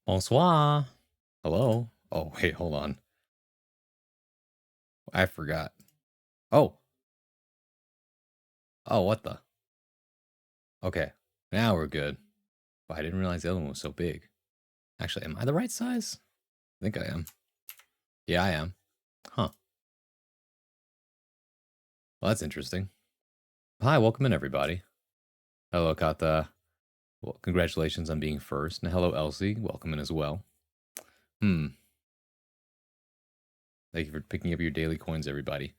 Bonsoir. Hello. Oh, wait, hold on. I forgot. Oh. Oh, what the? Okay. Now we're good. But I didn't realize the other one was so big. Actually, am I the right size? I think I am. Yeah, I am. Huh. Well, that's interesting. Hi, welcome in, everybody. Hello, Kata. Well, congratulations on being first. And hello, Elsie. Welcome in as well. Thank you for picking up your daily coins, everybody.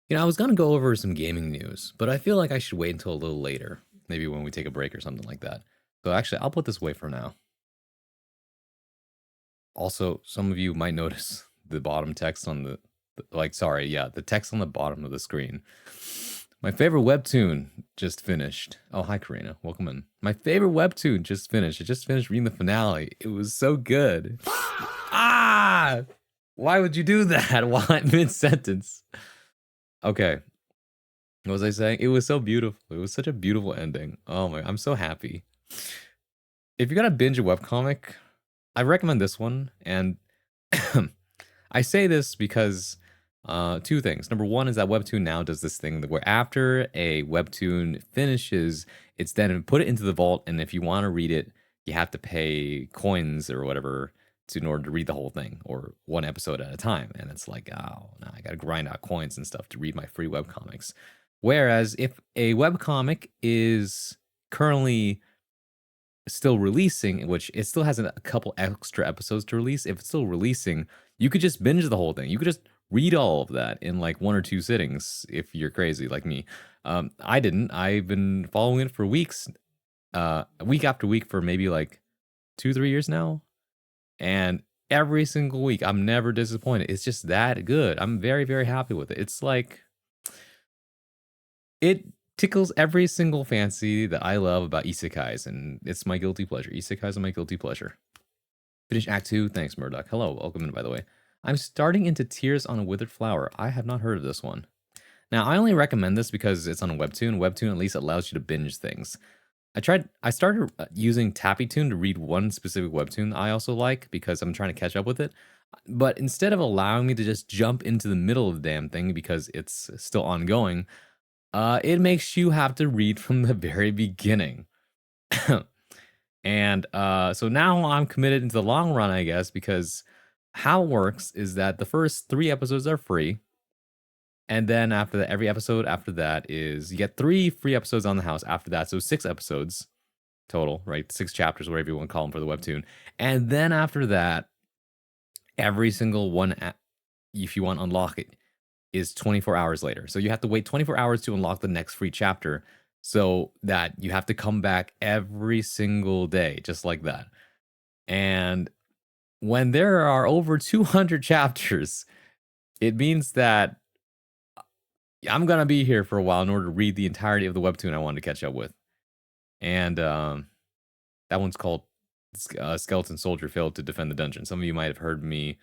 You know, I was going to go over some gaming news, but I feel like I should wait until a little later. Maybe when we take a break or something like that. So actually, I'll put this away for now. Also, some of you might notice the bottom text on the text on the bottom of the screen. My favorite webtoon just finished. Oh, hi, Karina. Welcome in. My favorite webtoon just finished. I just finished reading the finale. It was so good. Ah! Why would you do that? Why mid-sentence? Okay. What was I saying? It was so beautiful. It was such a beautiful ending. Oh my, I'm so happy. If you're gonna binge a webcomic, I recommend this one. And I say this because two things. Number one is that Webtoon now does this thing where after a Webtoon finishes, it's then put it into the vault. And if you want to read it, you have to pay coins or whatever in order to read the whole thing or one episode at a time. And it's like, oh, now I got to grind out coins and stuff to read my free webcomics. Whereas if a webcomic is currently still releasing, which it still has a couple extra episodes to release, if it's still releasing, you could just binge the whole thing. You could just read all of that in like 1 or 2 sittings if you're crazy like me. I didn't. I've been following it for weeks, week after week for maybe like 2-3 years now. And every single week, I'm never disappointed. It's just that good. I'm very, very happy with it. It's like, it tickles every single fancy that I love about isekais, and it's my guilty pleasure. Isekais are my guilty pleasure. Finish Act 2. Thanks, Murdoch. Hello, welcome in, by the way. I'm starting into Tears on a Withered Flower. I have not heard of this one. Now, I only recommend this because it's on a webtoon. Webtoon at least allows you to binge things. I started using TappyToon to read one specific webtoon I also like because I'm trying to catch up with it. But instead of allowing me to just jump into the middle of the damn thing because it's still ongoing, it makes you have to read from the very beginning. And so now I'm committed into the long run, I guess, because how it works is that the first 3 episodes are free. And then after that, every episode after that is you get 3 free episodes on the house after that. So 6 episodes total, right? 6 chapters, whatever you want to call them for the webtoon. And then after that, every single one, if you want to unlock it, is 24 hours later. So you have to wait 24 hours to unlock the next free chapter, so that you have to come back every single day, just like that. And when there are over 200 chapters, it means that I'm going to be here for a while in order to read the entirety of the webtoon I wanted to catch up with. And that one's called Skeleton Soldier Failed to Defend the Dungeon. Some of you might have heard me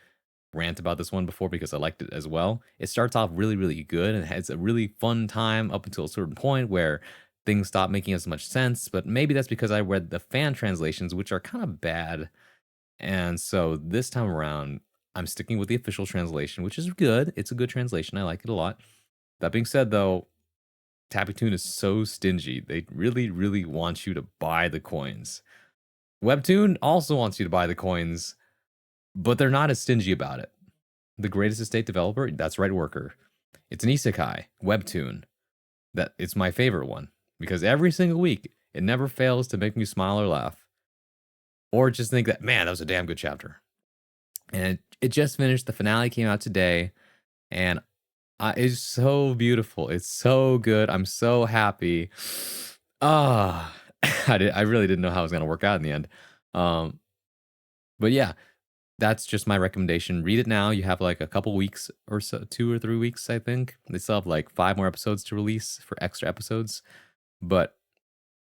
rant about this one before because I liked it as well. It starts off really, really good and has a really fun time up until a certain point where things stop making as much sense. But maybe that's because I read the fan translations, which are kind of bad. And so this time around, I'm sticking with the official translation, which is good. It's a good translation. I like it a lot. That being said, though, TappyToon is so stingy. They really, really want you to buy the coins. Webtoon also wants you to buy the coins, but they're not as stingy about it. The Greatest Estate Developer, that's right, Worker. It's an isekai webtoon. It's my favorite one because every single week it never fails to make me smile or laugh, or just think that, man, that was a damn good chapter. And it just finished. The finale came out today, and it's so beautiful. It's so good. I'm so happy. Ah, I really didn't know how it was gonna work out in the end. But yeah, that's just my recommendation. Read it now. You have like a couple weeks or so, 2 or 3 weeks, I think. They still have like 5 more episodes to release for extra episodes. But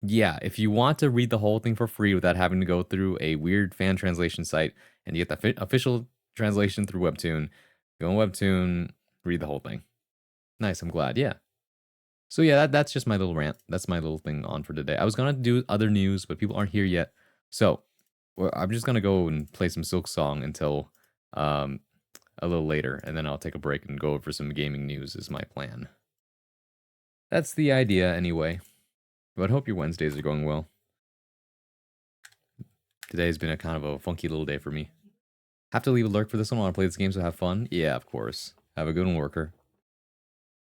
yeah, if you want to read the whole thing for free without having to go through a weird fan translation site and you get the official translation through Webtoon, go on Webtoon, read the whole thing. Nice, I'm glad. Yeah. So yeah, that's just my little rant. That's my little thing on for today. I was gonna do other news, but people aren't here yet. So I'm just gonna go and play some Silksong until a little later, and then I'll take a break and go over some gaming news is my plan. That's the idea anyway. But I hope your Wednesdays are going well. Today's been a kind of a funky little day for me. Have to leave a lurk for this one while I play this game, so have fun? Yeah, of course. Have a good one, Worker.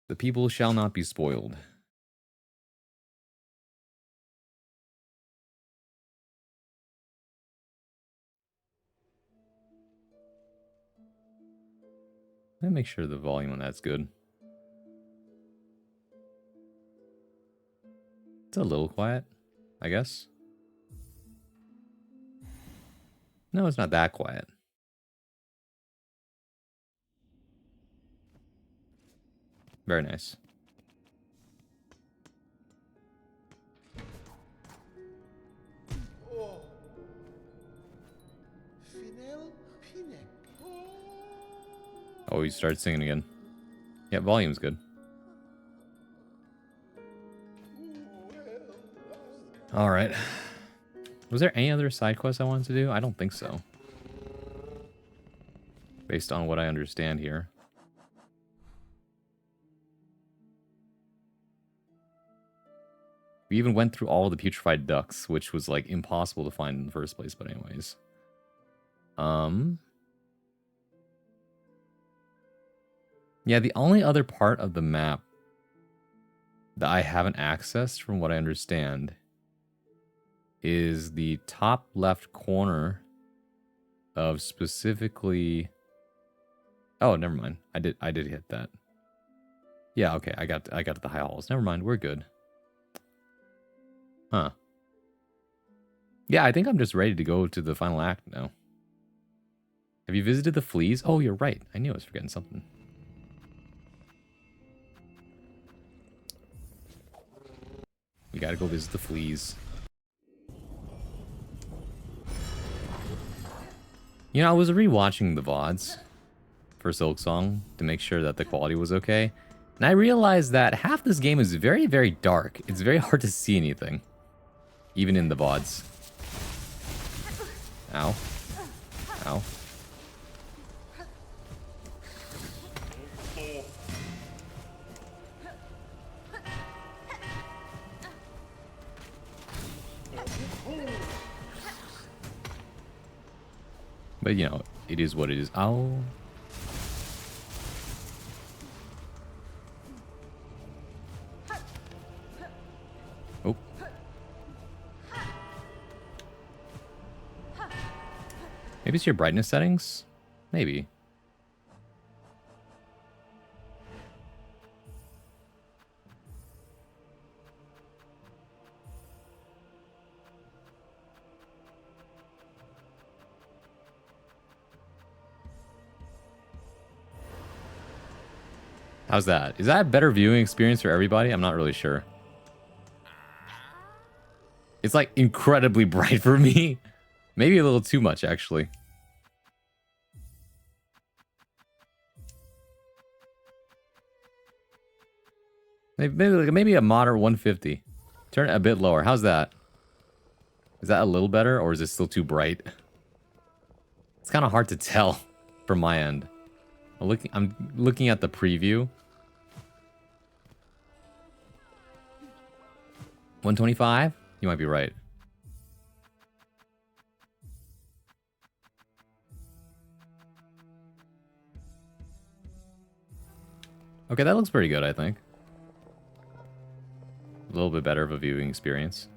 The people shall not be spoiled. Let me make sure the volume on that's good. It's a little quiet, I guess. No, it's not that quiet. Very nice. Oh, you started singing again. Yeah, volume's good. Alright. Was there any other side quests I wanted to do? I don't think so. Based on what I understand here. We even went through all the putrefied ducks, which was like impossible to find in the first place, but anyways. Yeah, the only other part of the map that I haven't accessed, from what I understand, is the top left corner of specifically... Oh, never mind. I did hit that. Yeah, okay, I got to the high halls. Never mind, we're good. Huh. Yeah, I think I'm just ready to go to the final act now. Have you visited the fleas? Oh, you're right. I knew I was forgetting something. We gotta go visit the fleas. You know, I was rewatching the VODs for Silksong to make sure that the quality was okay. And I realized that half this game is very, very dark. It's very hard to see anything. Even in the VODs. Ow. Ow. But, you know, it is what it is. Ow. Oh. Maybe it's your brightness settings? Maybe. How's that? Is that a better viewing experience for everybody? I'm not really sure. It's like incredibly bright for me. Maybe a little too much, actually. Maybe a moderate 150. Turn it a bit lower. How's that? Is that a little better, or is it still too bright? It's kind of hard to tell from my end. I'm looking at the preview. 125? You might be right. Okay, that looks pretty good, I think. A little bit better of a viewing experience.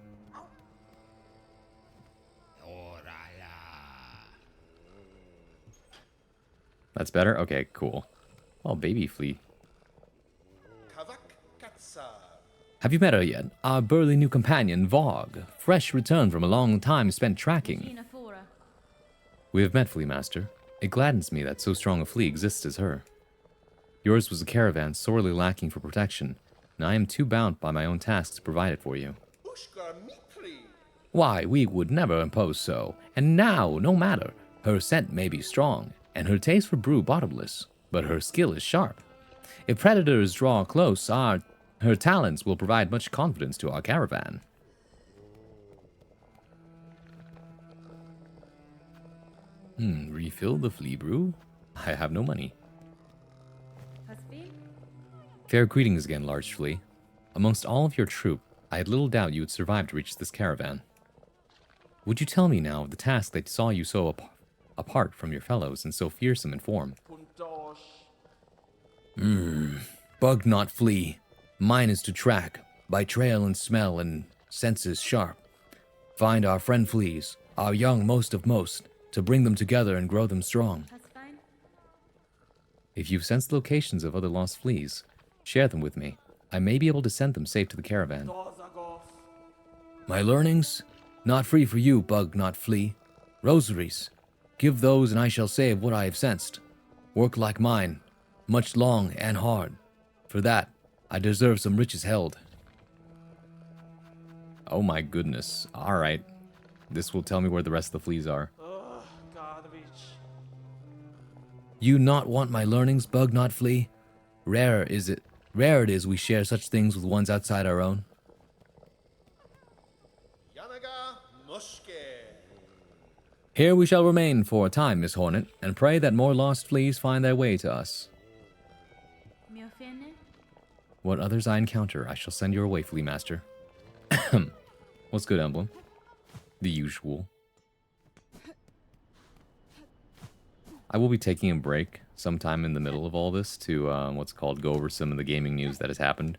That's better? Okay, cool. Oh, baby flea. Have you met her yet? Our burly new companion, Vogue. Fresh returned from a long time spent tracking. We have met, Flea Master. It gladdens me that so strong a flea exists as her. Yours was a caravan sorely lacking for protection, and I am too bound by my own tasks to provide it for you. Why, we would never impose so, and now, no matter. Her scent may be strong, and her taste for brew bottomless, but her skill is sharp. If predators draw close, her talents will provide much confidence to our caravan. Refill the flea brew? I have no money. Fair greetings again, large flea. Amongst all of your troop, I had little doubt you would survive to reach this caravan. Would you tell me now of the task that saw you so apart from your fellows and so fearsome in form? Bug not flea. Mine is to track, by trail and smell and senses sharp. Find our friend fleas, our young most of most, to bring them together and grow them strong. If you've sensed locations of other lost fleas, share them with me. I may be able to send them safe to the caravan. My learnings? Not free for you, bug not flea. Rosaries. Give those and I shall save what I have sensed. Work like mine, much long and hard. For that, I deserve some riches held. Oh my goodness. Alright. This will tell me where the rest of the fleas are. You not want my learnings, bug not flea? Rare it is we share such things with ones outside our own. Here we shall remain for a time, Miss Hornet, and pray that more lost fleas find their way to us. What others I encounter, I shall send your way, Flea Master. What's good, Emblem? The usual. I will be taking a break sometime in the middle of all this to, go over some of the gaming news that has happened.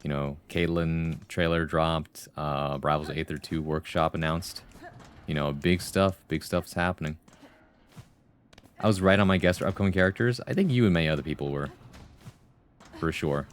You know, Caitlyn trailer dropped, Bravo's Aether 2 workshop announced. You know, big stuff's happening. I was right on my guess for upcoming characters. I think you and many other people were. For sure.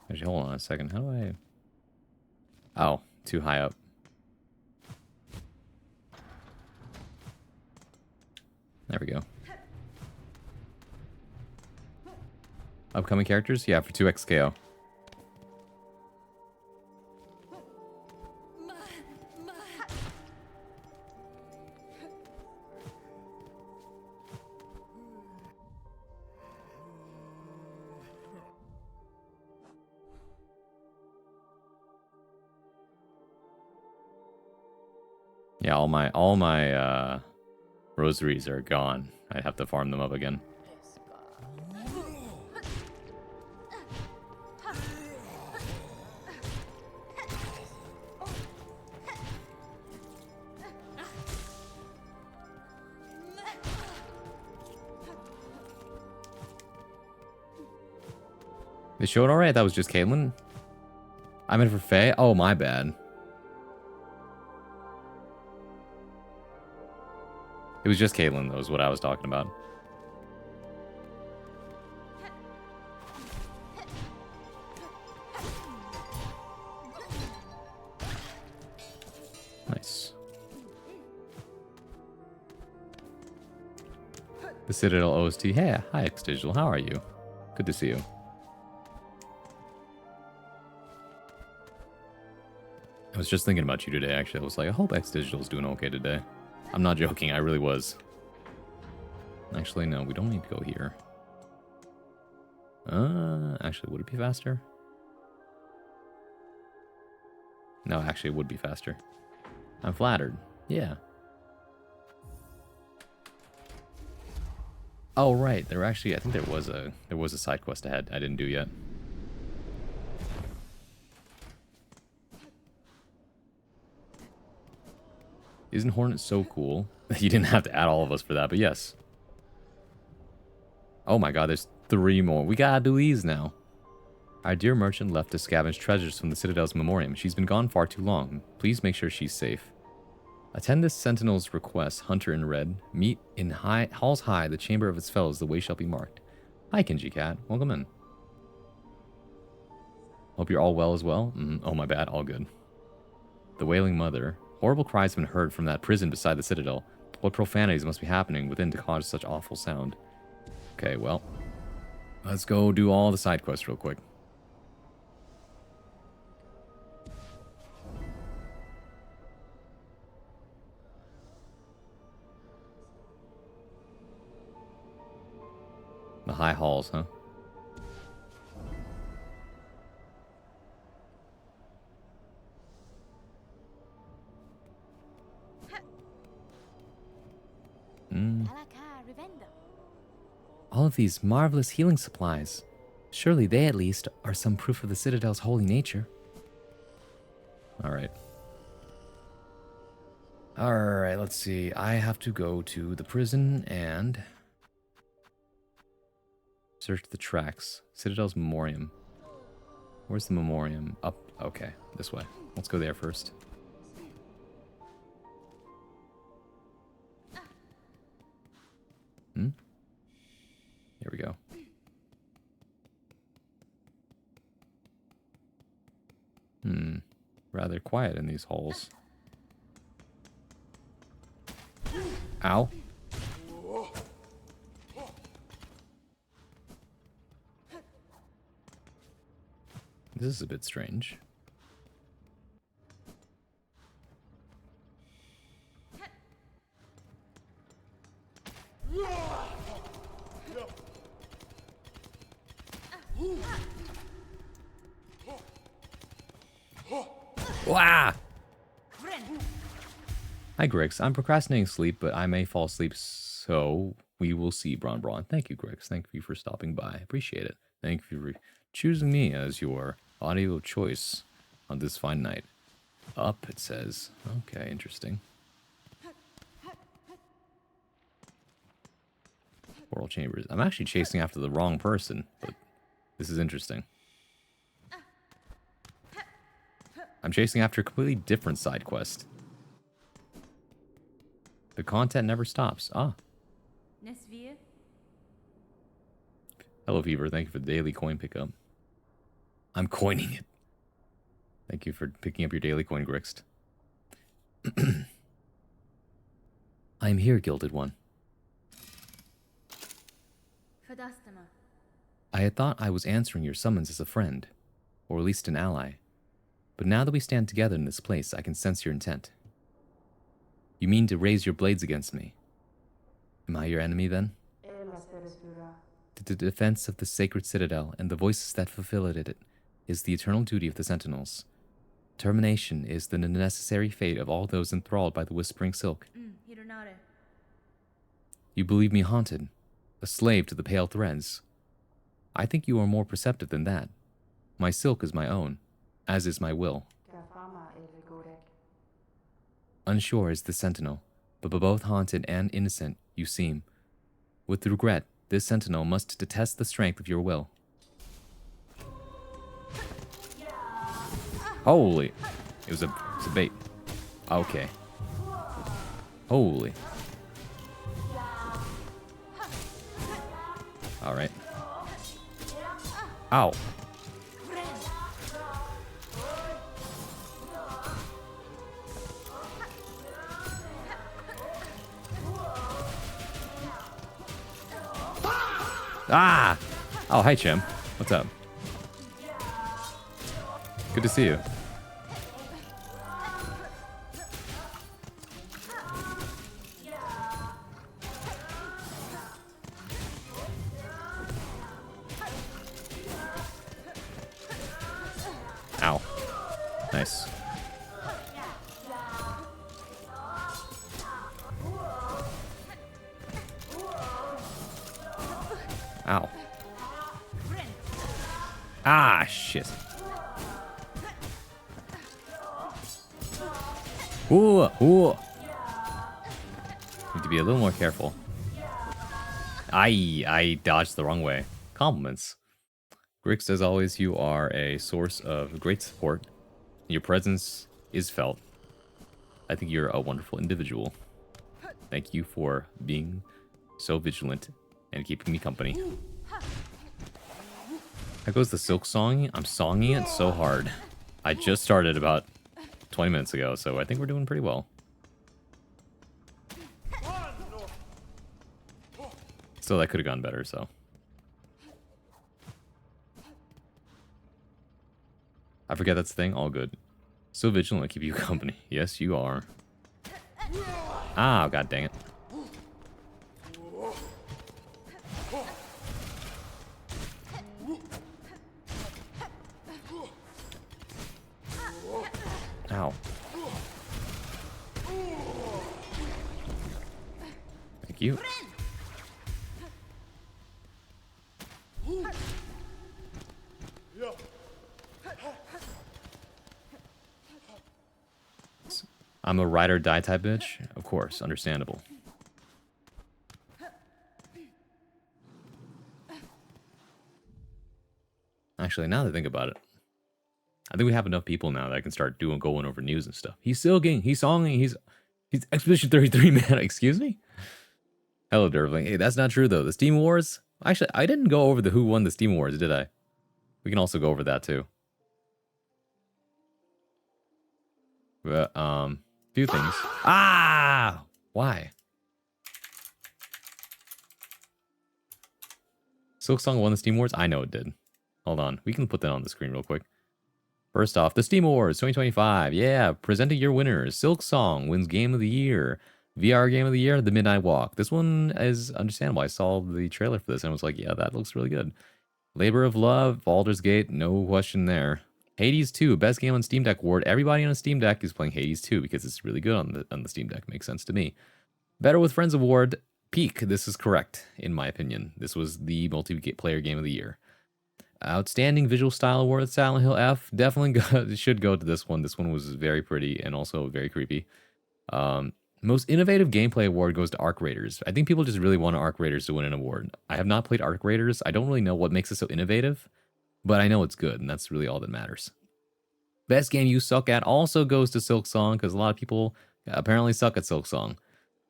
Actually, hold on a second. How do I... Oh, too high up. we go. Upcoming characters? Yeah, for 2x KO. Yeah, all my rosaries are gone. I'd have to farm them up again. They showed alright. That was just Caitlyn. I meant for Faye. Oh, my bad. It was just Caitlyn, though, is what I was talking about. Nice. The Citadel OST. Hey, hi, X Digital. How are you? Good to see you. I was just thinking about you today, actually. I was like, I hope X Digital's doing okay today. I'm not joking, I really was. Actually, no, we don't need to go here. Actually, would it be faster? No, actually, it would be faster. I'm flattered. Yeah. Oh, right. There actually, I think there was a side quest ahead I didn't do yet. Isn't Hornet so cool? You didn't have to add all of us for that, but yes. Oh my god, there's 3 more. We gotta do these now. Our dear merchant left to scavenge treasures from the Citadel's memoriam. She's been gone far too long. Please make sure she's safe. Attend this sentinel's request, Hunter in Red. Meet in Halls High, the chamber of its fellows. The way shall be marked. Hi, Kinji Cat. Welcome in. Hope you're all well as well. Oh, my bad. All good. The Wailing Mother. Horrible cries have been heard from that prison beside the Citadel. What profanities must be happening within to cause such awful sound? Okay, well. Let's go do all the side quests real quick. The high halls, huh? All of these marvelous healing supplies. Surely they, at least, are some proof of the Citadel's holy nature. Alright. Alright, let's see. I have to go to the prison and search the tracks. Citadel's memoriam. Where's the memoriam? Up. Okay, this way. Let's go there first. Here we go. Rather quiet in these halls. Ow. This is a bit strange. Wah! Hi, Grix. I'm procrastinating sleep, but I may fall asleep, so we will see, Bron Bron. Thank you, Grix. Thank you for stopping by. Appreciate it. Thank you for choosing me as your audio choice on this fine night. Up, it says. Okay, interesting. Oral Chambers. I'm actually chasing after the wrong person, but this is interesting. I'm chasing after a completely different side quest. The content never stops. Ah. Hello, Fever. Thank you for the daily coin pickup. I'm coining it. Thank you for picking up your daily coin, Grixt. I am here, Gilded One. I had thought I was answering your summons as a friend, or at least an ally. But now that we stand together in this place, I can sense your intent. You mean to raise your blades against me? Am I your enemy then? The defense of the sacred citadel and the voices that fulfill it is the eternal duty of the sentinels. Termination is the necessary fate of all those enthralled by the whispering silk. You believe me haunted, a slave to the pale threads. I think you are more perceptive than that. My silk is my own, as is my will. Unsure is the sentinel, but both haunted and innocent you seem. With regret, this sentinel must detest the strength of your will. Holy. It was a bait. Okay. Holy. Alright. Ow. Ah! Oh, hi, Chim. What's up? Good to see you. Ow. Nice. Ow. Ah, shit. Ooh, ooh. Need to be a little more careful. I dodged the wrong way. Compliments. Grix, as always, you are a source of great support. Your presence is felt. I think you're a wonderful individual. Thank you for being so vigilant and keeping me company. How goes the Silksong? I'm songing it so hard. I just started about 20 minutes ago, so I think we're doing pretty well. Still, that could have gone better, so. I forget that's the thing. All good. So vigilant to keep you company. Yes, you are. Ah, god dang it. Ow. Thank you. I'm a ride or die type bitch? Of course, understandable. Actually, now that I think about it, I think we have enough people now that I can start going over news and stuff. He's silking, he's songing, he's Expedition 33 man. Excuse me? Hello, Dervling. Hey, that's not true though. The Steam Wars? Actually, I didn't go over the who won the Steam Wars, did I? We can also go over that too. But, few things. Ah! Why? Silksong won the Steam Wars? I know it did. Hold on. We can put that on the screen real quick. First off, the Steam Awards 2025. Yeah, presenting your winners. Silksong wins Game of the Year. VR Game of the Year, The Midnight Walk. This one is understandable. I saw the trailer for this and was like, yeah, that looks really good. Labor of Love, Baldur's Gate, no question there. Hades 2, Best Game on Steam Deck Award. Everybody on a Steam Deck is playing Hades 2 because it's really good on the Steam Deck. Makes sense to me. Better with Friends Award, Peak. This is correct, in my opinion. This was the multiplayer game of the year. Outstanding Visual Style Award, Silent Hill F. Definitely should go to this one. This one was very pretty and also very creepy. Most Innovative Gameplay Award goes to Arc Raiders. I think people just really want Arc Raiders to win an award. I have not played Arc Raiders. I don't really know what makes it so innovative, but I know it's good, and that's really all that matters. Best Game You Suck At also goes to Silksong, because a lot of people apparently suck at Silksong.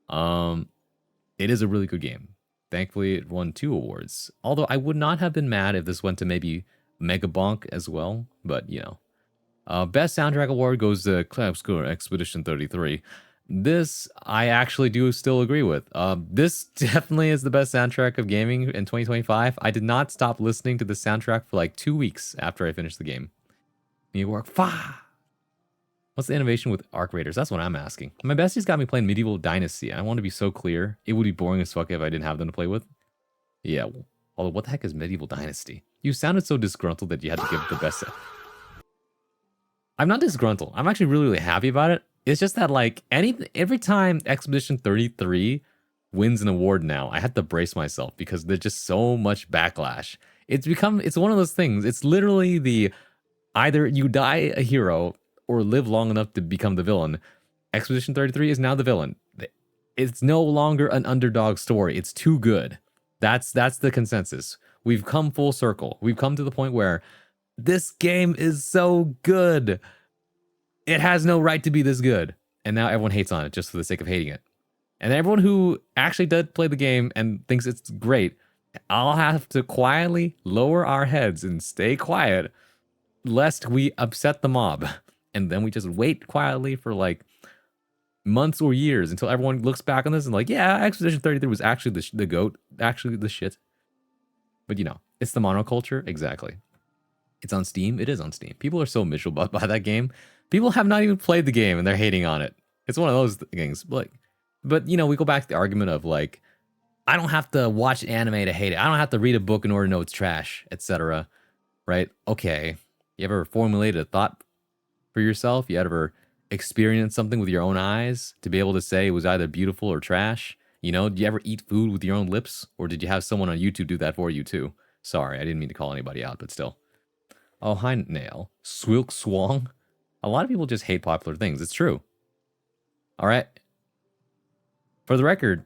It is a really good game. Thankfully, it won 2 awards. Although I would not have been mad if this went to maybe Mega Bonk as well, but you know. Best Soundtrack Award goes to Clapscore Expedition 33. This I actually do still agree with. This definitely is the best soundtrack of gaming in 2025. I did not stop listening to the soundtrack for like 2 weeks after I finished the game. New York, fa. What's the innovation with Arc Raiders? That's what I'm asking. My besties got me playing Medieval Dynasty. I want to be so clear. It would be boring as fuck if I didn't have them to play with. Yeah. Although, what the heck is Medieval Dynasty? You sounded so disgruntled that you had to give the best. I'm not disgruntled. I'm actually really, really happy about it. It's just that like every time Expedition 33 wins an award now, I have to brace myself because there's just so much backlash. It's one of those things. It's literally the either you die a hero or live long enough to become the villain. Expedition 33 is now the villain. It's no longer an underdog story. It's too good. That's the consensus. We've come full circle. We've come to the point where this game is so good. It has no right to be this good. And now everyone hates on it just for the sake of hating it. And everyone who actually did play the game and thinks it's great, I'll have to quietly lower our heads and stay quiet lest we upset the mob. And then we just wait quietly for like months or years until everyone looks back on this and like, yeah, Expedition 33 was actually the GOAT, actually the shit. But you know, it's the monoculture. Exactly. It's on Steam. It is on Steam. People are so miserable by that game. People have not even played the game and they're hating on it. It's one of those things. But you know, we go back to the argument of like, I don't have to watch anime to hate it. I don't have to read a book in order to know it's trash, etc. Right? Okay. You ever formulated a thought for yourself? You ever experienced something with your own eyes to be able to say it was either beautiful or trash? You know, do you ever eat food with your own lips? Or did you have someone on YouTube do that for you too? Sorry, I didn't mean to call anybody out, but still. Oh, hi, Nail. Silksong. A lot of people just hate popular things. It's true. All right. For the record,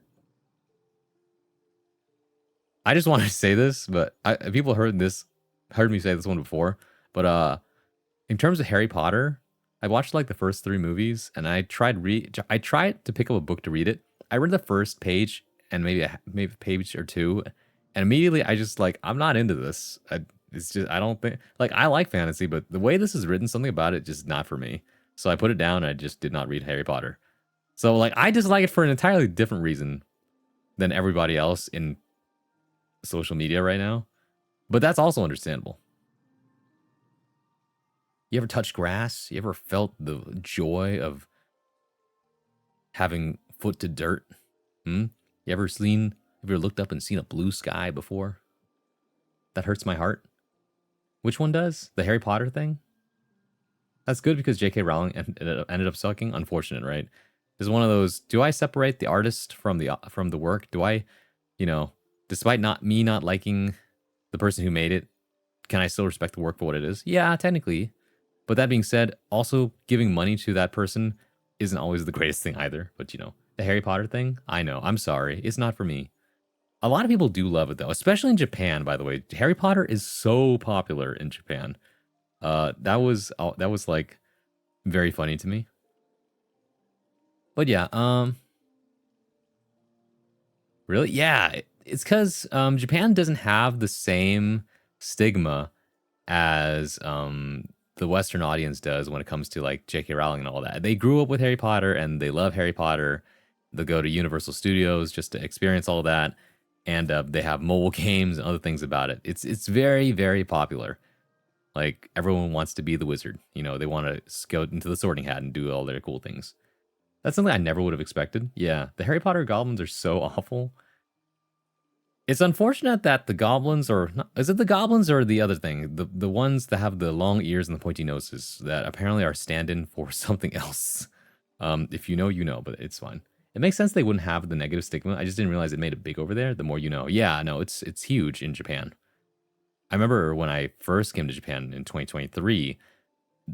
I just wanted to say this, but people heard me say this one before. But in terms of Harry Potter, I watched like the first 3 movies, and I tried to pick up a book to read it. I read the first page and maybe a page or 2, and immediately I just like, I'm not into this. It's just, I don't think, like, I like fantasy, but the way this is written, something about it just not for me. So I put it down and I just did not read Harry Potter. So like, I dislike it for an entirely different reason than everybody else in social media right now. But that's also understandable. You ever touched grass? You ever felt the joy of having foot to dirt? You ever looked up and seen a blue sky before? That hurts my heart. Which one does? The Harry Potter thing? That's good because J.K. Rowling ended up sucking. Unfortunate, right? It's one of those, do I separate the artist from the work? Do I, you know, despite not liking the person who made it, can I still respect the work for what it is? Yeah, technically. But that being said, also giving money to that person isn't always the greatest thing either. But you know, the Harry Potter thing, I know. I'm sorry. It's not for me. A lot of people do love it though, especially in Japan, by the way. Harry Potter is so popular in Japan. That was like very funny to me. But yeah, really? Yeah, it's because Japan doesn't have the same stigma as the Western audience does when it comes to like J.K. Rowling and all that. They grew up with Harry Potter and they love Harry Potter. They'll go to Universal Studios just to experience all that. And they have mobile games and other things about it. It's very, very popular. Like, everyone wants to be the wizard. You know, they want to go into the sorting hat and do all their cool things. That's something I never would have expected. Yeah, the Harry Potter goblins are so awful. It's unfortunate that the goblins is it the goblins or the other thing? The ones that have the long ears and the pointy noses that apparently are stand-in for something else. If you know, you know, but it's fine. It makes sense they wouldn't have the negative stigma. I just didn't realize it made it big over there. The more you know. Yeah, no, it's huge in Japan. I remember when I first came to Japan in 2023,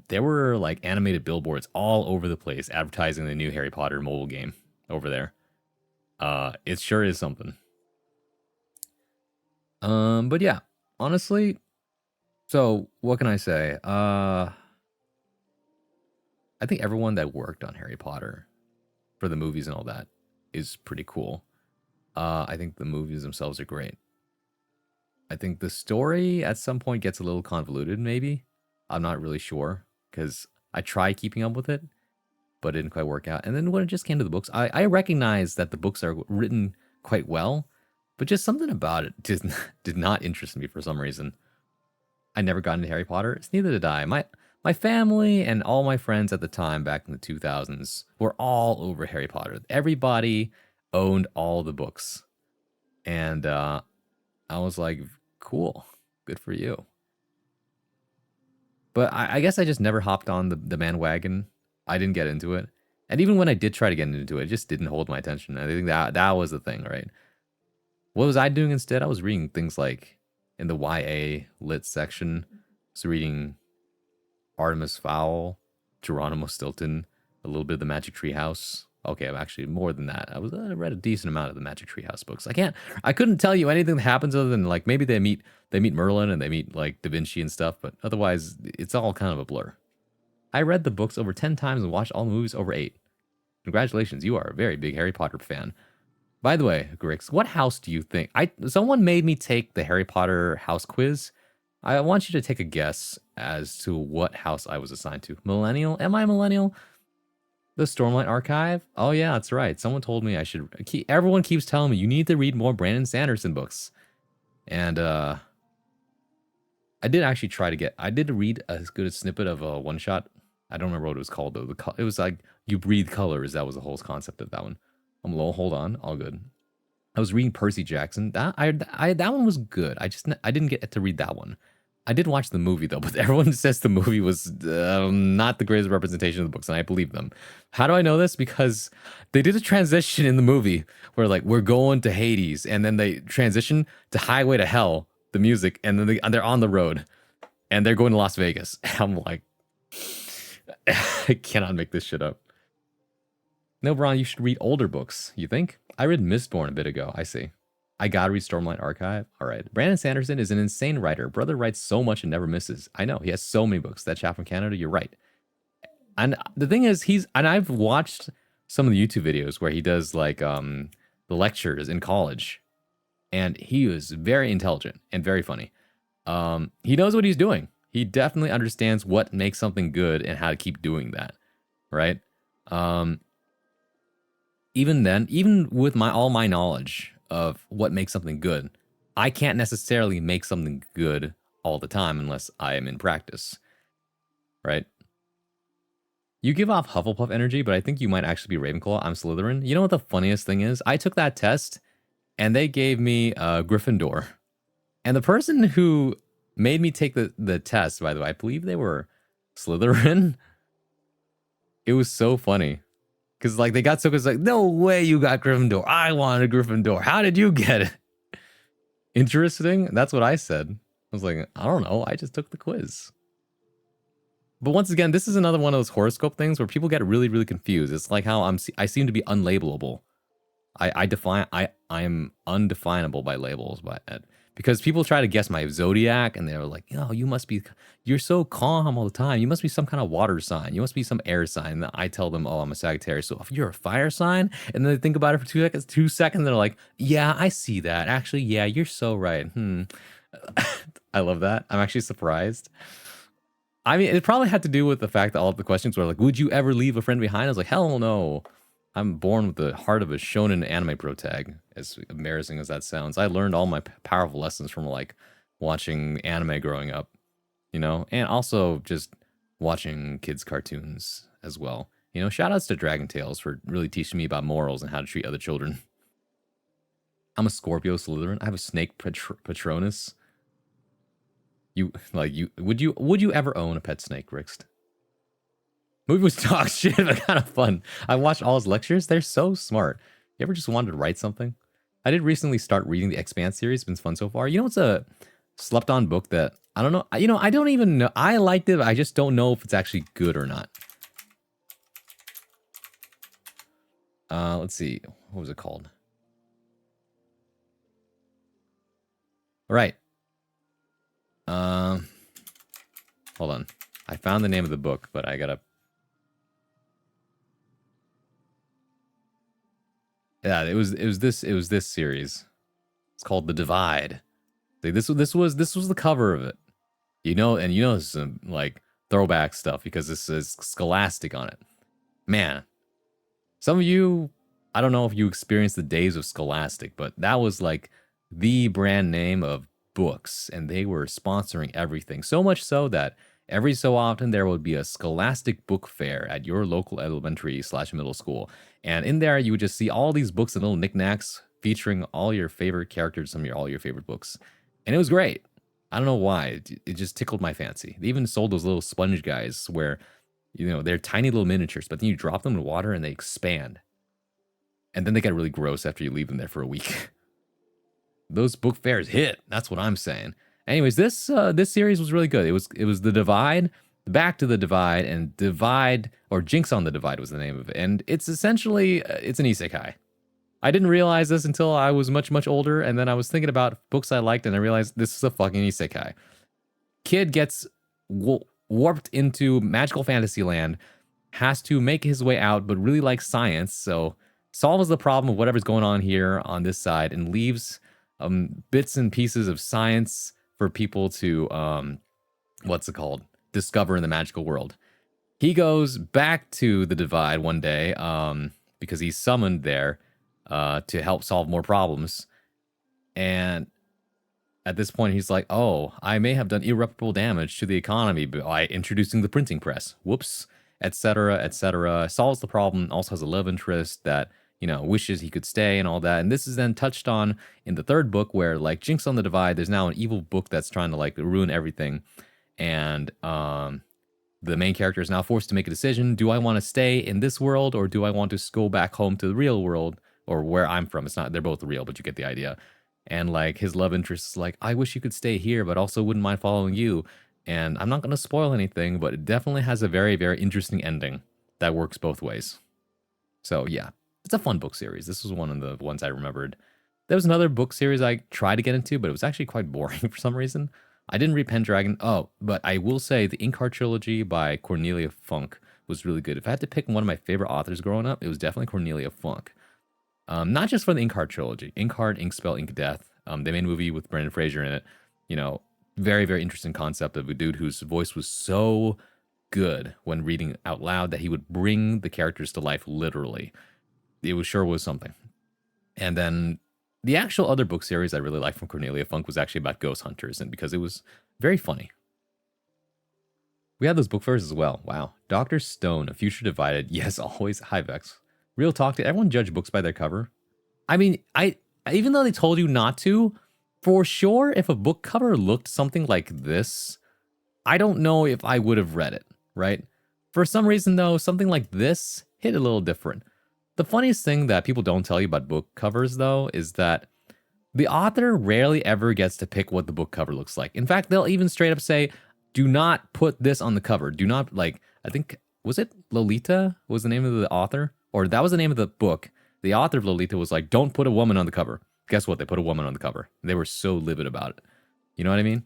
there were like animated billboards all over the place advertising the new Harry Potter mobile game over there. It sure is something. But yeah, honestly, so what can I say? I think everyone that worked on Harry Potter for the movies and all that is pretty cool. I think the movies themselves are great. I think the story at some point gets a little convoluted, maybe. I'm not really sure, because I try keeping up with it. but it didn't quite work out. And then when it just came to the books, I recognize that the books are written quite well, but just something about it did not interest me for some reason. I never got into Harry Potter. It's neither did I. My family and all my friends at the time back in the 2000s were all over Harry Potter. Everybody owned all the books. And I was like, cool, good for you. But I guess I just never hopped on the bandwagon. I didn't get into it. And even when I did try to get into it, it just didn't hold my attention. I think that was the thing, right? What was I doing instead? I was reading things like in the YA lit section. I was reading Artemis Fowl, Geronimo Stilton, a little bit of the Magic Tree House. Okay, I'm actually more than that. I read a decent amount of the Magic Tree House books. I couldn't tell you anything that happens other than like maybe they meet Merlin and they meet like Da Vinci and stuff, but otherwise it's all kind of a blur. I read the books over 10 times and watched all the movies over 8. Congratulations, you are a very big Harry Potter fan. By the way, Grix, what house do you think? Someone made me take the Harry Potter house quiz. I want you to take a guess as to what house I was assigned to. Millennial? Am I a millennial? The Stormlight Archive? Oh yeah, that's right. Someone told me I should. Everyone keeps telling me you need to read more Brandon Sanderson books, and I did actually try to get. I did read a good snippet of a one shot. I don't remember what it was called though. It was like you breathe colors. That was the whole concept of that one. I'm low. Hold on, all good. I was reading Percy Jackson. That one was good. I didn't get to read that one. I did watch the movie though, but everyone says the movie was not the greatest representation of the books, and I believe them. How do I know this? Because they did a transition in the movie where like we're going to Hades, and then they transition to Highway to Hell, the music, and then they're on the road, and they're going to Las Vegas. I'm like, I cannot make this shit up. No, Bron, you should read older books. You think? I read Mistborn a bit ago. I see. I gotta read Stormlight Archive. All right. Brandon Sanderson is an insane writer. Brother writes so much and never misses. I know. He has so many books. That chap from Canada, you're right. And the thing is, I've watched some of the YouTube videos where he does like the lectures in college. And he was very intelligent and very funny. He knows what he's doing. He definitely understands what makes something good and how to keep doing that. Right? Even then, even with all my knowledge of what makes something good, I can't necessarily make something good all the time unless I am in practice, right? You give off Hufflepuff energy, but I think you might actually be Ravenclaw. I'm Slytherin. You know what the funniest thing is? I took that test, and they gave me Gryffindor. And the person who made me take the test, by the way, I believe they were Slytherin. It was so funny. Because like they got so, it's like, no way you got Gryffindor. I wanted Gryffindor. How did you get it? Interesting. That's what I said. I was like, I don't know. I just took the quiz. But once again, this is another one of those horoscope things where people get really, really confused. It's like how I seem to be unlabelable. I'm undefinable by labels, because people try to guess my zodiac and they're like, oh, you're so calm all the time. You must be some kind of water sign. You must be some air sign. And I tell them, oh, I'm a Sagittarius. So if you're a fire sign, and then they think about it for 2 seconds, they're like, yeah, I see that. Actually, yeah, you're so right. I love that. I'm actually surprised. I mean, it probably had to do with the fact that all of the questions were like, would you ever leave a friend behind? I was like, hell no. I'm born with the heart of a shonen anime protag, as embarrassing as that sounds. I learned all my powerful lessons from like watching anime growing up, you know, and also just watching kids' cartoons as well. You know, shout outs to Dragon Tales for really teaching me about morals and how to treat other children. I'm a Scorpio Slytherin. I have a snake Patronus. Would you ever own a pet snake, Rixt? Movie was dog shit, but kind of fun. I watched all his lectures. They're so smart. You ever just wanted to write something? I did recently start reading the Expanse series. It's been fun so far. You know, it's a slept-on book that, I don't know. You know, I don't even know. I liked it, but I just don't know if it's actually good or not. Let's see. What was it called? All right. Hold on. I found the name of the book, but I gotta... Yeah, it was this series. It's called The Divide. This was the cover of it. You know, and you know some like throwback stuff because this is Scholastic on it. Man, some of you, I don't know if you experienced the days of Scholastic, but that was like the brand name of books, and they were sponsoring everything. So much so that every so often there would be a Scholastic book fair at your local elementary/middle school. And in there, you would just see all these books and little knickknacks featuring all your favorite characters, all your favorite books. And it was great. I don't know why. It just tickled my fancy. They even sold those little sponge guys where, they're tiny little miniatures, but then you drop them in water and they expand. And then they get really gross after you leave them there for a week. Those book fairs hit. That's what I'm saying. Anyways, this series was really good. It was The Divide, Back to the Divide, and Divide, or Jinx on the Divide was the name of it. And it's essentially, it's an isekai. I didn't realize this until I was much, much older, and then I was thinking about books I liked, and I realized this is a fucking isekai. Kid gets warped into magical fantasy land, has to make his way out, but really likes science, so solves the problem of whatever's going on here on this side, and leaves bits and pieces of science for people to, discover in the magical world. He goes back to the Divide one day, because he's summoned there, to help solve more problems. And at this point, he's like, oh, I may have done irreparable damage to the economy by introducing the printing press. Whoops, etc., etc. Solves the problem, also has a love interest that, wishes he could stay and all that. And this is then touched on in the third book where, like, Jinx on the Divide, there's now an evil book that's trying to, like, ruin everything. And the main character is now forced to make a decision. Do I want to stay in this world, or do I want to go back home to the real world? Or where I'm from. They're both real, but you get the idea. And like his love interest is like, I wish you could stay here, but also wouldn't mind following you. And I'm not going to spoil anything, but it definitely has a very, very interesting ending that works both ways. So yeah, it's a fun book series. This was one of the ones I remembered. There was another book series I tried to get into, but it was actually quite boring for some reason. I didn't read Pendragon. Oh, but I will say the Inkheart trilogy by Cornelia Funk was really good. If I had to pick one of my favorite authors growing up, it was definitely Cornelia Funk. Not just for the Inkheart trilogy. Inkheart, Inkspell, Ink Death. They made a movie with Brendan Fraser in it. Very, very interesting concept of a dude whose voice was so good when reading out loud that he would bring the characters to life literally. It was something. And then the actual other book series I really liked from Cornelia Funk was actually about ghost hunters, and because it was very funny. We had those book fairs as well. Wow. Dr. Stone, A Future Divided. Yes, always. Hi, Vex. Real talk, did everyone judge books by their cover? I mean, even though they told you not to, for sure, if a book cover looked something like this, I don't know if I would have read it, right? For some reason, though, something like this hit a little different. The funniest thing that people don't tell you about book covers, though, is that the author rarely ever gets to pick what the book cover looks like. In fact, they'll even straight up say, do not put this on the cover. Do not, like, I think, was it Lolita was the name of the author? Or that was the name of the book. The author of Lolita was like, don't put a woman on the cover. Guess what? They put a woman on the cover. They were so livid about it. You know what I mean?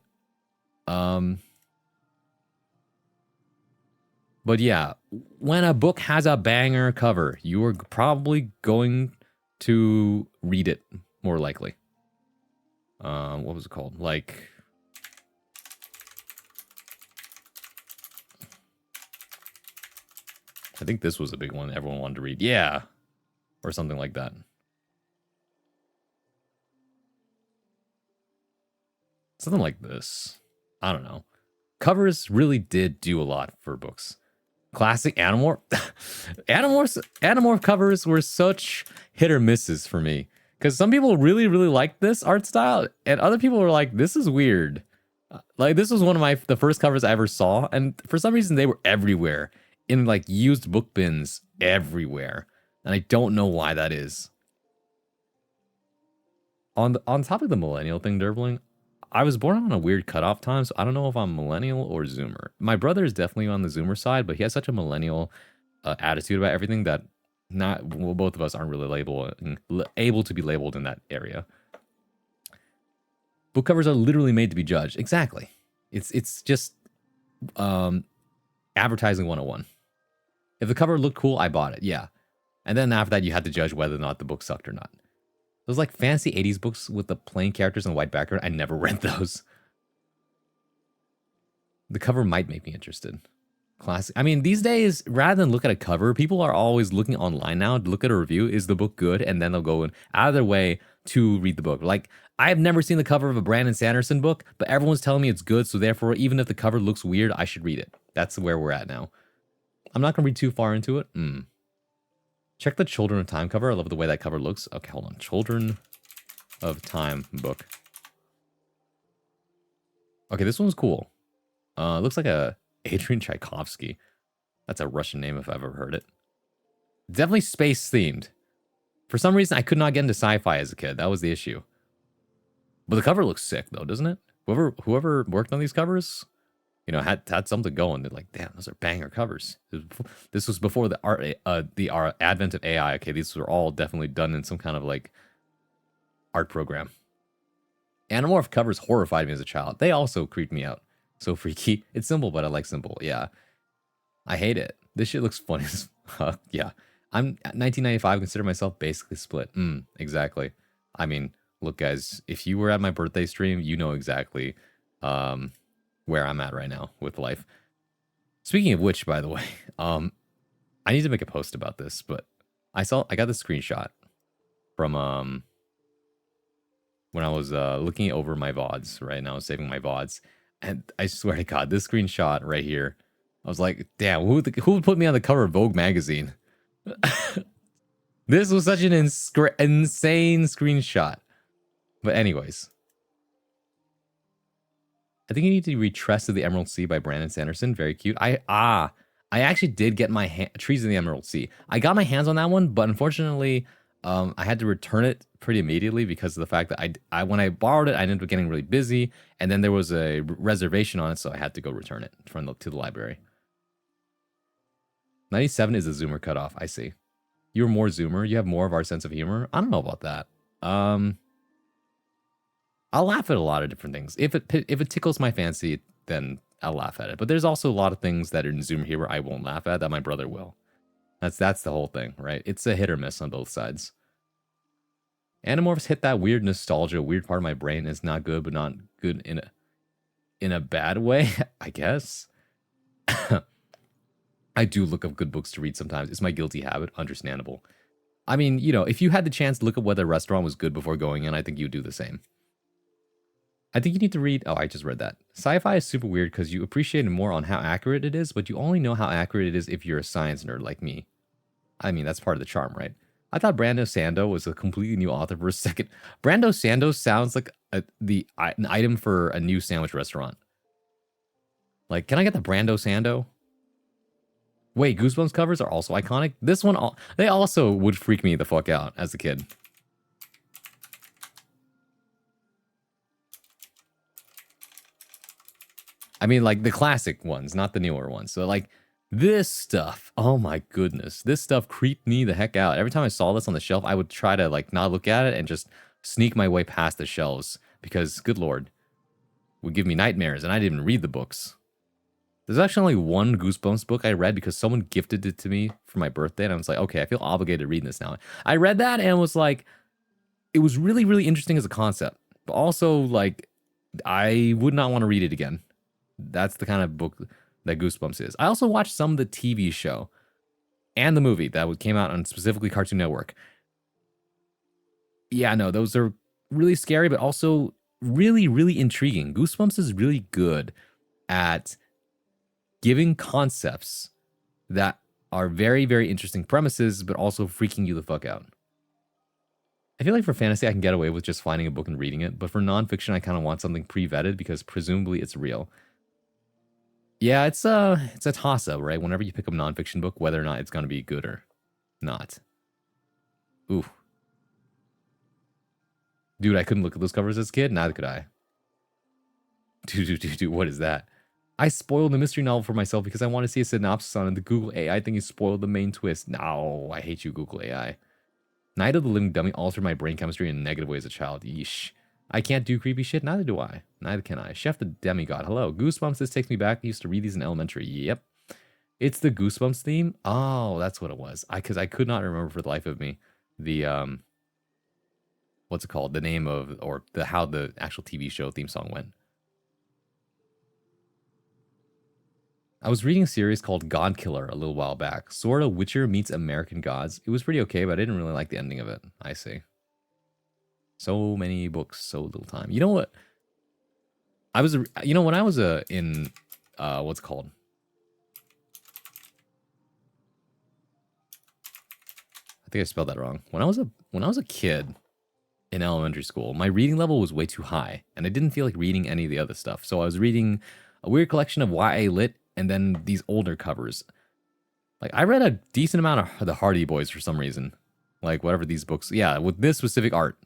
But yeah, when a book has a banger cover, you are probably going to read it more likely. What was it called? Like, I think this was a big one everyone wanted to read. Yeah. Or something like that. Something like this. I don't know. Covers really did do a lot for books. Classic Animorph. Animorph covers were such hit or misses for me. Because some people really, really liked this art style, and other people were like, this is weird. Like, this was one of the first covers I ever saw, and for some reason they were everywhere. In like used book bins everywhere. And I don't know why that is. On top of the millennial thing, Derbling, I was born on a weird cutoff time, so I don't know if I'm millennial or Zoomer. My brother is definitely on the Zoomer side, but he has such a millennial attitude about everything that both of us aren't really able to be labeled in that area. Book covers are literally made to be judged. Exactly. It's just advertising 101. If the cover looked cool, I bought it. Yeah. And then after that, you had to judge whether or not the book sucked or not. Those like fancy 80s books with the plain characters and white background, I never read those. The cover might make me interested. Classic. I mean, these days, rather than look at a cover, people are always looking online now to look at a review. Is the book good? And then they'll go in out of their way to read the book. Like, I've never seen the cover of a Brandon Sanderson book, but everyone's telling me it's good. So therefore, even if the cover looks weird, I should read it. That's where we're at now. I'm not going to read too far into it. Check the Children of Time cover. I love the way that cover looks. Okay, hold on. Children of Time book. Okay, this one's cool. Looks like a Adrian Tchaikovsky. That's a Russian name if I've ever heard it. Definitely space themed. For some reason, I could not get into sci-fi as a kid. That was the issue. But the cover looks sick though, doesn't it? Whoever worked on these covers, you know, had something going. They're like, damn, those are banger covers. This was before the advent of AI. Okay, these were all definitely done in some kind of like art program. Animorph covers horrified me as a child. They also creeped me out. So freaky. It's simple, but I like simple. Yeah. I hate it. This shit looks funny as fuck. Yeah. I'm 1995, consider myself basically split. Exactly. I mean, look, guys, if you were at my birthday stream, you know exactly where I'm at right now with life. Speaking of which, by the way, I need to make a post about this, but I got this screenshot from when I was looking over my VODs, right? And I was saving my VODs. And I swear to God, this screenshot right here, I was like, damn, who would put me on the cover of Vogue magazine? This was such an insane screenshot. But anyways. I think you need to read Tress of the Emerald Sea by Brandon Sanderson. Very cute. I actually did get my Trees of the Emerald Sea. I got my hands on that one, but unfortunately, I had to return it pretty immediately because of the fact that I when I borrowed it, I ended up getting really busy, and then there was a reservation on it, so I had to go return it to the library. 97 is a Zoomer cutoff. I see. You're more Zoomer. You have more of our sense of humor. I don't know about that. I'll laugh at a lot of different things. If it tickles my fancy, then I'll laugh at it. But there's also a lot of things that are in Zoomer humor I won't laugh at that my brother will. That's the whole thing, right? It's a hit or miss on both sides. Animorphs hit that weird nostalgia. Weird part of my brain is not good, but not good in a bad way, I guess. I do look up good books to read sometimes. It's my guilty habit. Understandable. I mean, you know, if you had the chance to look up whether a restaurant was good before going in, I think you'd do the same. I think you need to read... Oh, I just read that. Sci-fi is super weird because you appreciate it more on how accurate it is, but you only know how accurate it is if you're a science nerd like me. I mean, that's part of the charm, right? I thought Brando Sando was a completely new author for a second. Brando Sando sounds like an item for a new sandwich restaurant. Like, can I get the Brando Sando? Wait, Goosebumps covers are also iconic? This one, they also would freak me the fuck out as a kid. I mean, like, the classic ones, not the newer ones. So, like, this stuff, oh my goodness. This stuff creeped me the heck out. Every time I saw this on the shelf, I would try to, like, not look at it and just sneak my way past the shelves. Because, good lord, it would give me nightmares, and I didn't even read the books. There's actually only one Goosebumps book I read because someone gifted it to me for my birthday, and I was like, okay, I feel obligated to read this now. I read that and was like, it was really, really interesting as a concept. But also, like, I would not want to read it again. That's the kind of book that Goosebumps is. I also watched some of the TV show and the movie that came out on specifically Cartoon Network. Yeah, no, those are really scary, but also really, really intriguing. Goosebumps is really good at giving concepts that are very, very interesting premises, but also freaking you the fuck out. I feel like for fantasy, I can get away with just finding a book and reading it, but for nonfiction, I kind of want something pre-vetted because presumably it's real. Yeah, it's a toss-up, right? Whenever you pick up a nonfiction book, whether or not it's going to be good or not. Ooh. Dude, I couldn't look at those covers as a kid. Neither could I. Dude, what is that? I spoiled the mystery novel for myself because I want to see a synopsis on it. The Google AI thing has spoiled the main twist. No, I hate you, Google AI. Night of the Living Dummy altered my brain chemistry in a negative way as a child. Yeesh. I can't do creepy shit. Neither do I. Neither can I. Chef the Demigod. Hello. Goosebumps. This takes me back. I used to read these in elementary. Yep. It's the Goosebumps theme. Oh, that's what it was. Because I could not remember for the life of me the what's it called? The name of or how the actual TV show theme song went. I was reading a series called God Killer a little while back. Sort of Witcher meets American Gods. It was pretty okay, but I didn't really like the ending of it. I see. So many books, so little time. You know what? When I was in what's it called? I think I spelled that wrong. When I was a kid in elementary school, my reading level was way too high, and I didn't feel like reading any of the other stuff. So I was reading a weird collection of YA lit and then these older covers. Like I read a decent amount of the Hardy Boys for some reason. Like whatever these books, yeah, with this specific art.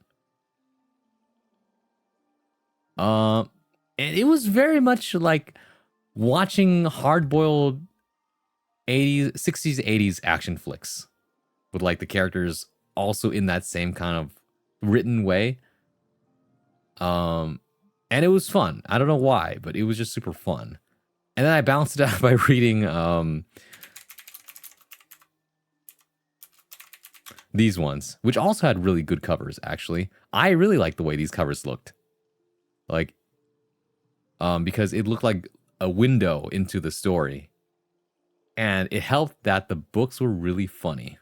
And it was very much like watching hard-boiled 80s, 60s, 80s action flicks with like the characters also in that same kind of written way. And it was fun. I don't know why, but it was just super fun. And then I balanced it out by reading these ones, which also had really good covers, actually. I really liked the way these covers looked. Like, because it looked like a window into the story. And it helped that the books were really funny.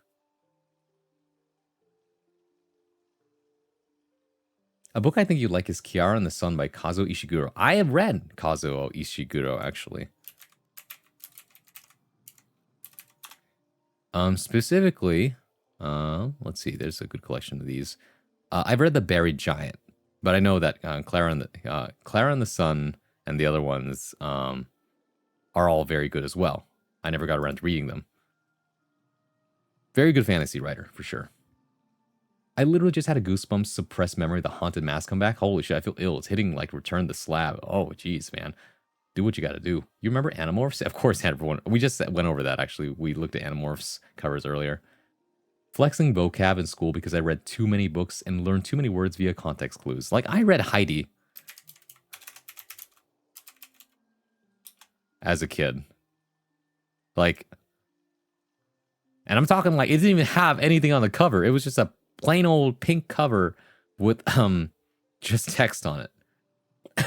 A book I think you'd like is Kiara and the Sun by Kazuo Ishiguro. I have read Kazuo Ishiguro, actually. Specifically, let's see, there's a good collection of these. I've read The Buried Giant, but I know that Clara and the Sun and the other ones are all very good as well. I never got around to reading them. Very good fantasy writer, for sure. I literally just had a goosebumps suppressed memory of the haunted mask come back. Holy shit, I feel ill. It's hitting like Return the Slab. Oh, jeez, man. Do what you gotta do. You remember Animorphs? Of course, everyone. We just went over that, actually. We looked at Animorphs covers earlier. Flexing vocab in school because I read too many books and learned too many words via context clues. Like, I read Heidi as a kid. Like, and I'm talking like, it didn't even have anything on the cover. It was just a plain old pink cover with just text on it.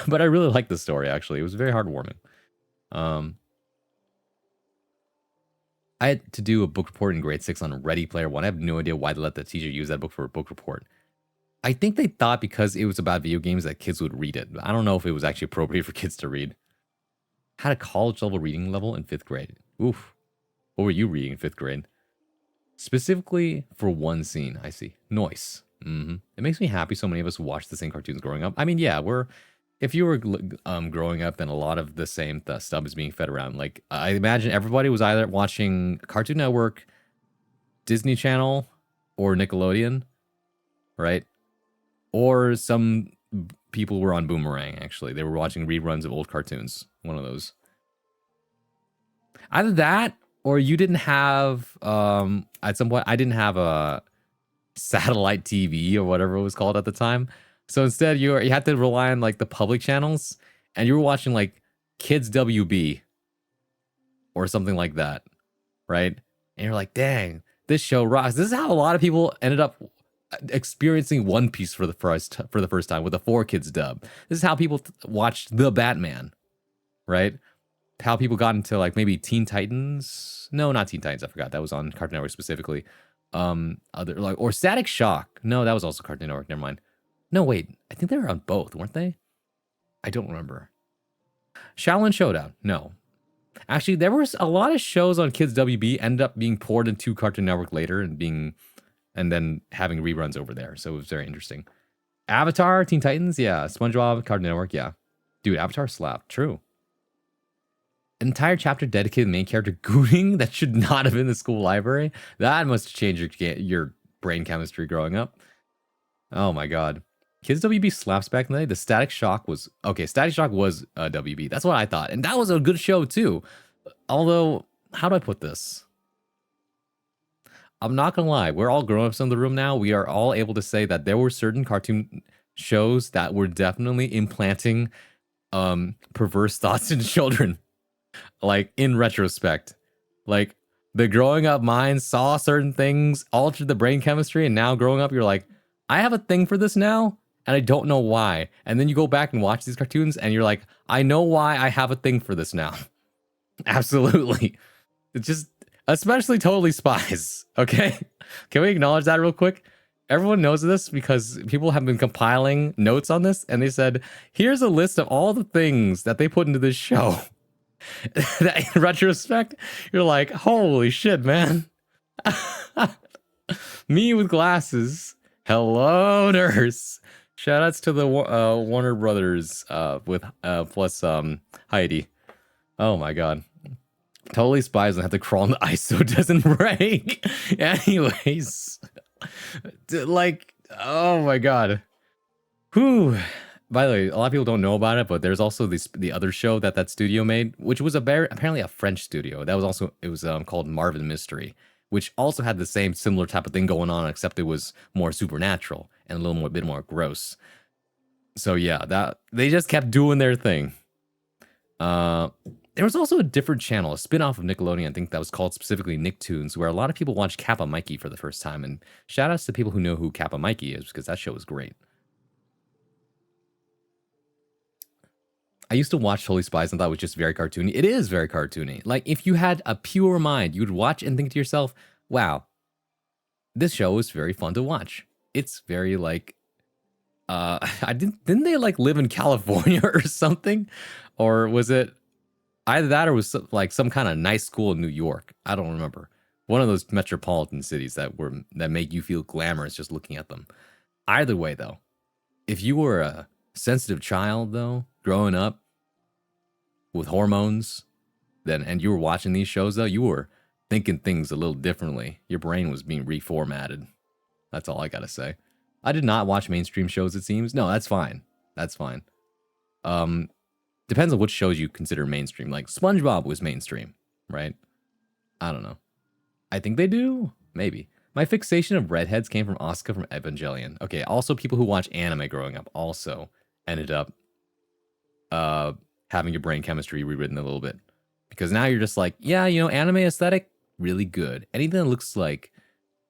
But I really liked the story, actually. It was very heartwarming. I had to do a book report in grade 6 on Ready Player One. I have no idea why they let the teacher use that book for a book report. I think they thought because it was about video games that kids would read it. I don't know if it was actually appropriate for kids to read. Had a college level reading level in 5th grade. Oof. What were you reading in 5th grade? Specifically for one scene, I see. Noise. It makes me happy so many of us watched the same cartoons growing up. I mean, yeah, if you were growing up, then a lot of the same stuff is being fed around. Like, I imagine everybody was either watching Cartoon Network, Disney Channel, or Nickelodeon, right? Or some people were on Boomerang, actually. They were watching reruns of old cartoons. One of those. Either that, or you didn't have, at some point, I didn't have a satellite TV or whatever it was called at the time. So instead, you had to rely on like the public channels, and you were watching like Kids WB or something like that, right? And you're like, dang, this show rocks. This is how a lot of people ended up experiencing One Piece for the first time with a 4Kids dub. This is how people watched The Batman, right? How people got into like maybe Teen Titans. No, not Teen Titans. I forgot that was on Cartoon Network specifically. Or Static Shock. No, that was also Cartoon Network. Never mind. No, wait. I think they were on both, weren't they? I don't remember. Shaolin Showdown. No. Actually, there was a lot of shows on Kids WB ended up being poured into Cartoon Network later and then having reruns over there. So it was very interesting. Avatar, Teen Titans, yeah. SpongeBob, Cartoon Network, yeah. Dude, Avatar slapped. True. Entire chapter dedicated to the main character gooning that should not have been in the school library. That must have changed your brain chemistry growing up. Oh my god. Kids WB slaps back in the day. The Static Shock was... Okay, Static Shock was WB. That's what I thought. And that was a good show, too. Although, how do I put this? I'm not gonna lie. We're all grown-ups in the room now. We are all able to say that there were certain cartoon shows that were definitely implanting perverse thoughts in children. Like, in retrospect. Like, the growing up mind saw certain things, altered the brain chemistry, and now growing up, you're like, I have a thing for this now, and I don't know why. And then you go back and watch these cartoons, and you're like, I know why I have a thing for this now. Absolutely. It's just, especially Totally Spies. Okay, can we acknowledge that real quick? Everyone knows this because people have been compiling notes on this, and they said, "Here's a list of all the things that they put into this show." That in retrospect, you're like, "Holy shit, man!" Me with glasses. Hello, nurse. Shoutouts to the Warner Brothers with plus Heidi. Oh my god. Totally Spies and have to crawl in the ice so it doesn't break. Anyways, like, oh my god. Whew. By the way, a lot of people don't know about it, but there's also the other show that studio made, which was apparently a French studio. That was also, it was called Marvin Mystery, which also had the same similar type of thing going on, except it was more supernatural and a little more bit more gross. So yeah, that they just kept doing their thing. There was also a different channel, a spin-off of Nickelodeon, I think that was called specifically Nicktoons, where a lot of people watched Kappa Mikey for the first time. And shout outs to people who know who Kappa Mikey is, because that show was great. I used to watch Holy Spies and thought it was just very cartoony. It is very cartoony. Like, if you had a pure mind, you would watch and think to yourself, wow, this show is very fun to watch. It's very like, didn't they like live in California or something? Or was it either that or was like some kind of nice school in New York? I don't remember. One of those metropolitan cities that make you feel glamorous just looking at them. Either way, though, if you were a sensitive child, though, growing up with hormones, and you were watching these shows, though, you were thinking things a little differently. Your brain was being reformatted. That's all I gotta say. I did not watch mainstream shows, it seems. No, that's fine. That's fine. Depends on which shows you consider mainstream. Like, SpongeBob was mainstream, right? I don't know. I think they do. Maybe. My fixation of redheads came from Asuka from Evangelion. Okay, also people who watch anime growing up also ended up having your brain chemistry rewritten a little bit. Because now you're just like, yeah, anime aesthetic, really good. Anything that looks like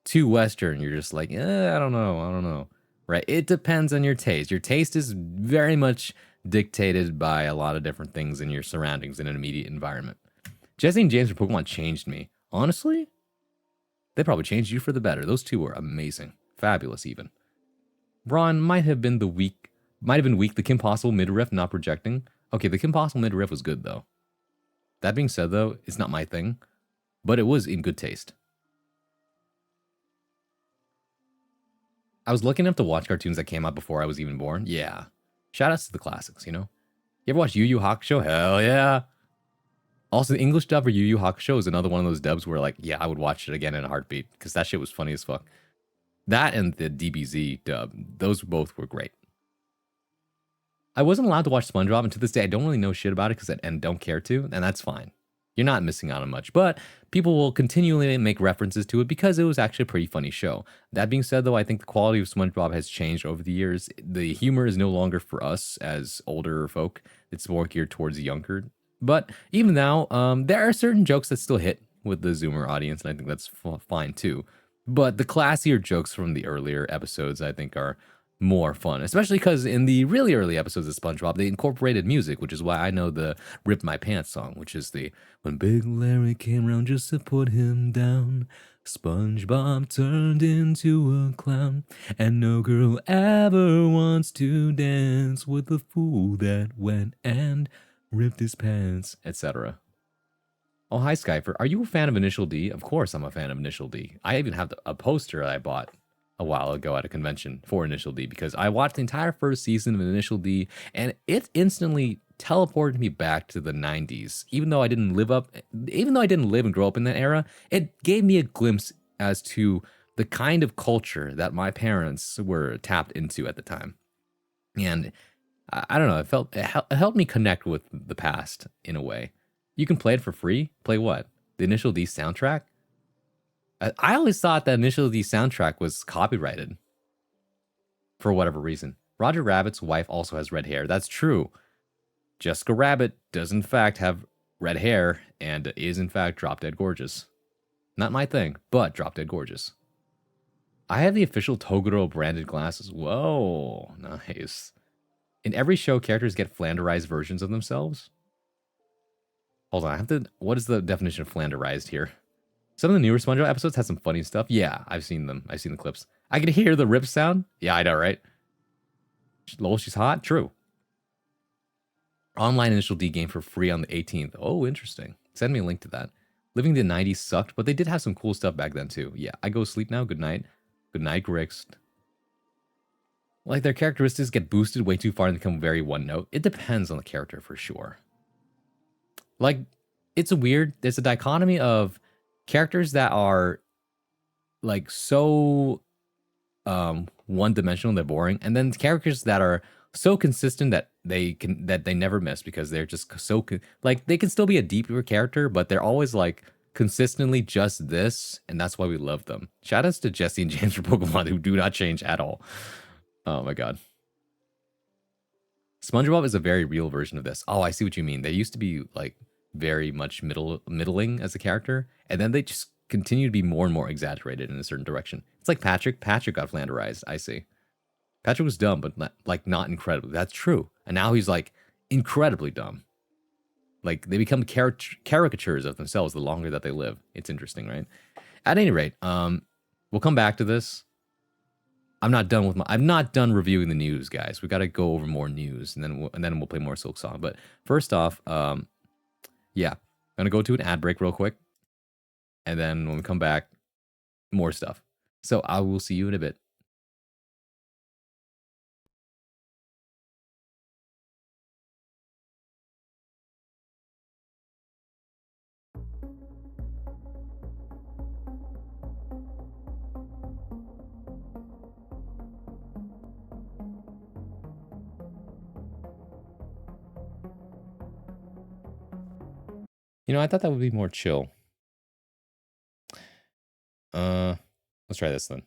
too Western, you're just like, I don't know. Right? It depends on your taste. Your taste is very much dictated by a lot of different things in your surroundings in an immediate environment. Jesse and James from Pokemon changed me. Honestly, they probably changed you for the better. Those two were amazing. Fabulous, even. Ron might have been weak. The Kim Possible mid-riff not projecting. Okay, the Kim Possible mid-riff was good, though. That being said, though, it's not my thing. But it was in good taste. I was lucky enough to watch cartoons that came out before I was even born. Yeah. Shoutouts to the classics, You ever watch Yu Yu Hakusho? Hell yeah. Also, the English dub for Yu Yu Hakusho is another one of those dubs where, like, yeah, I would watch it again in a heartbeat because that shit was funny as fuck. That and the DBZ dub, those both were great. I wasn't allowed to watch SpongeBob, and to this day, I don't really know shit about it and don't care to, and that's fine. You're not missing out on much, but people will continually make references to it because it was actually a pretty funny show. That being said, though, I think the quality of SpongeBob has changed over the years. The humor is no longer for us as older folk. It's more geared towards the younger. But even now, there are certain jokes that still hit with the Zoomer audience, and I think that's fine too. But the classier jokes from the earlier episodes, I think, are more fun, especially because in the really early episodes of SpongeBob, they incorporated music, which is why I know the Rip My Pants song, which is the when Big Larry came round just to put him down, SpongeBob turned into a clown, and no girl ever wants to dance with the fool that went and ripped his pants, etc. Oh, hi, Skyfer. Are you a fan of Initial D? Of course I'm a fan of Initial D. I even have a poster I bought a while ago at a convention for Initial D because I watched the entire first season of Initial D and it instantly teleported me back to the 90s. Even though I didn't live and grow up in that era, it gave me a glimpse as to the kind of culture that my parents were tapped into at the time. And I don't know, it helped me connect with the past in a way. You can play it for free. Play what? The Initial D soundtrack? I always thought that Initial D soundtrack was copyrighted for whatever reason. Roger Rabbit's wife also has red hair. That's true. Jessica Rabbit does in fact have red hair and is in fact drop dead gorgeous. Not my thing, but drop dead gorgeous. I have the official Toguro branded glasses. Whoa, nice. In every show, characters get flanderized versions of themselves. Hold on, I have to. What is the definition of flanderized here? Some of the newer SpongeBob episodes had some funny stuff. Yeah, I've seen them. I've seen the clips. I can hear the rip sound. Yeah, I know, right? Lol, she's hot. True. Online initial D game for free on the 18th. Oh, interesting. Send me a link to that. Living the 90s sucked, but they did have some cool stuff back then too. Yeah, I go sleep now. Good night. Good night, Grix. Like their characteristics get boosted way too far and become very one note. It depends on the character for sure. Like, it's a weird. There's a dichotomy of characters that are like so one-dimensional, they're boring, and then characters that are so consistent that they never miss because they're just so like they can still be a deeper character, but they're always like consistently just this, and that's why we love them. Shout outs to Jesse and James for Pokemon who do not change at all. Oh my god. SpongeBob is a very real version of this. Oh, I see what you mean. They used to be like very much middling as a character, and then they just continue to be more and more exaggerated in a certain direction. It's like Patrick. Patrick got flanderized. I see. Patrick was dumb, but not incredibly. That's true. And now he's like incredibly dumb. Like they become caricatures of themselves the longer that they live. It's interesting, right? At any rate, we'll come back to this. I'm not done reviewing the news, guys. We got to go over more news, and then we'll play more Silksong. But first off, yeah, I'm gonna go to an ad break real quick, and then when we come back, more stuff. So I will see you in a bit. You know, I thought that would be more chill. Let's try this then.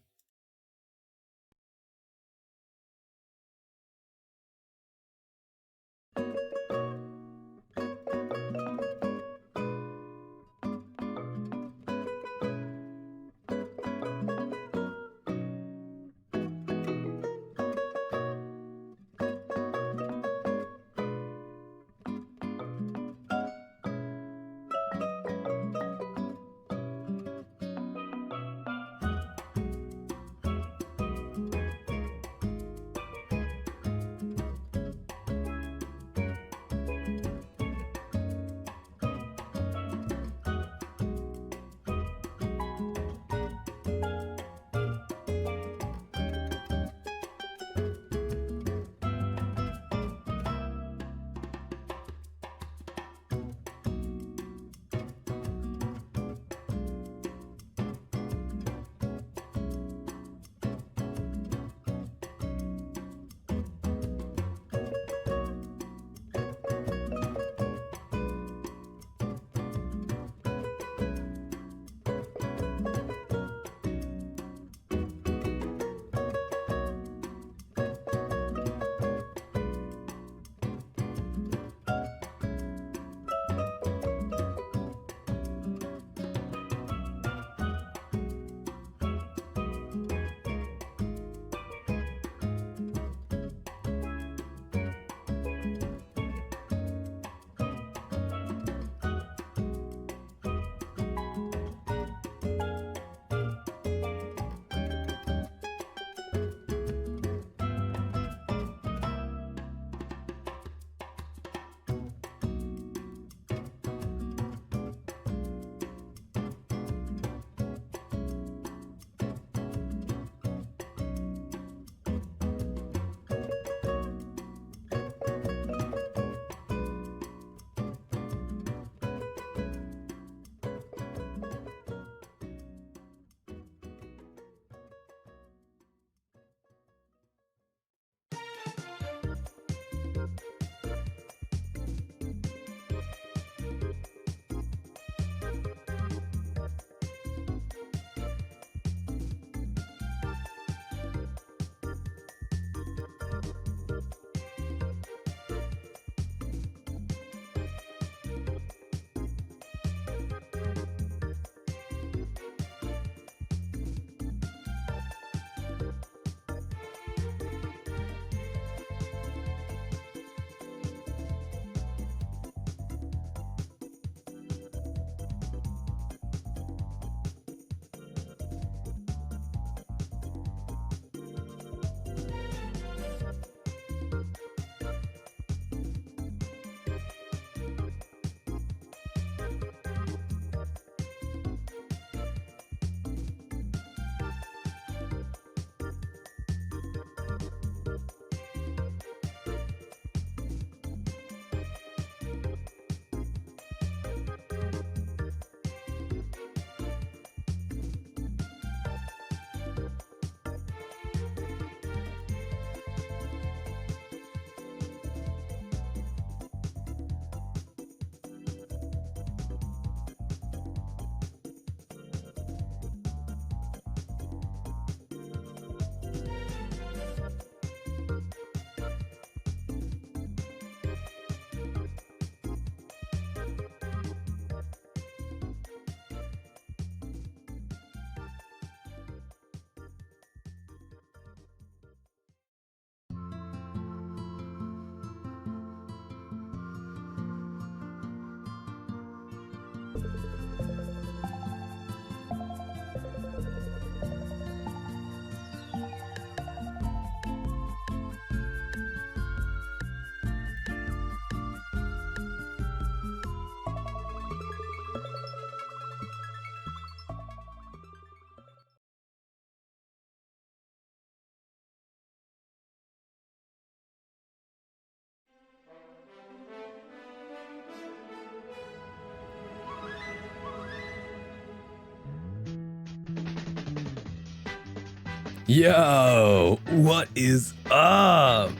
Yo, what is up?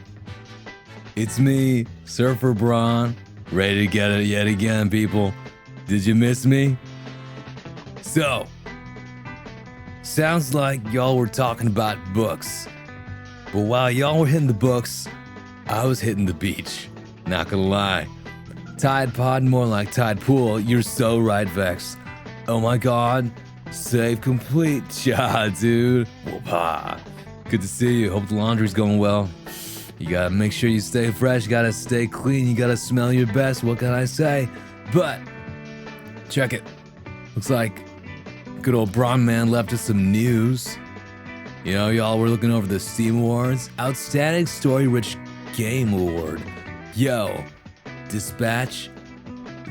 It's me, Surfer Braun, ready to get it yet again, people. Did you miss me? So, sounds like y'all were talking about books. But while y'all were hitting the books, I was hitting the beach. Not gonna lie. Tide Pod more like Tide Pool. You're so right, Vex. Oh my god. Save complete. Ja, dude. Whoop-ha. Good to see you. Hope the laundry's going well. You gotta make sure you stay fresh. You gotta stay clean. You gotta smell your best. What can I say? But, check it. Looks like good old Braun Man left us some news. You know, y'all were looking over the Steam Awards. Outstanding Story-Rich Game Award. Yo, Dispatch,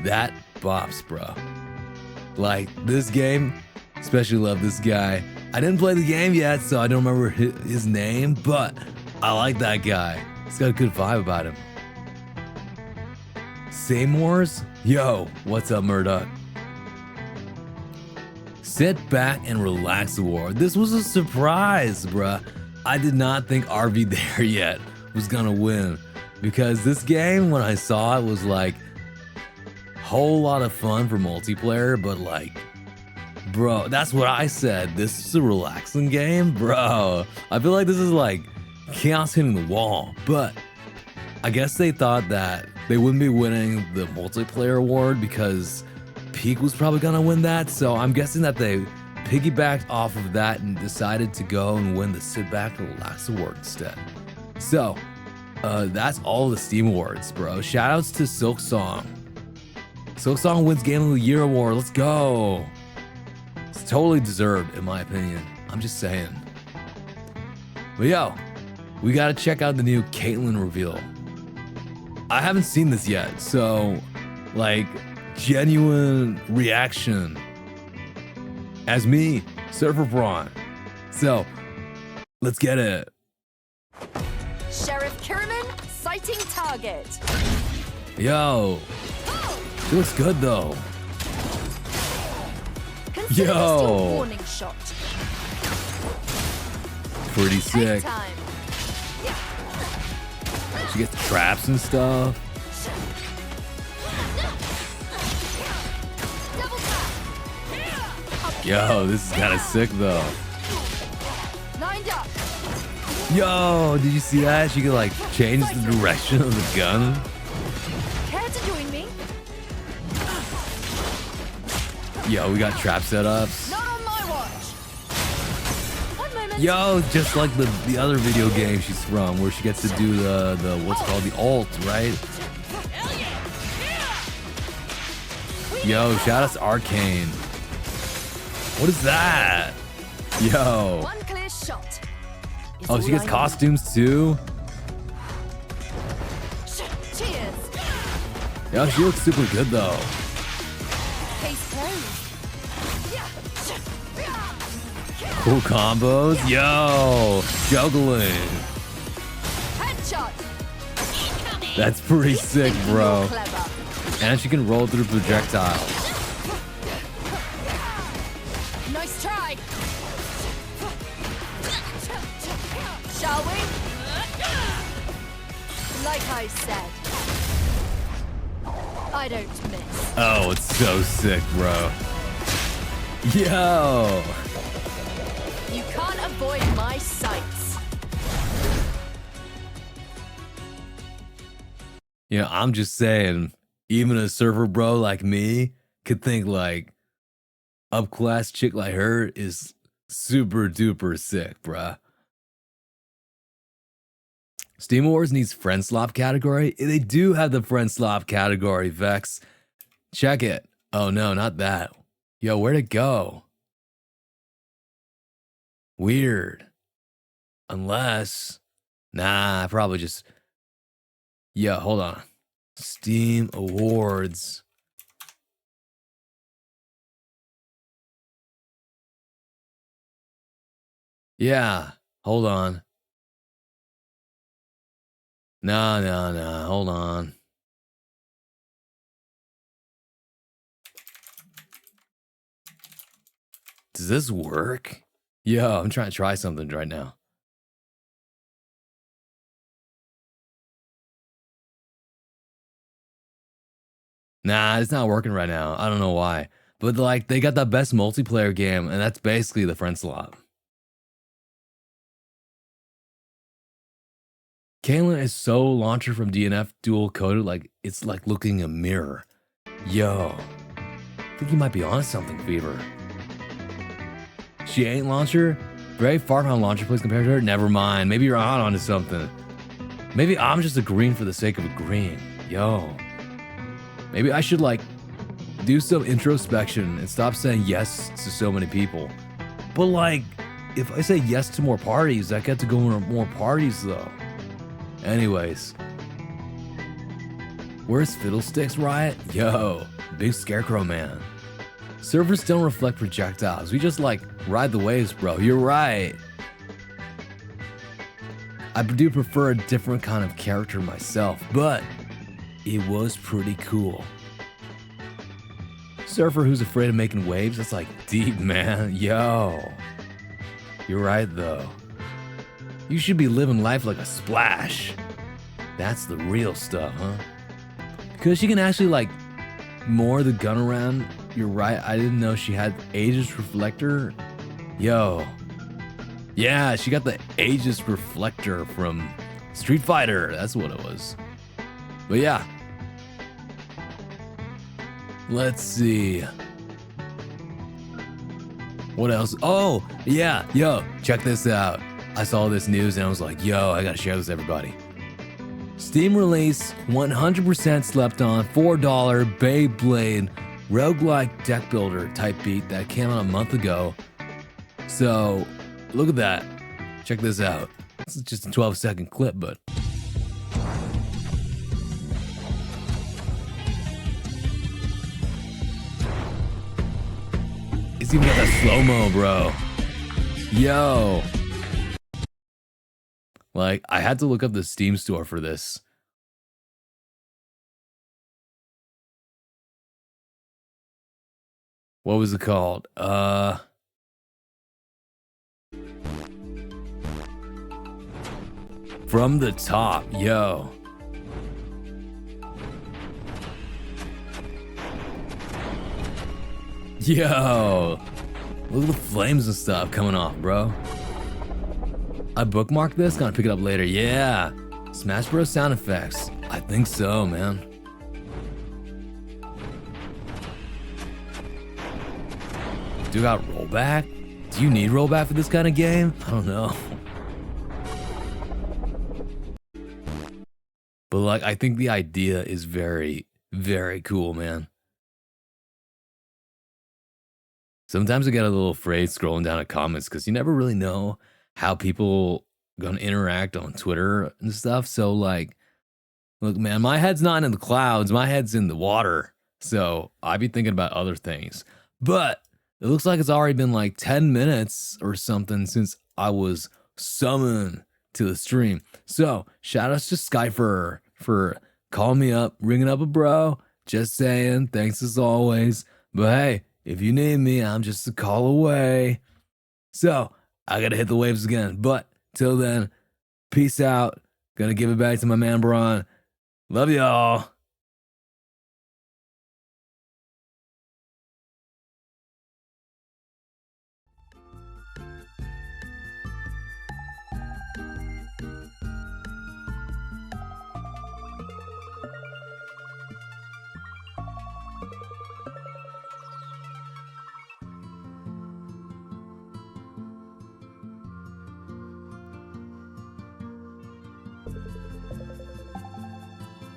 that bops, bro. Like, this game, especially love this guy. I didn't play the game yet, so I don't remember his name, but I like that guy. He's got a good vibe about him. Seymour's? Yo, what's up, Murdoch? Sit Back and Relax Award. This was a surprise, bruh. I did not think RV There Yet was gonna win, because this game, when I saw it, was like whole lot of fun for multiplayer, but like, bro, that's what I said. This is a relaxing game, bro. I feel like this is like chaos hitting the wall, but I guess they thought that they wouldn't be winning the multiplayer award because Peak was probably gonna win that, so I'm guessing that they piggybacked off of that and decided to go and win the Sit Back and Relax Award instead. So, that's all the Steam Awards, bro. Shoutouts to Silksong. Silksong wins Game of the Year award. Let's go. It's totally deserved, in my opinion. I'm just saying. But yo, we gotta check out the new Caitlyn reveal. I haven't seen this yet, so like, genuine reaction as me, Surfer Braun. So, let's get it. Sheriff Kierman, sighting target. Yo, she looks good though. Consider this your warning shot. Pretty sick. Time. She gets traps and stuff. Yo, this is kind of sick though. Lined up. Yo, did you see that? She could like change the direction of the gun. Care to join me? Yo, we got trap setups. Not on my watch. One moment. Yo, just like the other video game she's from, where she gets to do the what's called the ult, right? Yo, shout out to Arcane. What is that? Yo. One clear shot. Oh, she gets costumes too? Cheers. Yo, she looks super good though. Case closed. Cool combos. Yo, juggling. Headshot. That's pretty sick, bro. Clever. And she can roll through projectiles. Nice try. Shall we? Like I said, I don't miss. Oh, it's so sick, bro. Yo. You can't avoid my sights. You know, I'm just saying, even a surfer bro like me could think like up class chick like her is super duper sick, bruh. Steam Awards needs friend slop category. They do have the friend slop category, Vex. Check it. Oh no, not that. Yo, where'd it go? Weird. Unless, nah, I probably just, yo, hold on. Steam Awards. Yeah, hold on. No, hold on. Does this work? Yo, I'm trying to try something right now. Nah, it's not working right now. I don't know why. But like they got the best multiplayer game, and that's basically the friend slot. Kalen is so launcher from DNF dual coded, like it's like looking in a mirror. Yo, I think you might be on something, Fever. She ain't launcher? Very far behind launcher plays compared to her? Never mind. Maybe you're onto something. Maybe I'm just agreeing for the sake of agreeing. Yo. Maybe I should like do some introspection and stop saying yes to so many people. But like, if I say yes to more parties, I get to go to more parties though. Anyways. Where's Fiddlesticks Riot? Yo, big scarecrow man. Servers don't reflect projectiles. We just like ride the waves, bro. You're right. I do prefer a different kind of character myself, but it was pretty cool. Surfer who's afraid of making waves? That's like deep, man. Yo. You're right, though. You should be living life like a splash. That's the real stuff, huh? Because she can actually, like, moor the gun around. You're right. I didn't know she had Aegis Reflector. Yo. Yeah, she got the Aegis Reflector from Street Fighter. That's what it was. But yeah. Let's see. What else? Oh, yeah. Yo, check this out. I saw this news and I was like, yo, I gotta share this with everybody. Steam release, 100% slept on, $4 Beyblade roguelike deck builder type beat that came out a month ago. So, look at that. Check this out. This is just a 12-second clip, but it's even got that slow-mo, bro. Yo. Like, I had to look up the Steam store for this. What was it called? From the top, yo. Yo. Look at the flames and stuff coming off, bro. I bookmarked this, gonna pick it up later. Yeah. Smash Bros. Sound effects. I think so, man. Do you got rollback? Do you need rollback for this kind of game? I don't know. But like, I think the idea is very, very cool, man. Sometimes I get a little afraid scrolling down at comments because you never really know how people gonna interact on Twitter and stuff. So like, look, man, my head's not in the clouds. My head's in the water. So I be thinking about other things. But it looks like it's already been like 10 minutes or something since I was summoned to the stream. So shout outs to Skyfer for calling me up, ringing up a bro. Just saying, thanks as always. But hey, if you need me, I'm just a call away. So I gotta hit the waves again. But till then, peace out. Gonna give it back to my man Braun. Love y'all.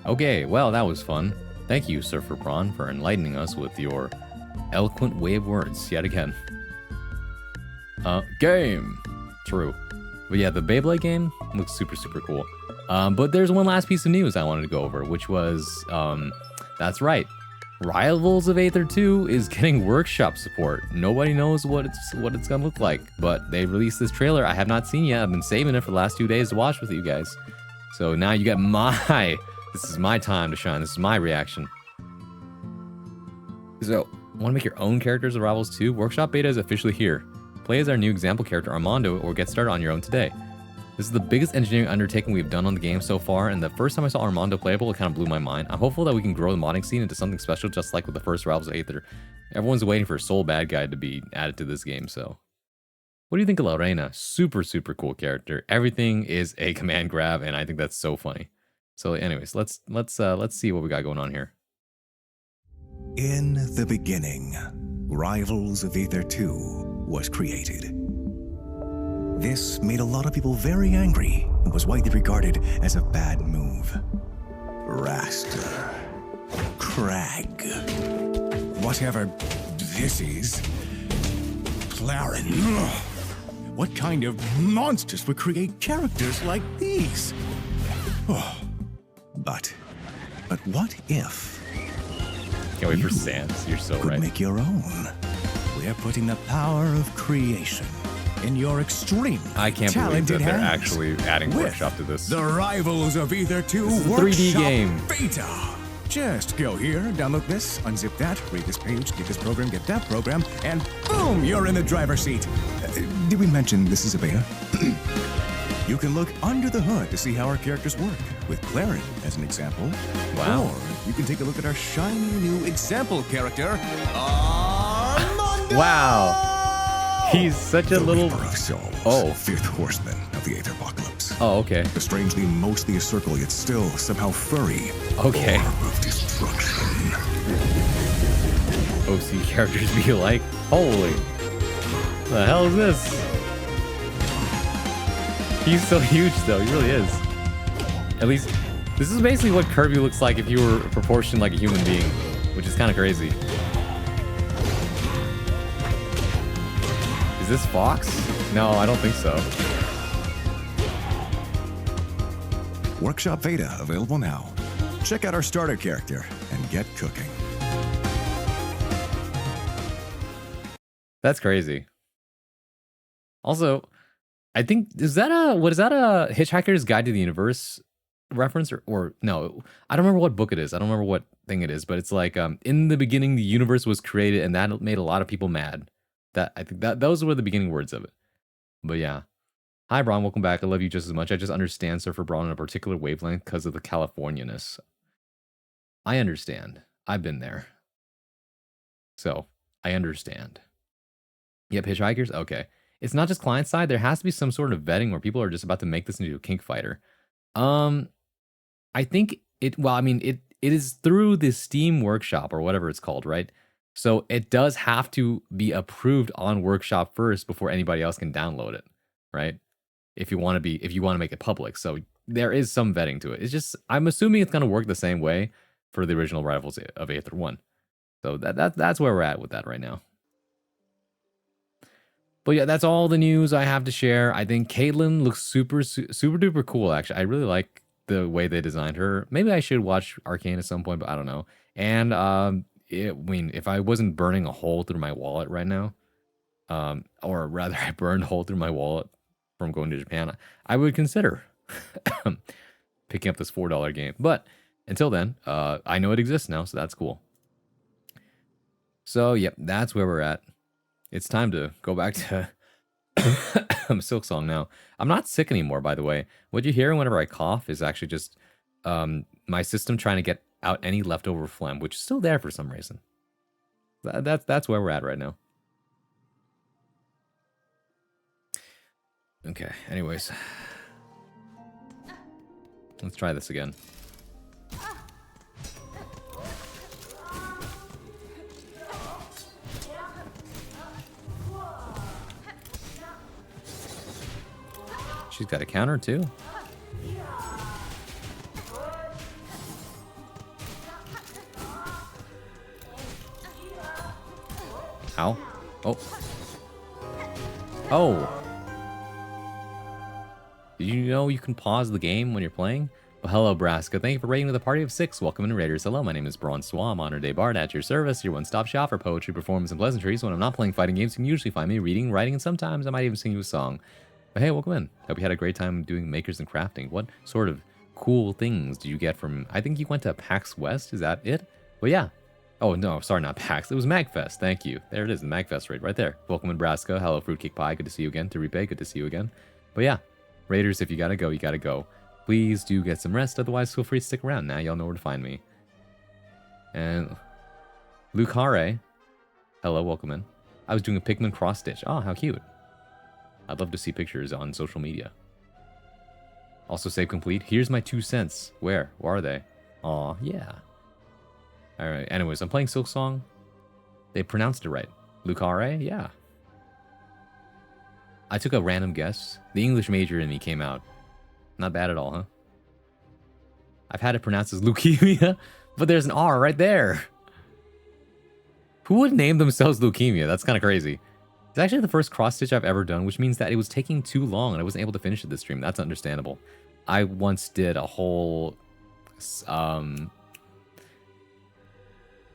Okay, well, that was fun. Thank you, Surfer Prawn, for enlightening us with your eloquent way of words yet again. Game! True. But yeah, the Beyblade game looks super, super cool. But there's one last piece of news I wanted to go over, which was, that's right. Rivals of Aether 2 is getting workshop support. Nobody knows what it's gonna look like, but they released this trailer I have not seen yet. I've been saving it for the last 2 days to watch with you guys. So now you get this is my time to shine. This is my reaction. So, want to make your own characters of Rivals 2? Workshop beta is officially here. Play as our new example character Armando or get started on your own today. This is the biggest engineering undertaking we've done on the game so far, and the first time I saw Armando playable, it kind of blew my mind. I'm hopeful that we can grow the modding scene into something special, just like with the first Rivals of Aether. Everyone's waiting for Soul Bad Guy to be added to this game, so... What do you think of Lorena? Super, super cool character. Everything is a command grab, and I think that's so funny. So anyways, let's see what we got going on here. In the beginning, Rivals of Aether 2 was created. This made a lot of people very angry and was widely regarded as a bad move. Raster, Crag, whatever this is, Claren. What kind of monsters would create characters like these? Oh, but what if Can't wait for Sans. You're so could right. make your own? We're putting the power of creation in your extreme I can't believe that talented they're hands. actually adding With Workshop to this. The Rivals of Aether 2 This is a 3D Workshop game. Beta. Just go here, download this, unzip that, read this page, get this program, get that program, and boom, you're in the driver's seat. Did we mention this is a beta? You can look under the hood to see how our characters work, with Claren as an example. Wow. Or you can take a look at our shiny new example character, Armando! Wow. He's such a The little... Reaper of Souls, Oh. fifth horseman of the Aether Apocalypse. Oh, okay. The strangely mostly a circle, yet still somehow furry. Okay. Orb of destruction. OC characters be like, holy, the hell is this? He's so huge though, he really is. At least, this is basically what Kirby looks like if you were proportioned like a human being, which is kind of crazy. Is this Fox? No, I don't think so. Workshop Beta available now. Check out our starter character and get cooking. That's crazy. Also, I think, is that a Hitchhiker's Guide to the Universe reference or no, I don't remember what book it is. I don't remember what thing it is, but it's like, in the beginning, the universe was created and that made a lot of people mad. I think those were the beginning words of it. But yeah. Hi, Braun. Welcome back. I love you just as much. I just understand Surfer Braun on a particular wavelength because of the Californianess. I understand. I've been there. So, I understand. Yep, Hitchhikers? Okay. It's not just client side. There has to be some sort of vetting where people are just about to make this into a kink fighter. I think it is through the Steam Workshop or whatever it's called, right? So it does have to be approved on Workshop first before anybody else can download it, right? If you want to make it public. So there is some vetting to it. It's just, I'm assuming it's going to work the same way for the original Rivals of Aether 1. So that's where we're at with that right now. But yeah, that's all the news I have to share. I think Caitlyn looks super duper cool, actually. I really like the way they designed her. Maybe I should watch Arcane at some point, but I don't know. And if I wasn't burning a hole through my wallet right now, or rather I burned a hole through my wallet from going to Japan, I would consider picking up this $4 game. But until then, I know it exists now, so that's cool. So, yep, that's where we're at. It's time to go back to Silksong now. I'm not sick anymore, by the way. What you hear whenever I cough is actually just my system trying to get out any leftover phlegm, which is still there for some reason. That's where we're at right now. Okay, anyways. Let's try this again. She's got a counter too. Ow. Oh. Oh. Did you know you can pause the game when you're playing? Well, hello, Braska. Thank you for raiding with a party of 6. Welcome in, Raiders. Hello, my name is Braun Swam, Honor Day Bard at your service, your one-stop shop for poetry, performance, and pleasantries. When I'm not playing fighting games, you can usually find me reading, writing, and sometimes I might even sing you a song. But hey, welcome in. Hope you had a great time doing makers and crafting. What sort of cool things did you get from... I think you went to PAX West, is that it? Well, yeah. Oh, no, sorry, not PAX. It was MagFest. Thank you. There it is, the MagFest raid right there. Welcome, Nebraska. Hello, Fruitcake Pie. Good to see you again. Taripe, good to see you again. But yeah, Raiders, if you gotta go, you gotta go. Please do get some rest. Otherwise, feel free to stick around. Now y'all know where to find me. And Luke Hare. Hello, welcome in. I was doing a Pikmin cross-stitch. Oh, how cute. I'd love to see pictures on social media. Also, save complete. Here's my 2 cents. Where? Where are they? Aw, yeah. Alright, anyways, I'm playing Silksong. They pronounced it right. Lucare? Yeah. I took a random guess. The English major in me came out. Not bad at all, huh? I've had it pronounced as leukemia, but there's an R right there. Who would name themselves leukemia? That's kind of crazy. It's actually the first cross-stitch I've ever done, which means that it was taking too long and I wasn't able to finish it this stream. That's understandable. I once did a whole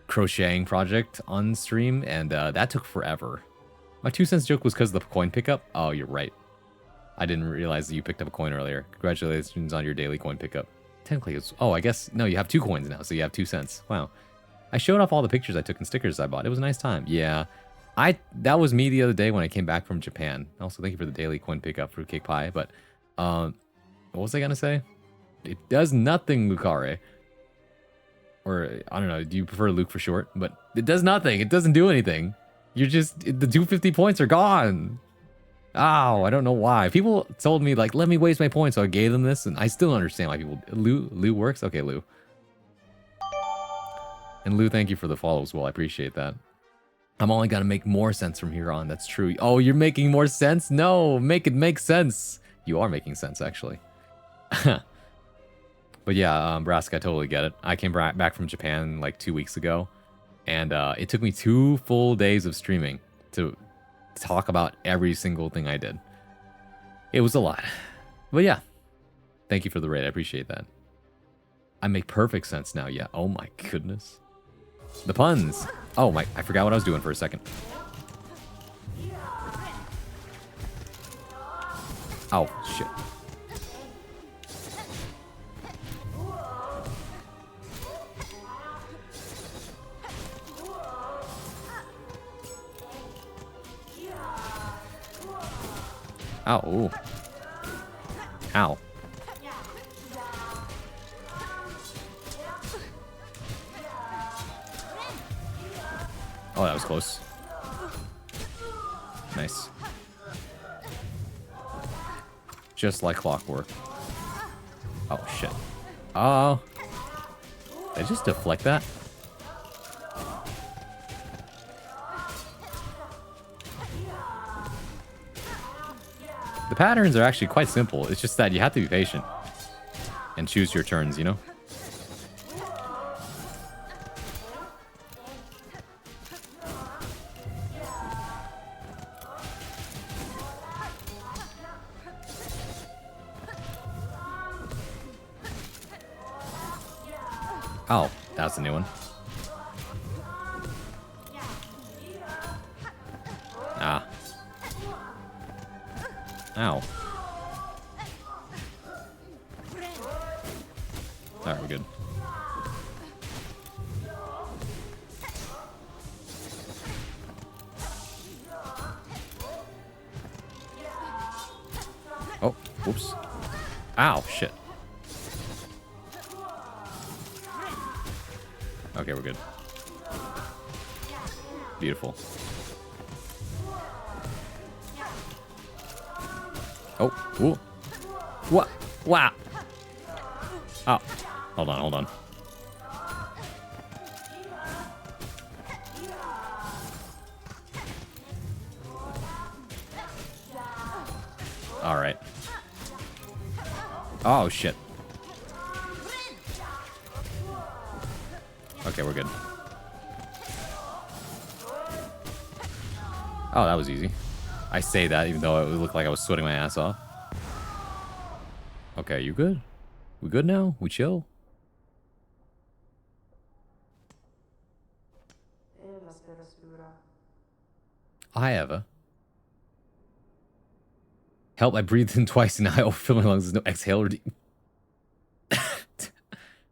crocheting project on stream, and that took forever. My 2 cents joke was because of the coin pickup. Oh, you're right. I didn't realize that you picked up a coin earlier. Congratulations on your daily coin pickup. Technically, it's... Oh, I guess... No, you have 2 coins now, so you have 2 cents. Wow. I showed off all the pictures I took and stickers I bought. It was a nice time. Yeah. That was me the other day when I came back from Japan. Also, thank you for the daily coin pickup, Fruitcake Pie. But, what was I gonna say? It does nothing, Lucare. Or, I don't know, do you prefer Luke for short? But it does nothing. It doesn't do anything. You're just... The 250 points are gone. Ow, I don't know why. People told me, like, let me waste my points, so I gave them this, and I still don't understand why people... Lou works? Okay, Lou. And Lou, thank you for the follow as well. I appreciate that. I'm only gonna make more sense from here on. That's true. Oh, you're making more sense? No, make it make sense. You are making sense, actually. But yeah, Brask, I totally get it. I came back from Japan like 2 weeks ago, and it took me 2 full days of streaming to talk about every single thing I did. It was a lot. But yeah, thank you for the raid. I appreciate that. I make perfect sense now. Yeah. Oh my goodness. The puns. Oh my, I forgot what I was doing for a second. Oh, shit. Ow. Ooh. Ow. Oh, that was close. Nice. Just like clockwork. Oh, shit. Oh. Did I just deflect that? The patterns are actually quite simple. It's just that you have to be patient and choose your turns, you know? Oh, that's a new one. Ah. Ow. Alright, we're good. Oh, whoops. Ow, shit. Okay, we're good. Beautiful. Oh, ooh. What? Wow. Oh, hold on, hold on. All right. Oh, shit. Okay, we're good. Oh, that was easy. I say that even though it looked like I was sweating my ass off. Okay, you good? We good now? We chill? Hi, Eva. Help, I breathed in twice and now I overfill my lungs. There's no exhale or...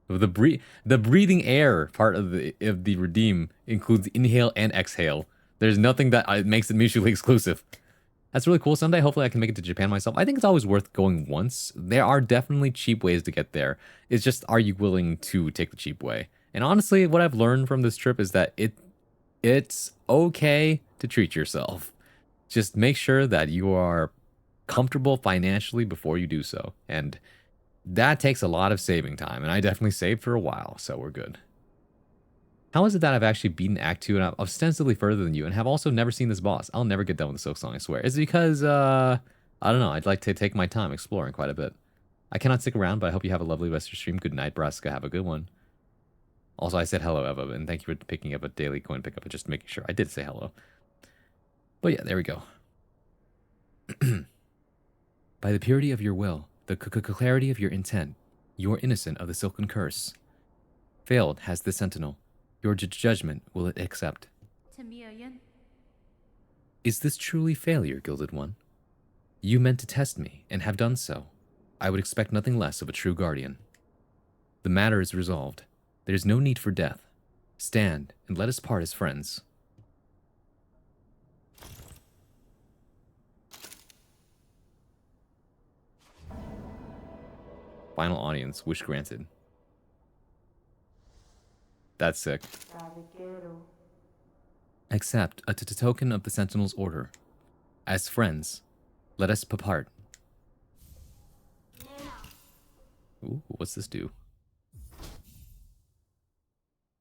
The breathing air part of the redeem includes inhale and exhale. There's nothing that makes it mutually exclusive. That's really cool. Someday, hopefully, I can make it to Japan myself. I think it's always worth going once. There are definitely cheap ways to get there. It's just, are you willing to take the cheap way? And honestly, what I've learned from this trip is that it's okay to treat yourself. Just make sure that you are comfortable financially before you do so. And that takes a lot of saving time. And I definitely saved for a while, so we're good. How is it that I've actually beaten Act 2 and I'm ostensibly further than you and have also never seen this boss? I'll never get done with the Silksong, I swear. Is it because, I don't know, I'd like to take my time exploring quite a bit. I cannot stick around, but I hope you have a lovely rest of your stream. Good night, Braska. Have a good one. Also, I said hello, Eva, and thank you for picking up a daily coin pickup and just making sure. I did say hello. But yeah, there we go. By the purity of your will, the clarity of your intent, you are innocent of the silken curse. Failed has the sentinel. Your judgment will it accept. Is this truly failure, Gilded One? You meant to test me, and have done so. I would expect nothing less of a true guardian. The matter is resolved. There is no need for death. Stand, and let us part as friends. Final audience, wish granted. That's sick. Accept a token of the Sentinel's order. As friends, let us part. Ooh, what's this do?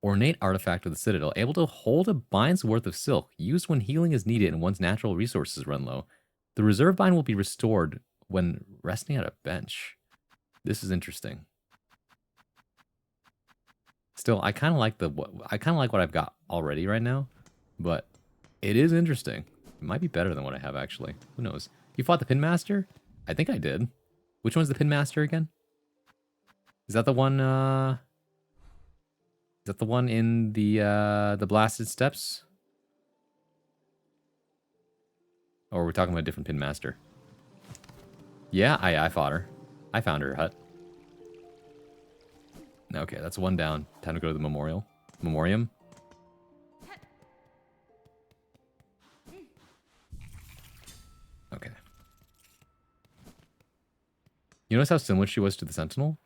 Ornate artifact of the Citadel, able to hold a bind's worth of silk, used when healing is needed and one's natural resources run low. The reserve bind will be restored when resting at a bench. This is interesting. Still, I kind of like what I've got already right now, but it is interesting. It might be better than what I have actually. Who knows? You fought the Pin Master? I think I did. Which one's the Pin Master again? Is that the one? Is that the one in the Blasted Steppes? Or are we talking about a different Pin Master? Yeah, I fought her. I found her hut. Okay, that's one down. Time to go to the memorial. Memoriam. Okay. You notice how similar she was to the Sentinel?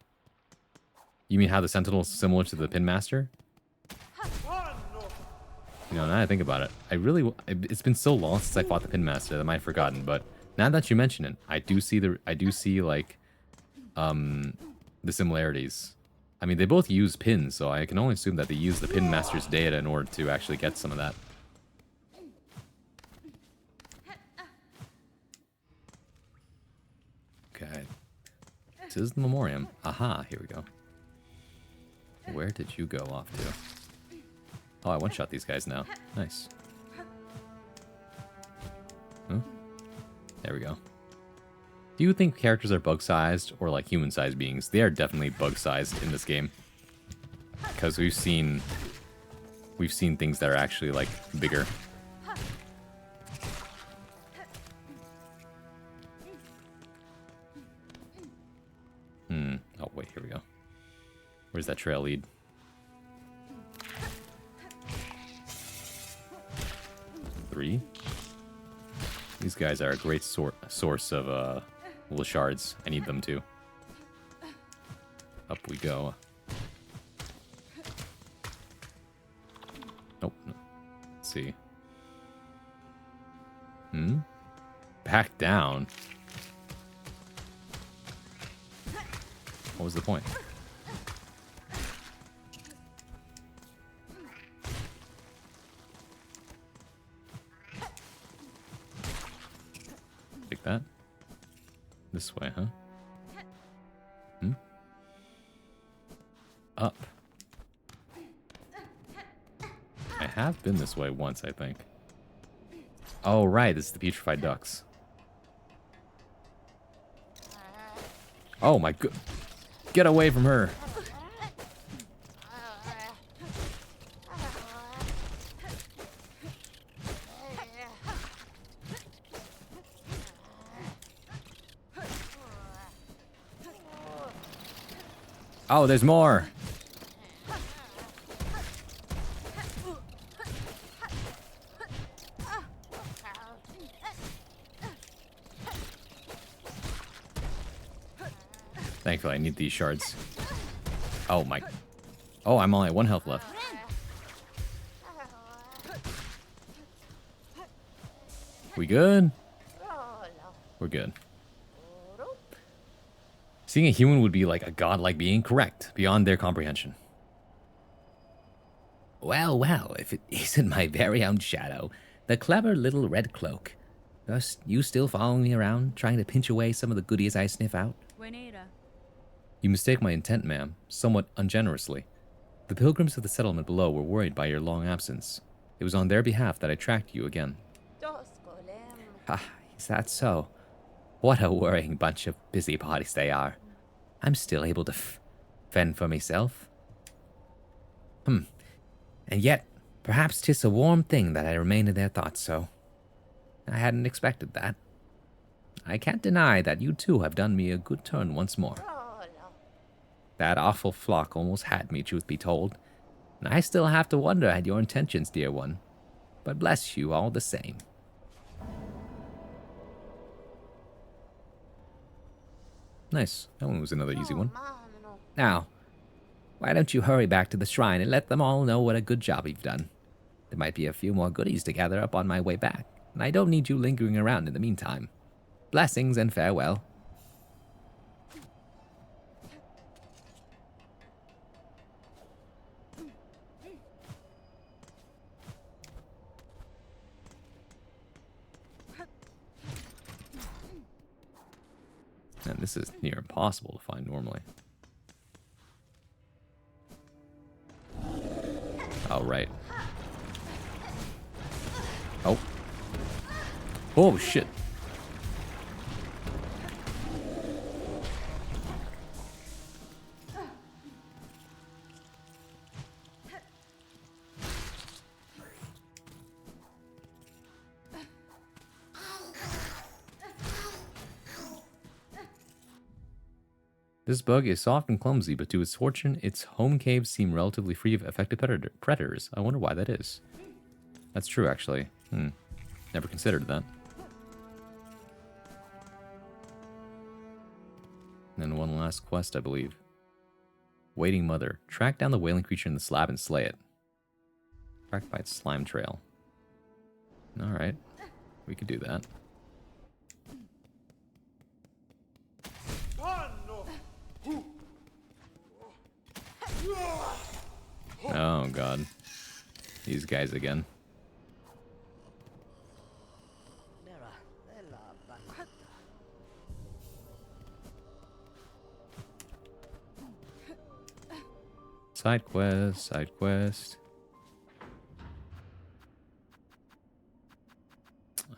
You mean how the Sentinel is similar to the Pin Master? You know, now that I think about it, it's been so long since I fought the Pin Master that I might have forgotten, but now that you mention it, I do see like the similarities. I mean, they both use pins, so I can only assume that they use the Pin Master's data in order to actually get some of that. Okay. This is the memoriam. Aha, here we go. Where did you go off to? Oh, I one-shot these guys now. Nice. Huh? There we go. Do you think characters are bug-sized or like human-sized beings? They are definitely bug-sized in this game. Because we've seen things that are actually like bigger. Oh wait, here we go. Where's that trail lead? Three. These guys are a great source of little shards. I need them too. Up we go. Nope. No. Let's see. Back down. What was the point? Take that. This way, huh? Up. I have been this way once, I think. Oh, right. This is the putrefied ducks. Oh, my good. Get away from her. Oh, there's more. Thankfully, I need these shards. Oh my. Oh, I'm only at 1 health left. We good? We're good. Seeing a human would be like a godlike being, correct, beyond their comprehension. Well, well, if it isn't my very own shadow, the clever little red cloak. Thus, you still following me around, trying to pinch away some of the goodies I sniff out? You mistake my intent, ma'am, somewhat ungenerously. The pilgrims of the settlement below were worried by your long absence. It was on their behalf that I tracked you again. Ah, is that so? What a worrying bunch of busybodies they are. I'm still able to fend for myself. And yet, perhaps 'tis a warm thing that I remain in their thoughts so. I hadn't expected that. I can't deny that you too have done me a good turn once more. That awful flock almost had me, truth be told, and I still have to wonder at your intentions, dear one. But bless you all the same. Nice. That one was another easy one. Now, why don't you hurry back to the shrine and let them all know what a good job you've done? There might be a few more goodies to gather up on my way back, and I don't need you lingering around in the meantime. Blessings and farewell. And this is near impossible to find normally. Oh, right. Oh. Oh, shit. This bug is soft and clumsy, but to its fortune, its home caves seem relatively free of effective predators. I wonder why that is. That's true, actually. Never considered that. And then one last quest, I believe. Waiting Mother. Track down the wailing creature in the slab and slay it. Tracked by its slime trail. Alright. We could do that. Oh god. These guys again. Side quest, side quest.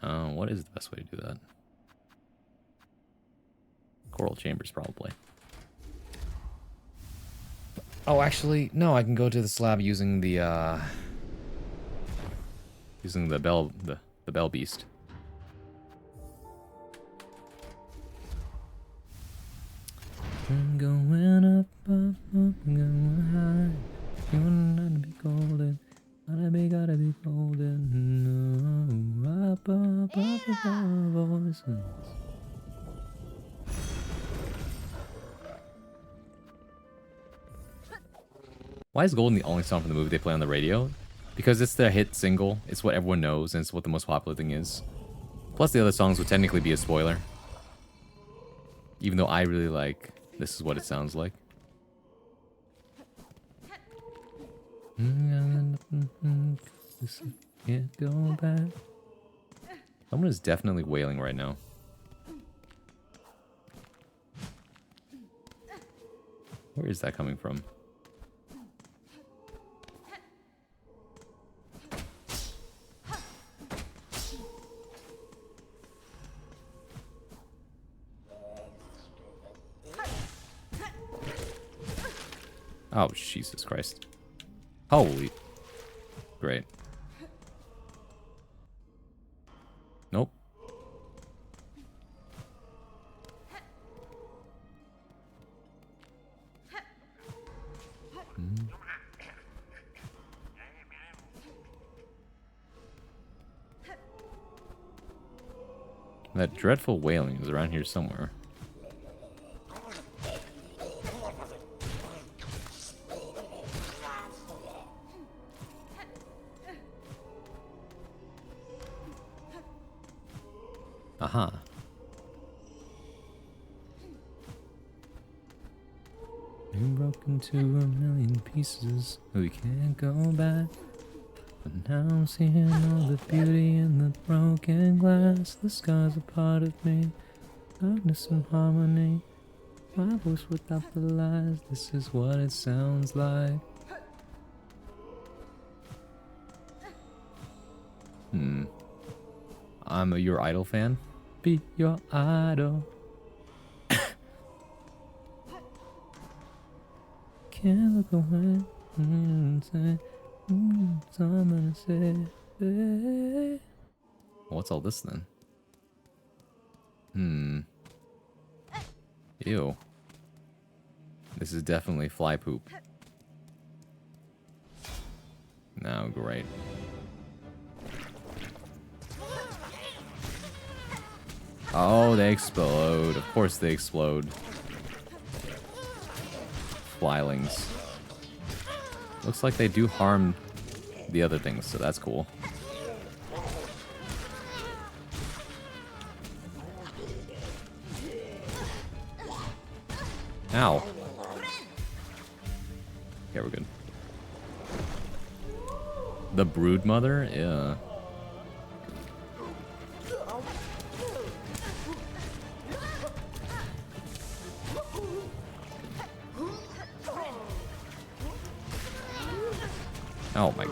What is the best way to do that? Coral chambers, probably. Oh, actually, no. I can go to the slab using the bell beast. I'm going up, up, up, going high. You wanna be golden, gotta be golden. No, up, up, up above all the suns. Why is Golden the only song from the movie they play on the radio? Because it's their hit single, it's what everyone knows, and it's what the most popular thing is. Plus the other songs would technically be a spoiler. Even though I really like, this is what it sounds like. Can't go back. Someone is definitely wailing right now. Where is that coming from? Oh, Jesus Christ. Holy. Great. Nope. That dreadful wailing is around here somewhere. Aha. We broke into a million pieces. We can't go back. But now I'm seeing all the beauty in the broken glass. The sky's a part of me. Darkness and harmony. My voice without the lies. This is what it sounds like. I'm a Your Idol fan. Be your idol. Can't look away. Say, so I'm gonna say. What's all this then? Ew. This is definitely fly poop. Now, great. Oh, they explode. Of course they explode. Flylings. Looks like they do harm the other things, so that's cool. Ow. Okay, we're good. The brood mother? Yeah. Oh my.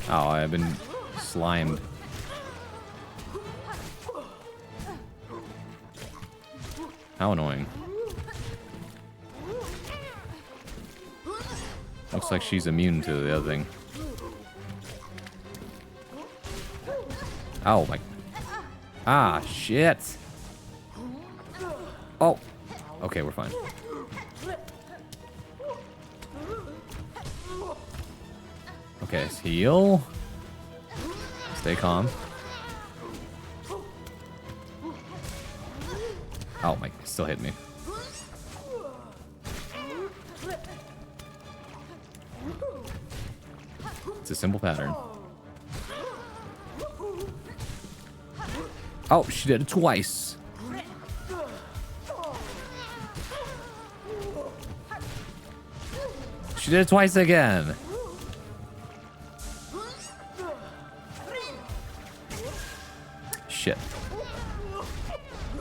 Oh, I've been slimed. How annoying. Looks like she's immune to the other thing. Oh my. Ah, shit. Oh. Okay, we're fine. Okay, heal. Stay calm. Oh my, still hit me. It's a simple pattern. Oh, she did it twice. She did it twice again. Shit.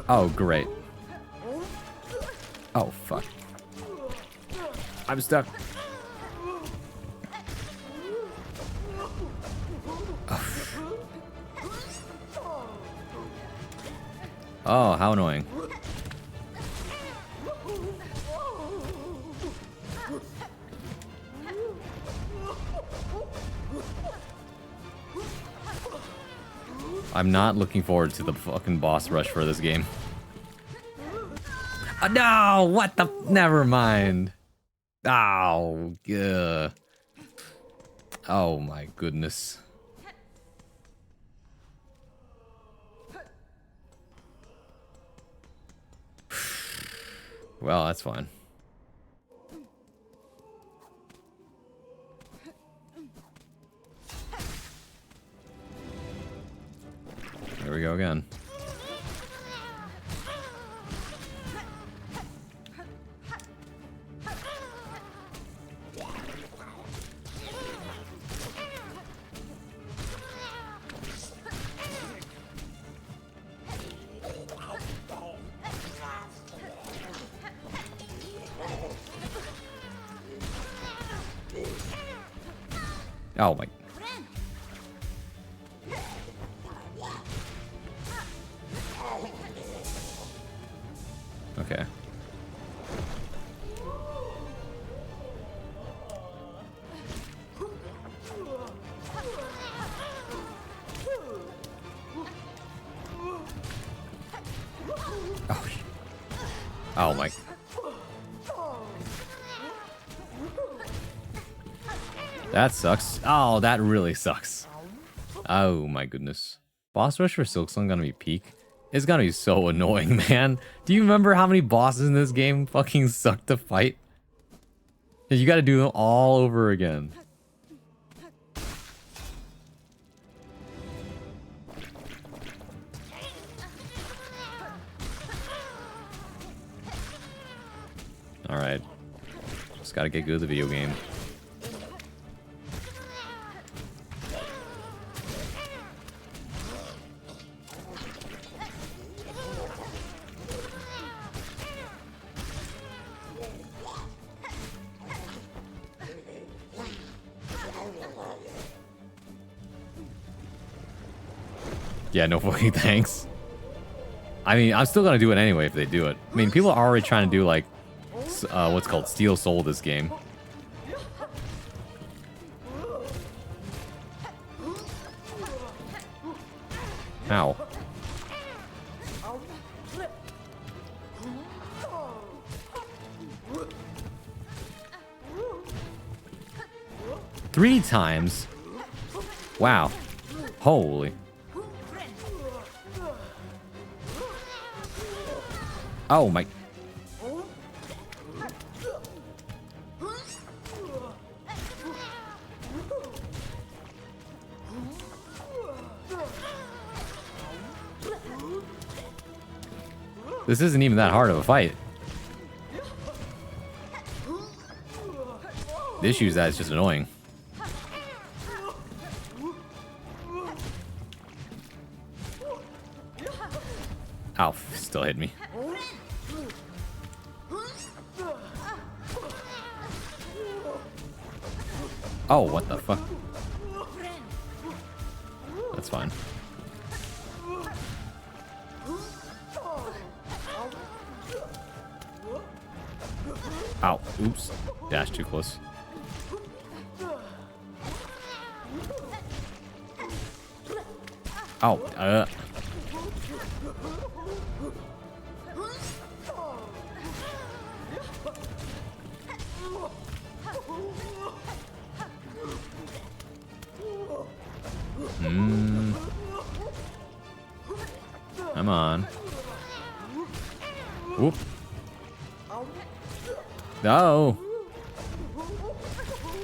Oh, great. Oh, fuck. I'm stuck. Oh, how annoying. I'm not looking forward to the fucking boss rush for this game. Oh, no! What the? Never mind. Oh, ugh. Oh my goodness. Well, that's fine. Here we go again. Oh my. Okay. Oh. Oh my. That sucks. Oh, that really sucks. Oh my goodness. Boss rush for Silksong gonna be peak? It's gonna be so annoying, man. Do you remember how many bosses in this game fucking suck to fight? You gotta do them all over again. Alright. Just gotta get good at the video game. Yeah, no fucking thanks. I mean, I'm still gonna do it anyway if they do it. I mean, people are already trying to do, like, what's called Steel Soul this game. Ow. Three times? Wow. Holy. Oh my. This isn't even that hard of a fight. The issue is that it's just annoying. Ow, still hit me. Oh, what the fuck? That's fine. Ow, oops. Dash too close. Oh, Come on. Whoop. No.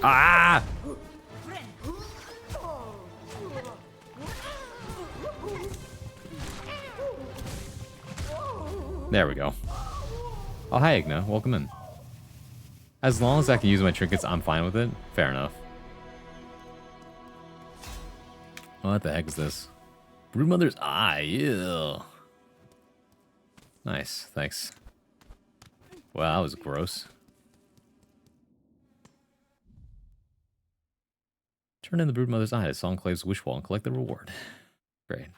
Ah! There we go. Oh, hi, Igna. Welcome in. As long as I can use my trinkets, I'm fine with it. Fair enough. What the heck is this? Broodmother's eye. Ew. Nice. Thanks. Wow, that was gross. Turn in the Broodmother's eye to Songclave's wish wall and collect the reward. Great.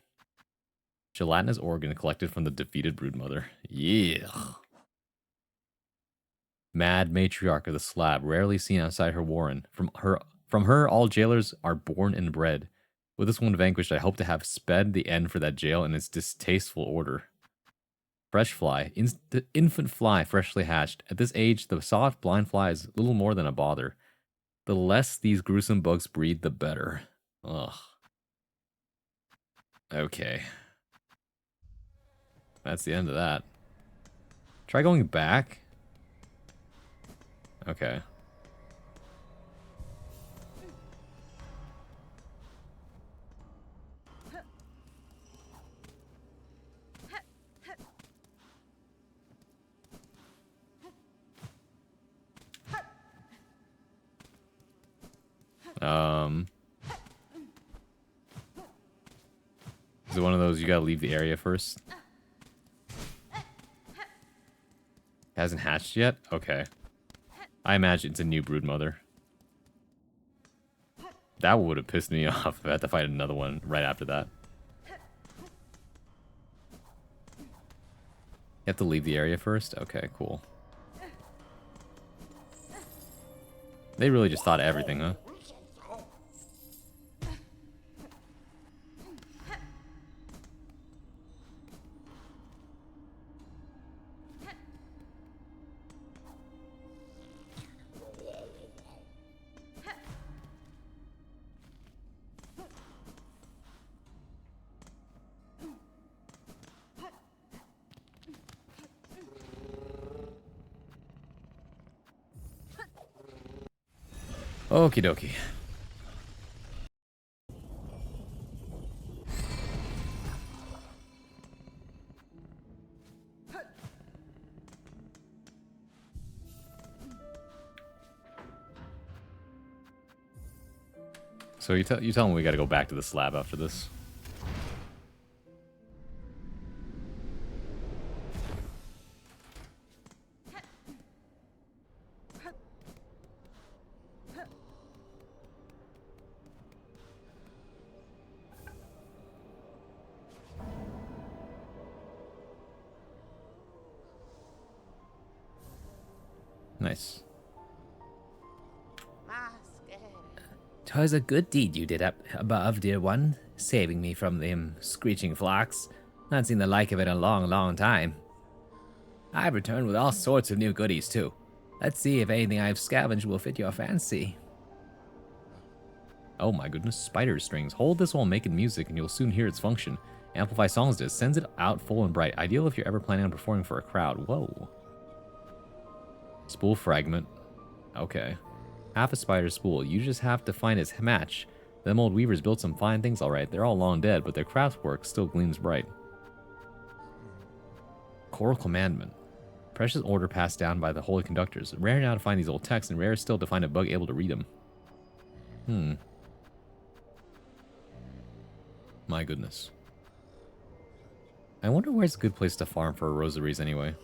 Gelatinous organ collected from the defeated Broodmother. Yeah. Mad matriarch of the slab, rarely seen outside her warren. From her, all jailers are born and bred. With this one vanquished, I hope to have sped the end for that jail in its distasteful order. Fresh fly, the infant fly freshly hatched. At this age, the soft blind fly is little more than a bother. The less these gruesome bugs breed, the better. Ugh. Okay. That's the end of that. Try going back. Okay. Is it one of those you gotta leave the area first? Hasn't hatched yet? Okay. I imagine it's a new broodmother. That would have pissed me off if I had to fight another one right after that. You have to leave the area first? Okay, cool. They really just thought of everything, huh? Okie dokie. So you tell him we gotta go back to the slab after this. Nice. 'Twas a good deed you did up above, dear one, saving me from them screeching flocks. Not seen the like of it in a long, long time. I've returned with all sorts of new goodies, too. Let's see if anything I've scavenged will fit your fancy. Oh my goodness, spider strings. Hold this while making music and you'll soon hear its function. Amplify songs disc. Sends it out full and bright. Ideal if you're ever planning on performing for a crowd. Whoa. Spool fragment. Okay. Half a spider spool. You just have to find its match. Them old weavers built some fine things alright. They're all long dead, but their craftwork still gleams bright. Choral commandment. Precious order passed down by the holy conductors. Rare now to find these old texts, and rare still to find a bug able to read them. My goodness. I wonder where's a good place to farm for rosaries anyway.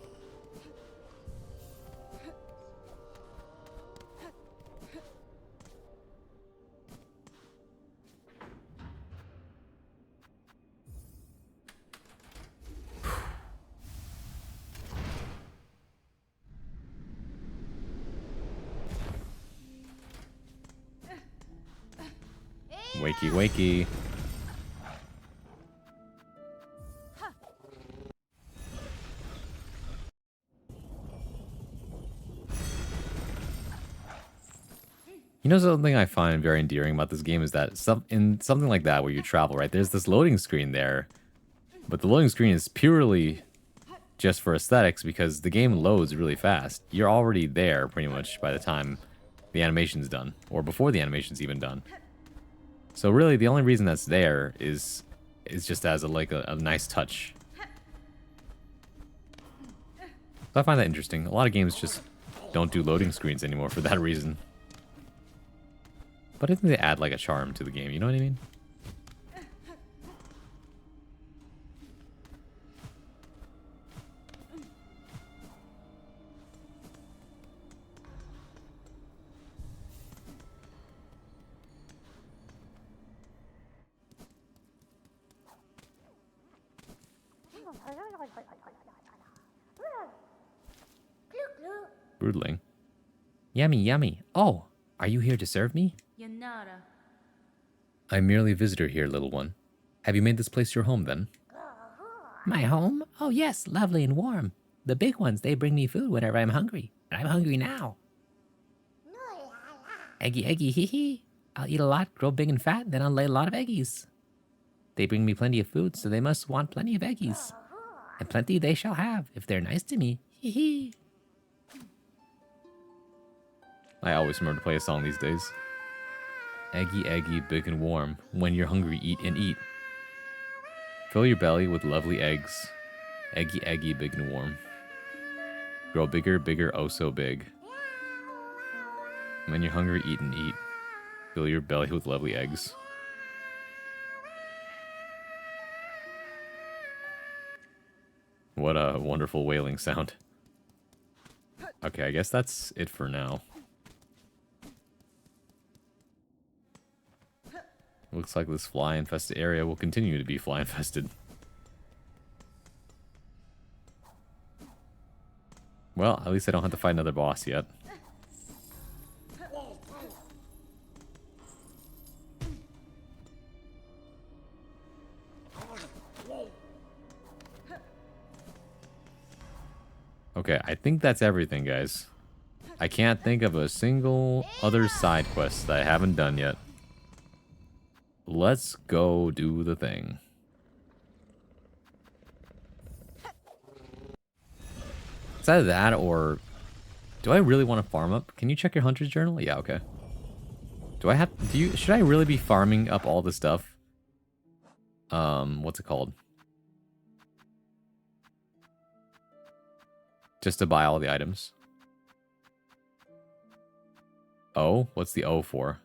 Wakey, wakey. You know, something I find very endearing about this game is that in something like that where you travel, right? There's this loading screen there, but the loading screen is purely just for aesthetics because the game loads really fast. You're already there pretty much by the time the animation's done, or before the animation's even done. So really, the only reason that's there is just as a nice touch. So I find that interesting. A lot of games just don't do loading screens anymore for that reason. But I think they add like a charm to the game, you know what I mean? Broodling. Yummy, yummy. Oh, are you here to serve me? Yanara. I'm merely a visitor here, little one. Have you made this place your home, then? My home? Oh, yes, lovely and warm. The big ones, they bring me food whenever I'm hungry. And I'm hungry now. Eggy, eggy, hee hee. I'll eat a lot, grow big and fat, then I'll lay a lot of eggies. They bring me plenty of food, so they must want plenty of eggies. And plenty they shall have, if they're nice to me. Hee hee. I always remember to play a song these days. Eggy, eggy, big and warm. When you're hungry, eat and eat. Fill your belly with lovely eggs. Eggy, eggy, big and warm. Grow bigger, bigger, oh so big. When you're hungry, eat and eat. Fill your belly with lovely eggs. What a wonderful wailing sound. Okay, I guess that's it for now. Looks like this fly-infested area will continue to be fly-infested. Well, at least I don't have to fight another boss yet. Okay, I think that's everything, guys. I can't think of a single other side quest that I haven't done yet. Let's go do the thing. It's either that or... Do I really want to farm up? Can you check your hunter's journal? Yeah, okay. Should I really be farming up all this stuff? What's it called? Just to buy all the items. O? What's the O for?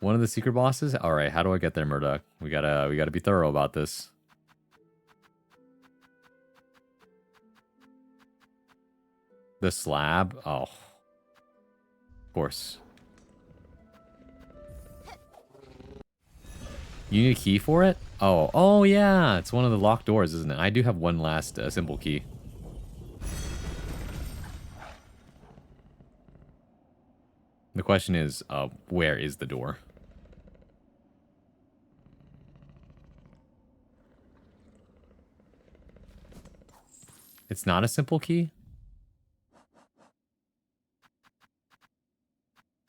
one of the secret bosses? Alright, how do I get there, Murdoch? We gotta be thorough about this. The slab? Oh. Of course. You need a key for it? Oh yeah, it's one of the locked doors, isn't it? I do have one last simple key. The question is, where is the door? It's not a simple key?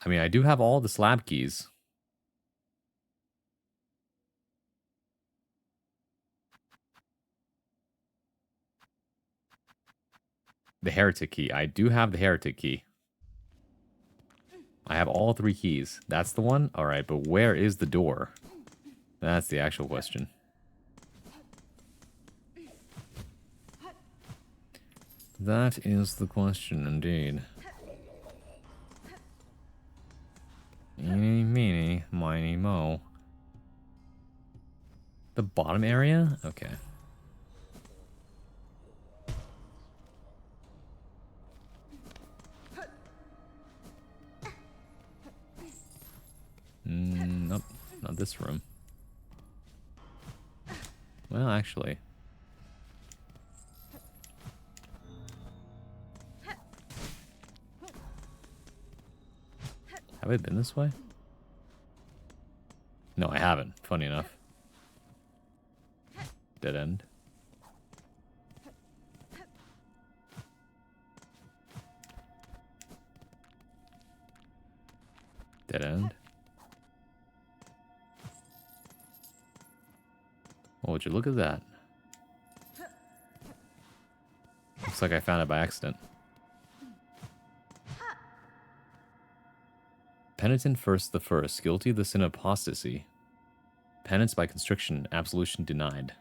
I mean, I do have all the slab keys. The heretic key. I do have the heretic key. I have all 3 keys. That's the one? Alright, but where is the door? That's the actual question. That is the question, indeed. Eeny, meeny, miny, mo. The bottom area? Okay. Nope, not this room. Well, actually. Have I been this way? No, I haven't. Funny enough. Dead end. Dead end. Oh, would you look at that? Looks like I found it by accident. Penitent first the first, guilty of the sin of apostasy. Penance by constriction, absolution denied.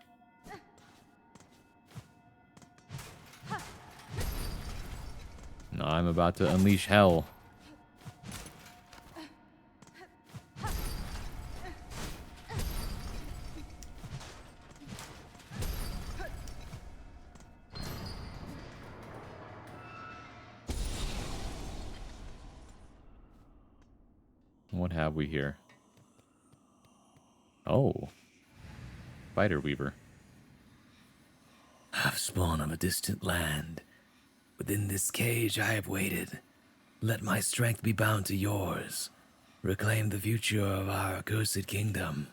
Now I'm about to unleash hell. What have we here? Oh. Spider Weaver. Half-spawn of a distant land. Within this cage I have waited. Let my strength be bound to yours. Reclaim the future of our accursed kingdom.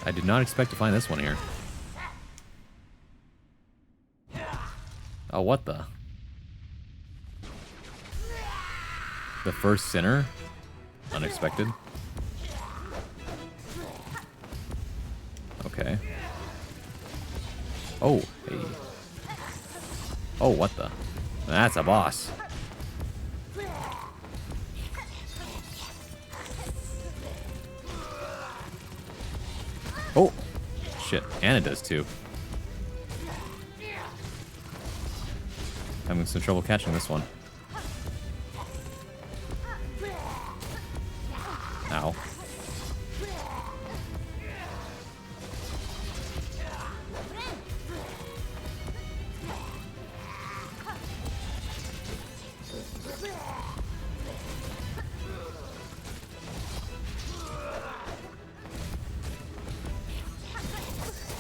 I did not expect to find this one here. Oh, what the? The first sinner? Unexpected. Okay. Oh, hey. Oh, what the? That's a boss. Oh, shit. Anna does too. Having some trouble catching this one. Ow.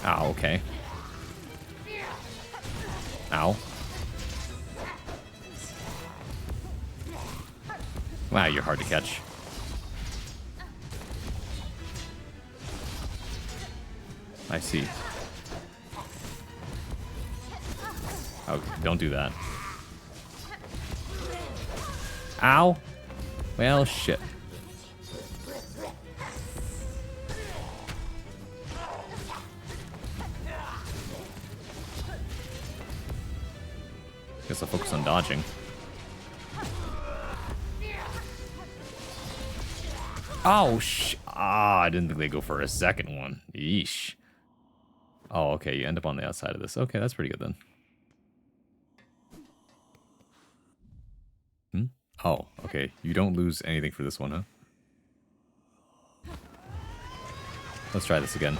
Ow, okay. Ow. Wow, you're hard to catch. I see. Oh, don't do that. Ow! Well, shit. Guess I'll focus on dodging. Oh, I didn't think they'd go for a second one. Yeesh. Oh, okay, you end up on the outside of this. Okay, that's pretty good then. Oh, okay. Okay, you don't lose anything for this one, huh? Let's try this again.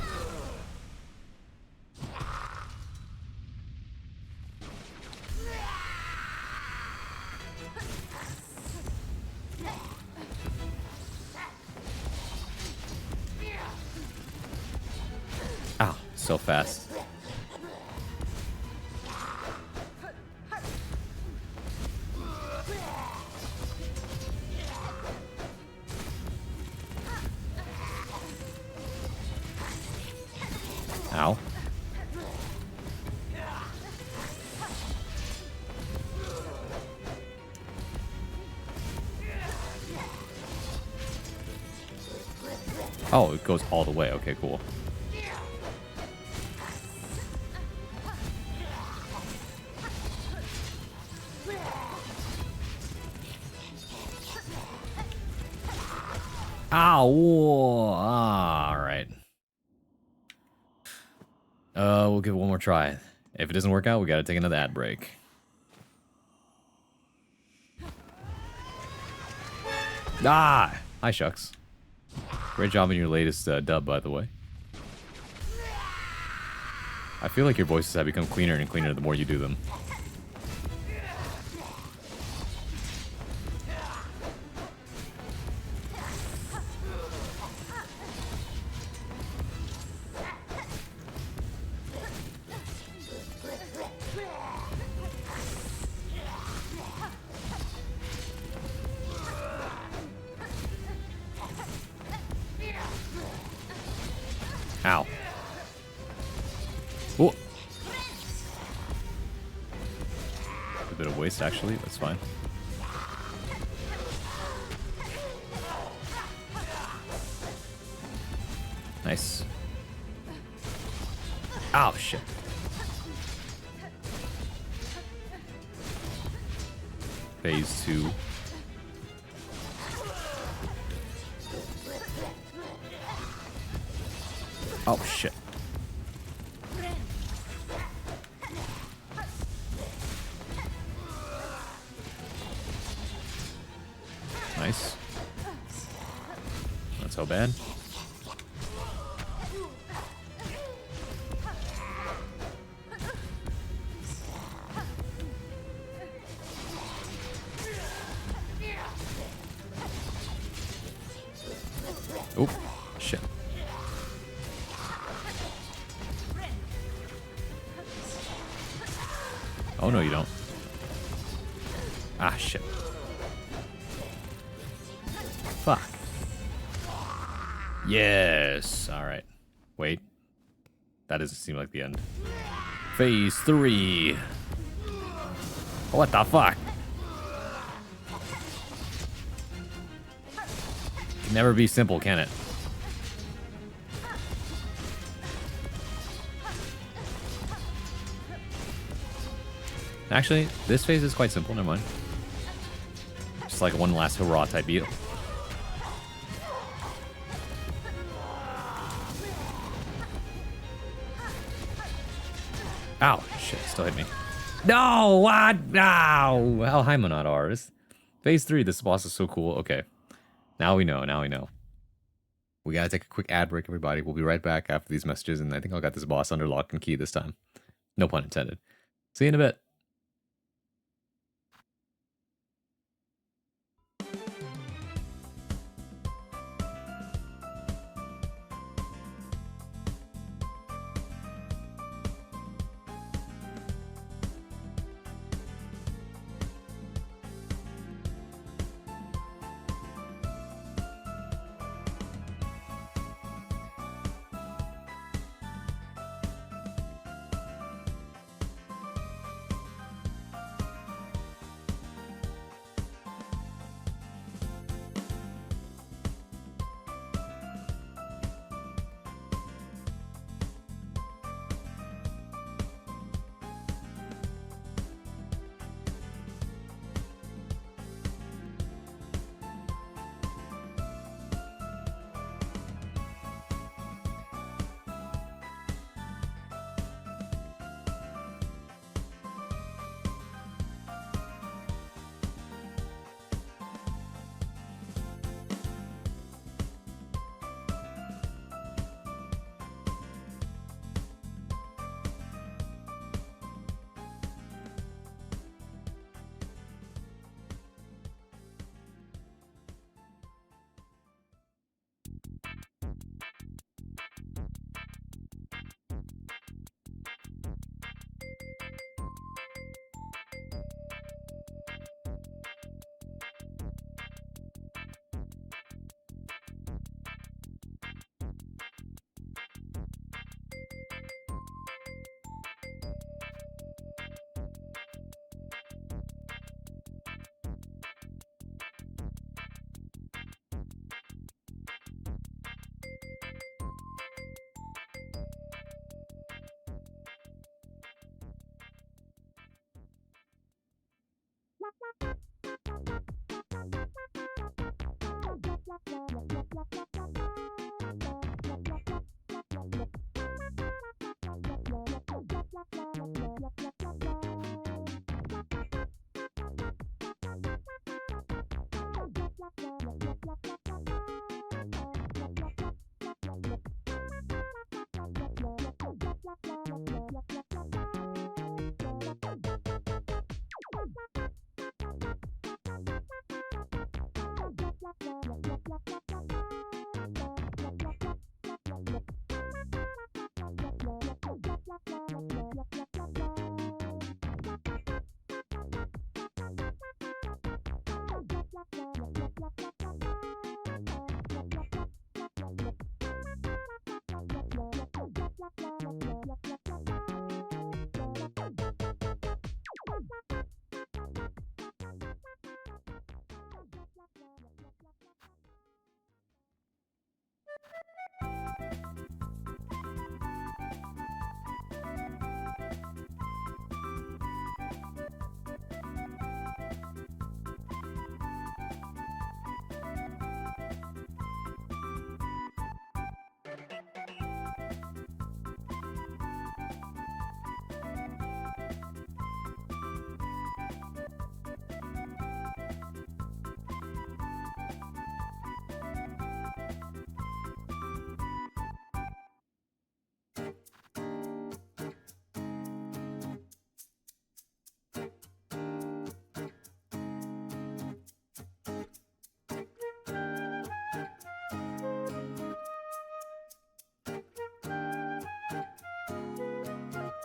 Ow, so fast. Ow. Oh, it goes all the way. Okay, cool. Ow! All right. We'll give it one more try. If it doesn't work out, we gotta take another ad break. Ah! Hi, Shucks. Great job in your latest dub, by the way. I feel like your voices have become cleaner and cleaner the more you do them. Ow. Oh. A bit of waste, actually. That's fine. Nice. Ow, shit. Phase 2. Oh, shit. Nice. Not so bad. Oh, shit. Oh, no, you don't. Ah, shit. Fuck. Yes. All right. Wait. That doesn't seem like the end. Phase 3. What the fuck? Can never be simple, can it? Actually, this phase is quite simple. Never mind. Just like one last hurrah type beetle. Ow, shit, still hit me. No, what? Ow! Oh, hi, Monad R's. Phase 3, this boss is so cool. Okay. Now we know, now we know. We gotta take a quick ad break, everybody. We'll be right back after these messages, and I think I got this boss under lock and key this time. No pun intended. See you in a bit.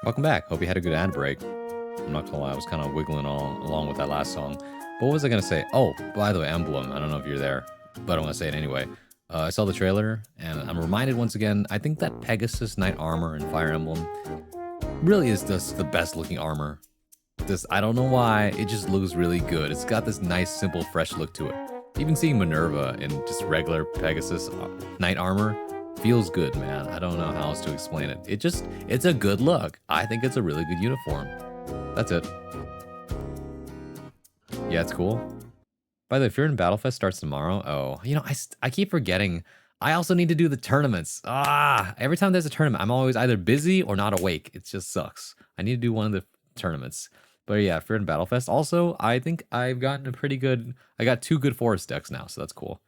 Welcome back. Hope you had a good ad break. I'm not gonna lie, I was kind of wiggling along with that last song. But what was I gonna say? Oh, by the way, Emblem. I don't know if you're there, but I want to say it anyway. I saw the trailer, and I'm reminded once again, I think that Pegasus Knight armor in Fire Emblem really is just the best looking armor. I don't know why, it just looks really good. It's got this nice, simple, fresh look to it. Even seeing Minerva in just regular Pegasus Knight armor feels good, man. I don't know how else to explain it. It's a good look. I think it's a really good uniform. That's it. Yeah, it's cool. By the way, Fear and Battlefest starts tomorrow. Oh, you know, I keep forgetting. I also need to do the tournaments. Every time there's a tournament, I'm always either busy or not awake. It just sucks. I need to do one of the tournaments. But yeah, Fear and Battlefest. Also, I think I've gotten a pretty good... I got 2 good forest decks now, so that's cool.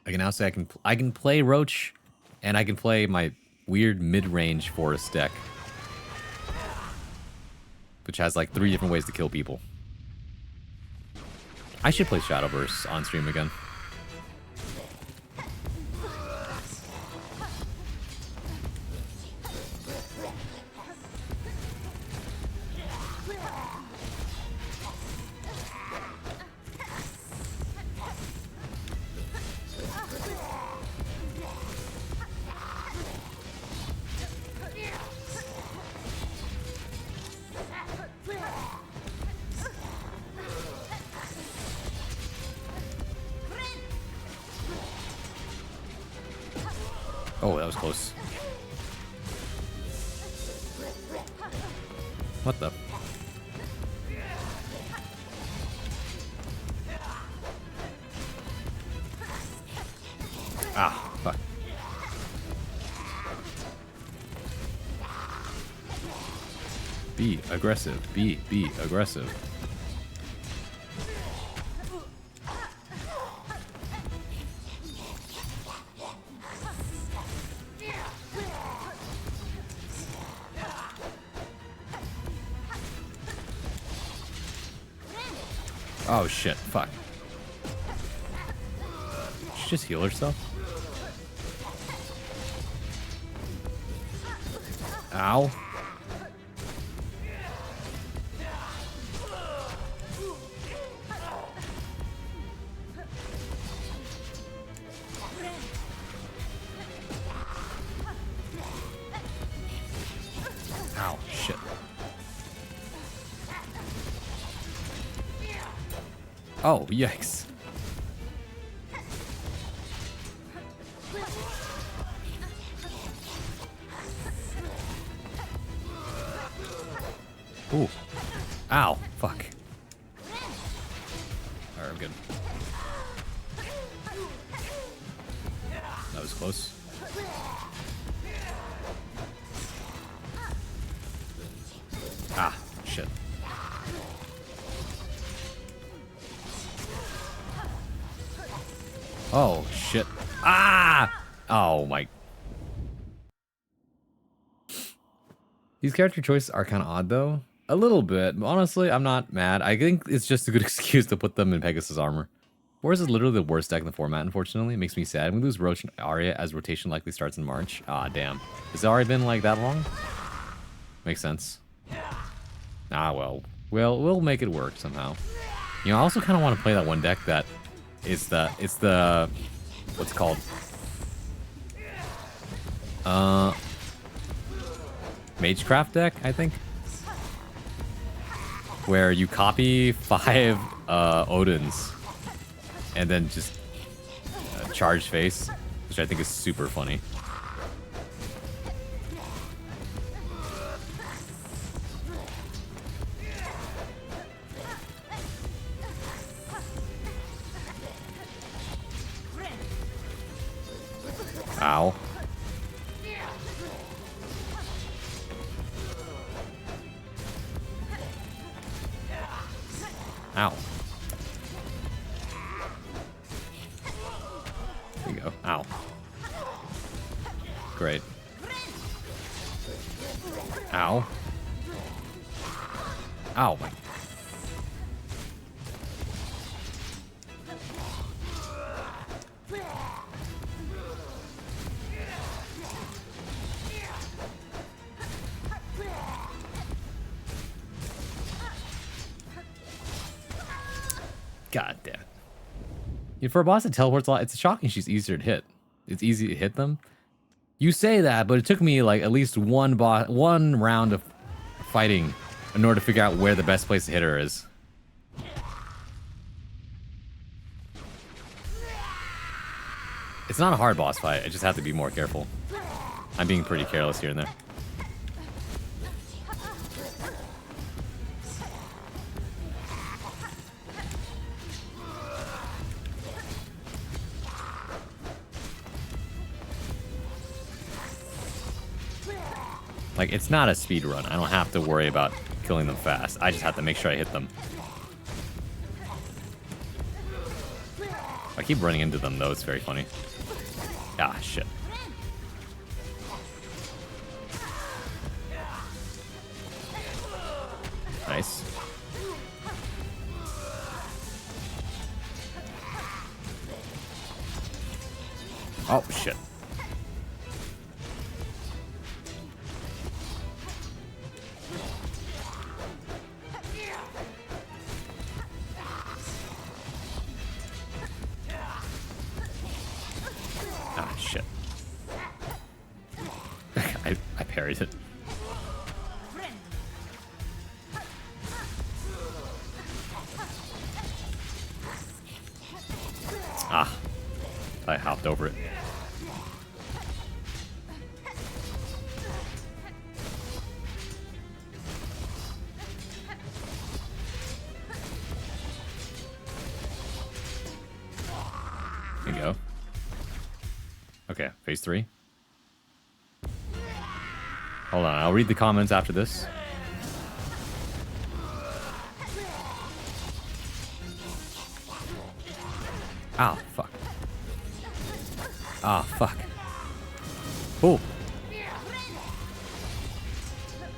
I can now say I can play Roach, and I can play my weird mid-range forest deck, which has like 3 different ways to kill people. I should play Shadowburst on stream again. Oh, that was close. What the? Ah, fuck. Be aggressive. Be aggressive. Oh shit, fuck. Did she just heal herself? Ow. Ow, shit. Oh, yikes. Ooh. Ow. Fuck. Alright, I'm good. That was close. Ah, shit. Oh, shit. Ah! Oh, my. These character choices are kind of odd, though. A little bit. Honestly, I'm not mad. I think it's just a good excuse to put them in Pegasus armor. Force is literally the worst deck in the format, unfortunately. It makes me sad. We lose Roach and Arya as rotation likely starts in March. Ah, damn. Has it already been like that long? Makes sense. Ah, well. We'll make it work somehow. You know, I also kind of want to play that one deck that it's the what's it called? Magecraft deck, I think. Where you copy 5 Odins and then just charge face, which I think is super funny. Ow. Ow. There you go. Ow. Great. Ow. Ow, my. God damn. Yeah, for a boss that teleports a lot, it's shocking she's easier to hit. It's easy to hit them. You say that, but it took me like at least one round of fighting in order to figure out where the best place to hit her is. It's not a hard boss fight. I just have to be more careful. I'm being pretty careless here and there. Like, it's not a speed run. I don't have to worry about killing them fast. I just have to make sure I hit them. I keep running into them, though. It's very funny. Ah, shit. Nice. Oh, shit. Ah, shit. I parried it. Ah. I hopped over it. There you go. Okay, phase 3. Hold on, I'll read the comments after this. Ah, fuck. Ah, fuck. Oh.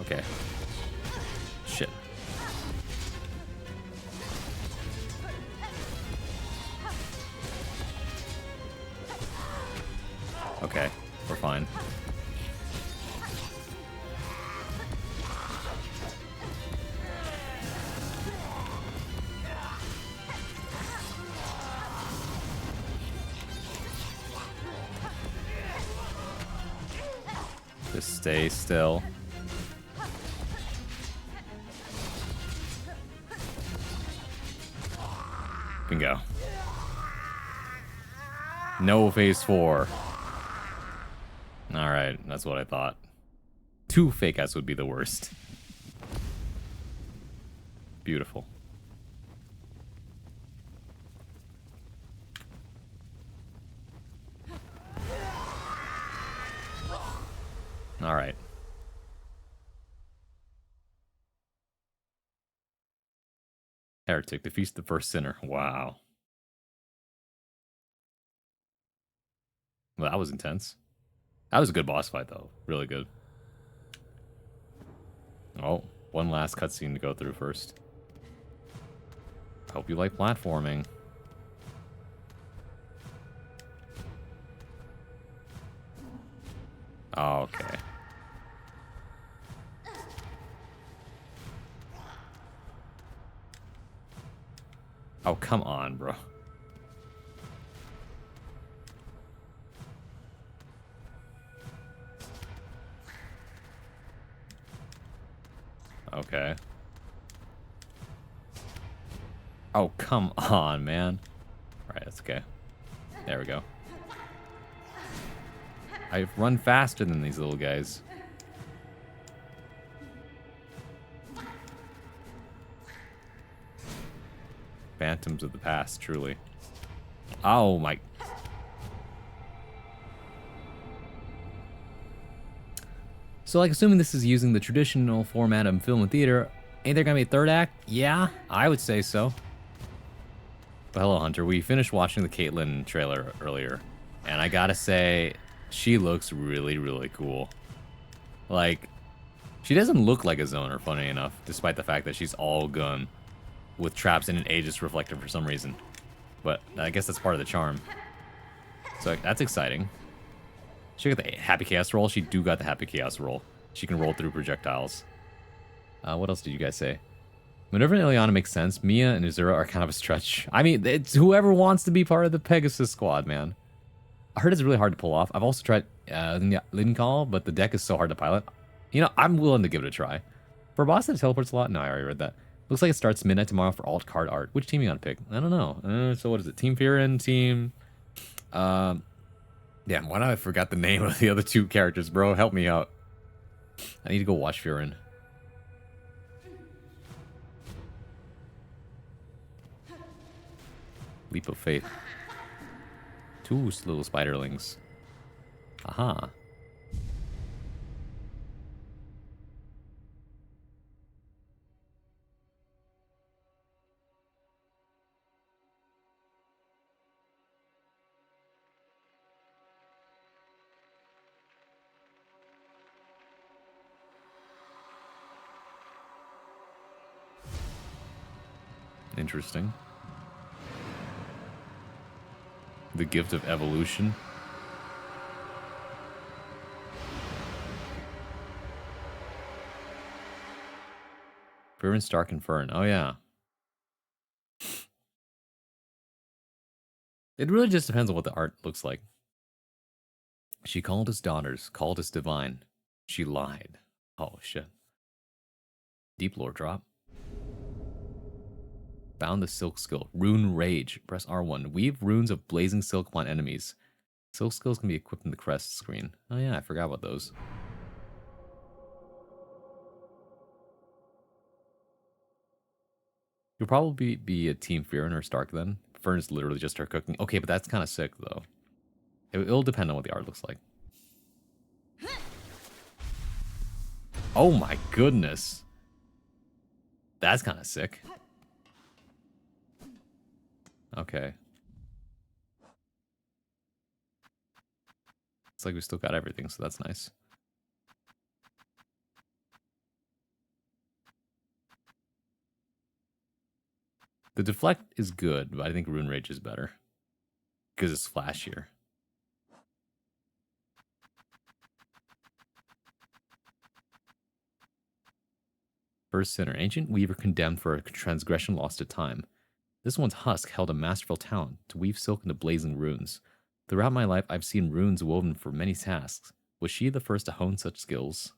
Okay. Shit. Okay, we're fine. Just stay still. Bingo. No phase 4. Alright, that's what I thought. 2 fake outs would be the worst. Beautiful. Alright. Heretic defeats the first sinner. Wow. Well, that was intense. That was a good boss fight, though. Really good. Oh, one last cutscene to go through first. Hope you like platforming. Okay. Oh, come on, bro. Okay. Oh, come on, man. Alright, that's okay. There we go. I run faster than these little guys. Phantoms of the past, truly. Oh my... So, like, assuming this is using the traditional format of film and theater, ain't there gonna be a third act? Yeah, I would say so. But hello, Hunter. We finished watching the Caitlyn trailer earlier, and I gotta say, she looks really, really cool. Like, she doesn't look like a zoner, funny enough, despite the fact that she's all gun with traps and an Aegis reflector for some reason. But I guess that's part of the charm. So that's exciting. She got the Happy Chaos roll. She got the Happy Chaos roll. She can roll through projectiles. What else did you guys say? Minerva and Ileana make sense. Mia and Azura are kind of a stretch. I mean, it's whoever wants to be part of the Pegasus squad, man. I heard it's really hard to pull off. I've also tried Lincoln, but the deck is so hard to pilot. You know, I'm willing to give it a try. For a boss that teleports a lot? No, I already read that. Looks like it starts midnight tomorrow for alt card art. Which team you gonna pick? I don't know. So what is it? Team Fearin, team... Damn, why did I forgot the name of the other two characters, bro? Help me out. I need to go watch Fearin. Leap of faith. Two little spiderlings. Aha. Interesting. The gift of evolution. Fearin, Stark, and Fern. Oh, yeah. It really just depends on what the art looks like. She called us daughters, called us divine. She lied. Oh, shit. Deep lore drop. Bound the silk skill. Rune rage. Press R1. Weave runes of blazing silk upon enemies. Silk skills can be equipped in the crest screen. Oh yeah, I forgot about those. You'll probably be a Team Fearin or Stark then. Fern is literally just her cooking. Okay, but that's kind of sick though. It'll depend on what the art looks like. Oh my goodness. That's kind of sick. Okay. It's like we still got everything, so that's nice. The deflect is good, but I think Rune Rage is better. Because it's flashier. First Sinner. Ancient Weaver condemned for a transgression lost to time. This one's husk held a masterful talent to weave silk into blazing runes. Throughout my life, I've seen runes woven for many tasks. Was she the first to hone such skills?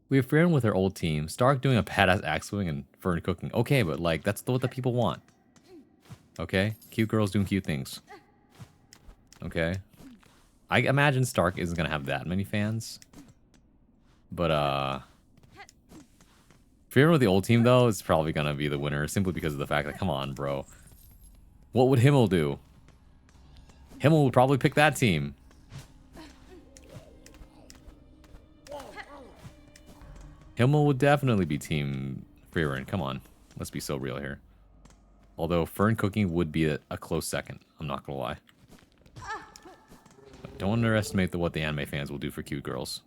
We have Fearin with her old team, Stark doing a badass axe swing and Fern cooking. Okay, but like, that's what the people want. Okay? Cute girls doing cute things. Okay? I imagine Stark isn't gonna have that many fans. But, Fearin with the old team, though, is probably gonna be the winner, simply because of the fact that, come on, bro. What would Himmel do? Himmel would probably pick that team. Himmel would definitely be Team Fearin. Come on. Let's be so real here. Although Fern cooking would be a close second. I'm not gonna lie. But don't underestimate what the anime fans will do for cute girls.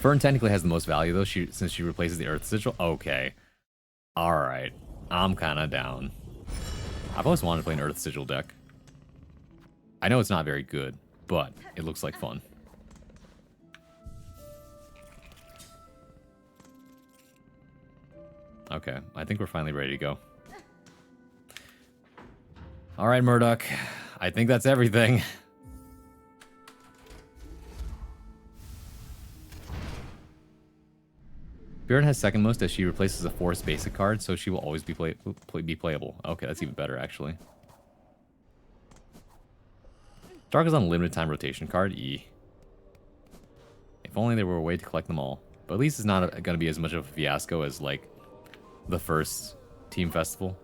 Fern technically has the most value, though, since she replaces the Earth Sigil. Okay. Alright. I'm kind of down. I've always wanted to play an Earth Sigil deck. I know it's not very good, but it looks like fun. Okay, I think we're finally ready to go. Alright, Murdoch. I think that's everything. Fearin has second most as she replaces a forest basic card, so she will always be playable. Okay, that's even better, actually. Stark is on limited time rotation card. If only there were a way to collect them all. But at least it's not going to be as much of a fiasco as, like, the first Team Festival,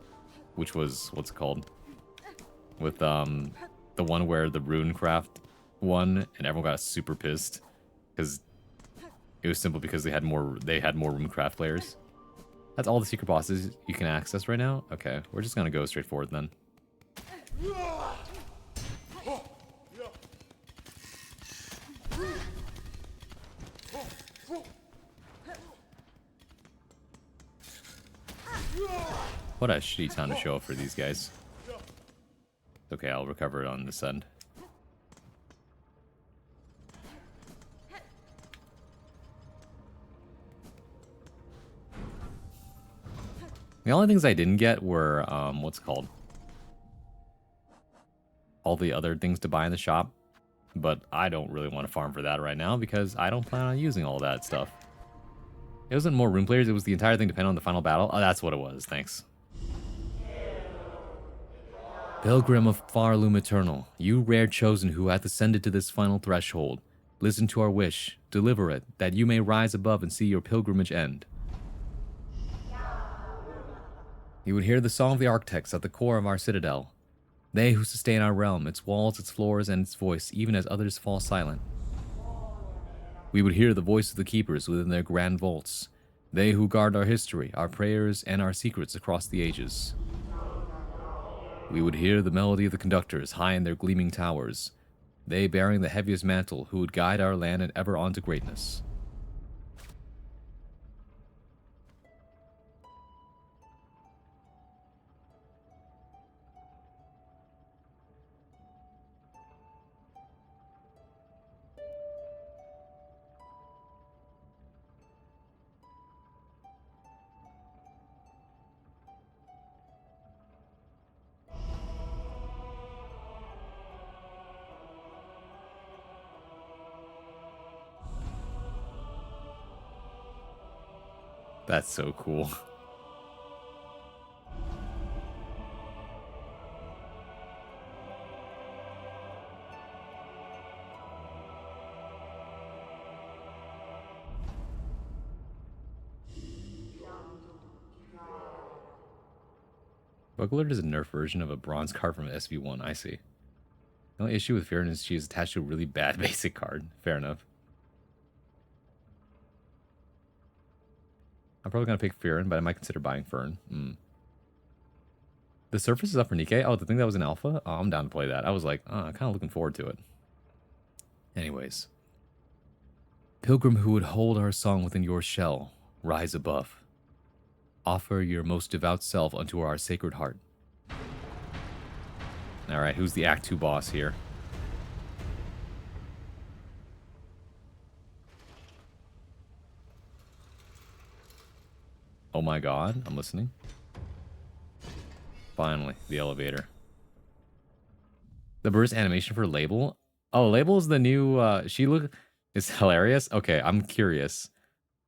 which was, what's it called? With, the one where the Runecraft won, and everyone got super pissed. Because it was simple because they had more Runecraft players. That's all the secret bosses you can access right now? Okay, we're just gonna go straight forward then. What a shitty time to show up for these guys. It's okay, I'll recover it on this end. The only things I didn't get were, what's it called? All the other things to buy in the shop. But I don't really want to farm for that right now because I don't plan on using all that stuff. It wasn't more rune players, it was the entire thing depending on the final battle. Oh, that's what it was, thanks. Pilgrim of Farloom Eternal, you rare chosen who hath ascended to this final threshold, listen to our wish, deliver it, that you may rise above and see your pilgrimage end. You would hear the song of the architects at the core of our citadel. They who sustain our realm, its walls, its floors, and its voice, even as others fall silent. We would hear the voice of the keepers within their grand vaults, they who guard our history, our prayers, and our secrets across the ages. We would hear the melody of the conductors high in their gleaming towers, they bearing the heaviest mantle who would guide our land and ever on to greatness. That's so cool. Bugler is a nerf version of a bronze card from SV1, I see. The only issue with Farron is she is attached to a really bad basic card. Fair enough. I'm probably going to pick Farron, but I might consider buying Fern. The Surface is up for Nikkei? Oh, the thing that was in Alpha? Oh, I'm down to play that. I was like, I'm kind of looking forward to it. Anyways. Pilgrim who would hold our song within your shell, rise above. Offer your most devout self unto our sacred heart. Alright, who's the Act 2 boss here? Oh my god, I'm listening. Finally, the elevator. The burst animation for Label? Oh, Label is the new, it's hilarious. Okay, I'm curious.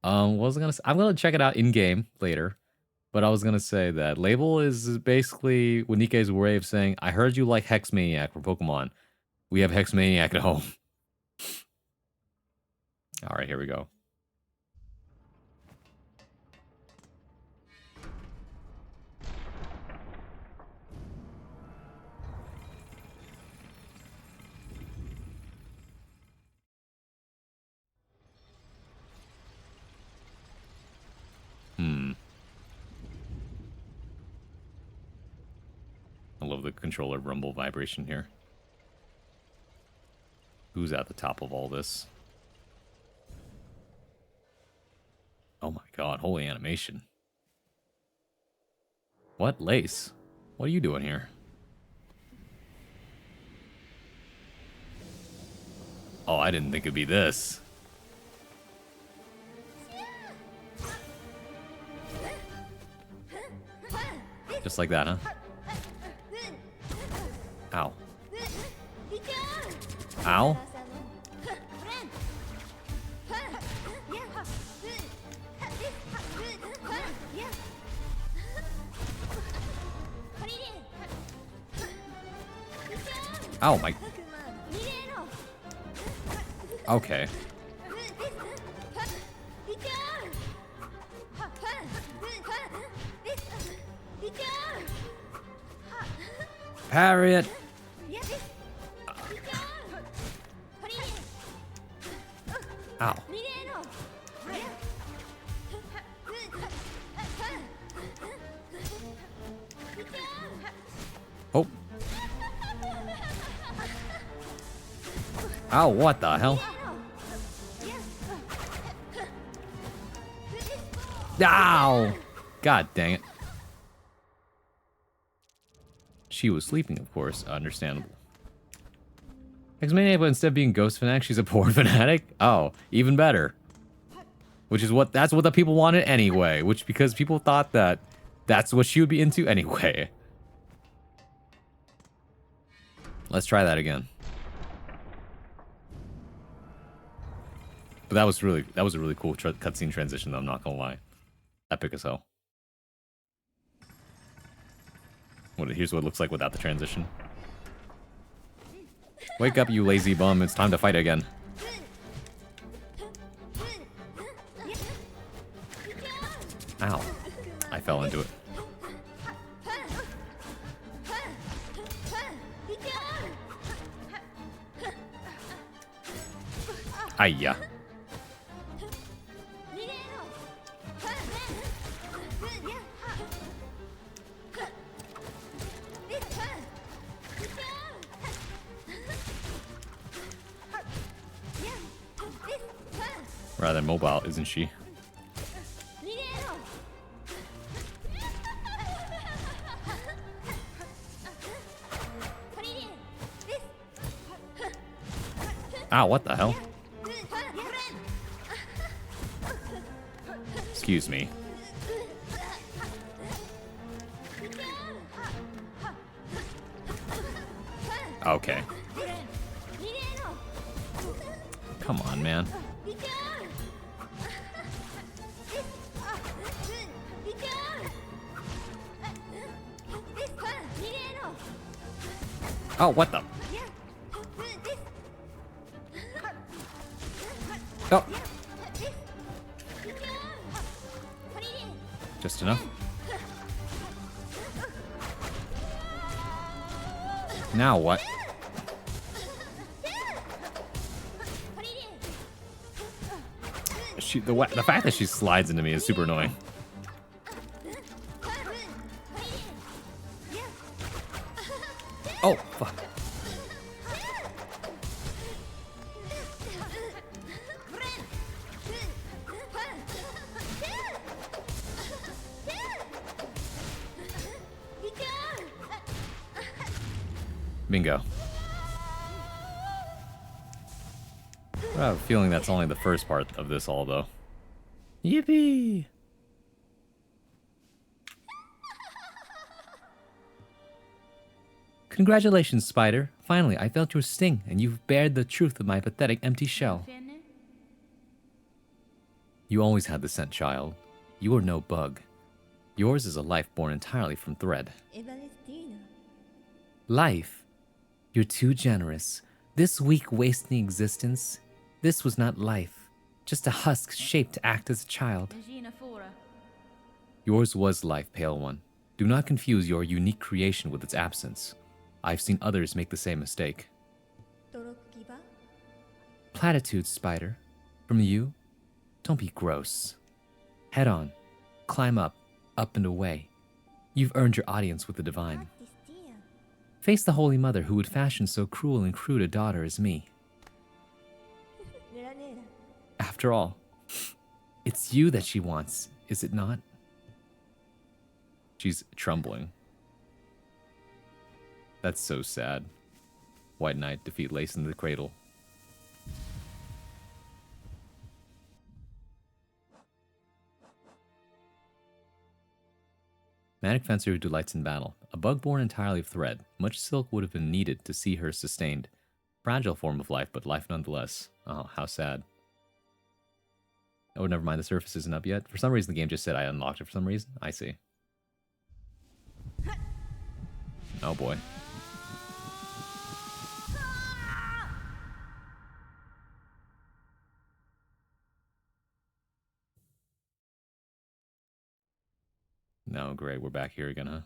What was I gonna say? I'm gonna check it out in-game later. But I was gonna say that Label is basically Wanike's way of saying, I heard you like Hex Maniac from Pokemon. We have Hex Maniac at home. Alright, here we go. I love the controller rumble vibration here. Who's at the top of all this? Oh my god, holy animation. What? Lace? What are you doing here? Oh, I didn't think it'd be this. Just like that, huh? Ow. Ow. Oh my. Okay. Parry it. Ow. Oh. Ow, what the hell? Ow! God dang it. She was sleeping, of course. Understandable. X-Maniac, but instead of being Ghost Fanatic, she's a porn fanatic? Oh, even better. Which is that's what the people wanted anyway. Which, because people thought that That's what she would be into anyway. Let's try that again. But that was a really cool cutscene transition though, I'm not gonna lie. Epic as hell. Here's what it looks like without the transition. Wake up, you lazy bum, it's time to fight again. Ow. I fell into it. Ayya. Rather mobile, isn't she? Ow, what the hell? Excuse me. Okay. Come on, man. Oh, what the? Oh. Just enough. Now what? The fact that she slides into me is super annoying. Oh, fuck. Bingo. I have a feeling that's only the first part of this all, though. Yippee! Congratulations, Spider. Finally, I felt your sting, and you've bared the truth of my pathetic empty shell. You always had the scent, child. You are no bug. Yours is a life born entirely from thread. Life? You're too generous. This weak, wasting existence, this was not life. Just a husk shaped to act as a child. Yours was life, Pale One. Do not confuse your unique creation with its absence. I've seen others make the same mistake. Platitudes, Spider. From you? Don't be gross. Head on. Climb up and away. You've earned your audience with the divine. Face the Holy Mother who would fashion so cruel and crude a daughter as me. After all, it's you that she wants, is it not? She's trembling. That's so sad. White Knight defeat Lace in the cradle. Manic Fencer who delights in battle. A bug born entirely of thread. Much silk would have been needed to see her sustained. Fragile form of life, but life nonetheless. Oh, how sad. Oh, never mind, the surface isn't up yet. For some reason, the game just said I unlocked it for some reason. I see. Oh boy. No, great, we're back here again, huh?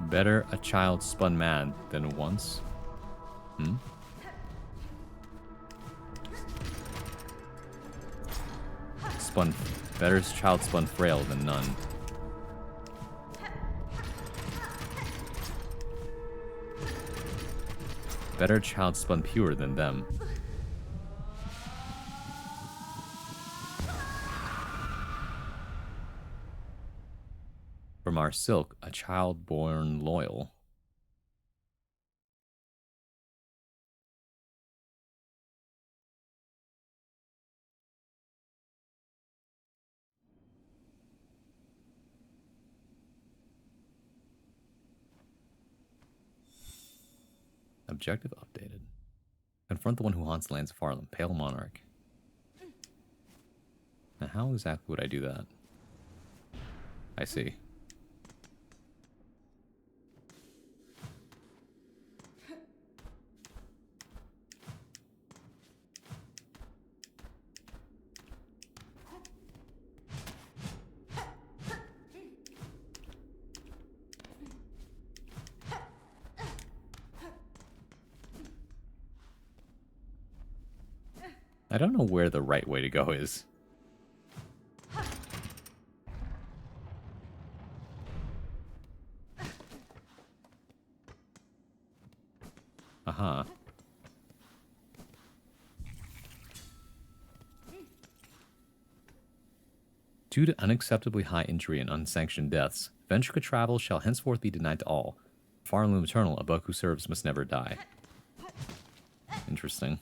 Better a child spun mad than once. Hmm? Better child spun frail than none. Better child spun pure than them. From our silk, a child born loyal. Objective updated. Confront the one who haunts the lands of Farland, Pale Monarch. Now, how exactly would I do that? I see. I don't know where the right way to go is. Aha. Due to unacceptably high injury and unsanctioned deaths, Ventrica travel shall henceforth be denied to all. Farloom Eternal, a buck who serves must never die. Interesting.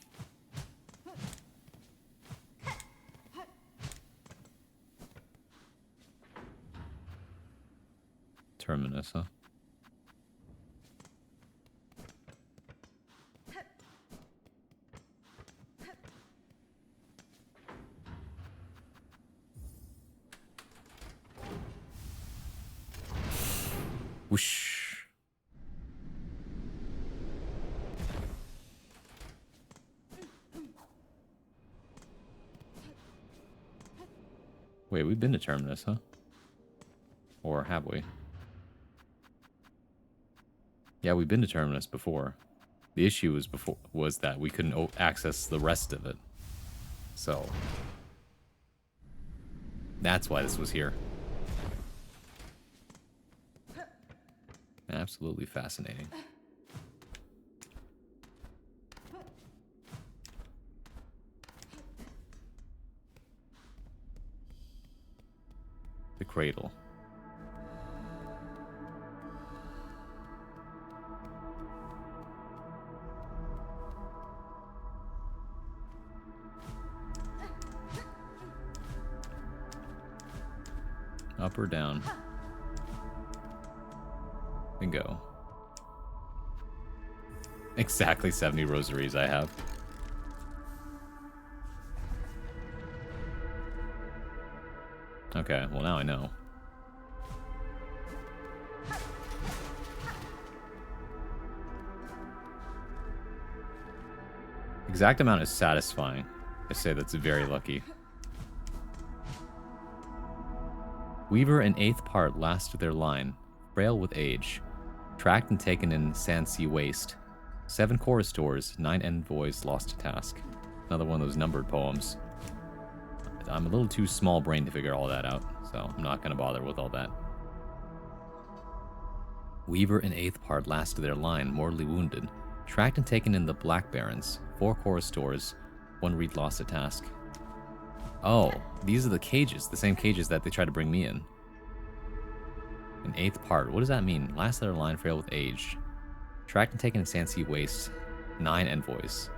Terminus, huh? Whoosh. Wait, we've been to Terminus, huh? Or have we? Yeah, we've been to Terminus before. The issue was that we couldn't access the rest of it. So that's why this was here. Absolutely fascinating. The cradle. Up or down? Bingo. Exactly 70 rosaries I have. Okay, well now I know. Exact amount is satisfying. I say that's very lucky. Weaver and eighth part last of their line, frail with age. Tracked and taken in Sandsea Waste. 7 chorus doors, 9 envoys lost to task. Another one of those numbered poems. I'm a little too small brain to figure all that out, so I'm not going to bother with all that. Weaver and eighth part last of their line, mortally wounded. Tracked and taken in the Black Barrens. 4 chorus doors, 1 reed lost to task. Oh, these are the cages, the same cages that they tried to bring me in. An eighth part. What does that mean? Last of their line, frail with age. Tracked and taken in Sandsea Waste. 9 envoys.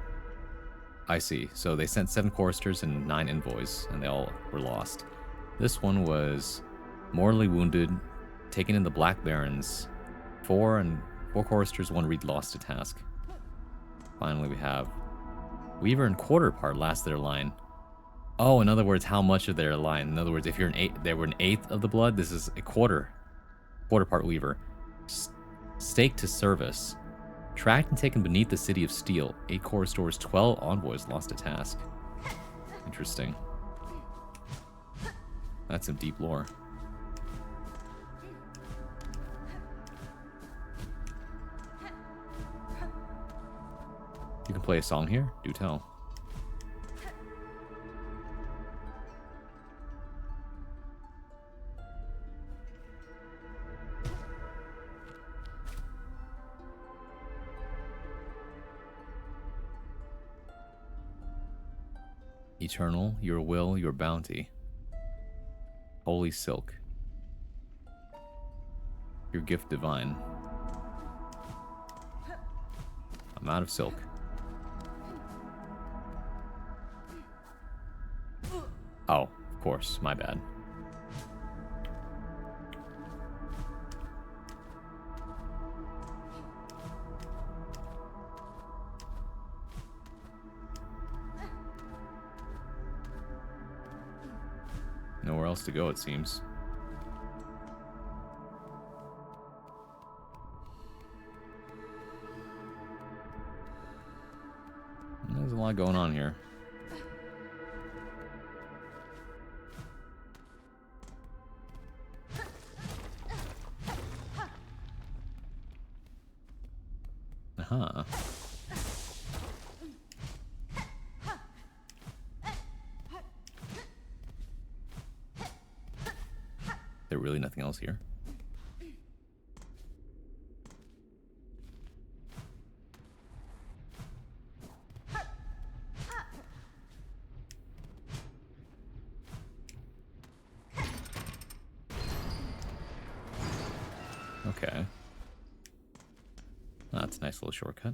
I see. So they sent 7 choristers and 9 envoys, and they all were lost. This one was mortally wounded, taken in the Black Barrens. 4 choristers, 1 reed lost to task. Finally, we have Weaver and quarter part last of their line. Oh, in other words, how much of their line? In other words, if you're they were an eighth of the blood, this is a quarter part Weaver. Staked to service. Tracked and taken beneath the city of steel. 8 chorus doors, 12 envoys lost to task. Interesting. That's some deep lore. You can play a song here? Do tell. Eternal, your will, your bounty. Holy silk. Your gift divine. I'm out of silk. Oh, of course, my bad. Nowhere else to go, it seems. There's a lot going on here. Uh-huh. There really nothing else here? Okay. That's a nice little shortcut.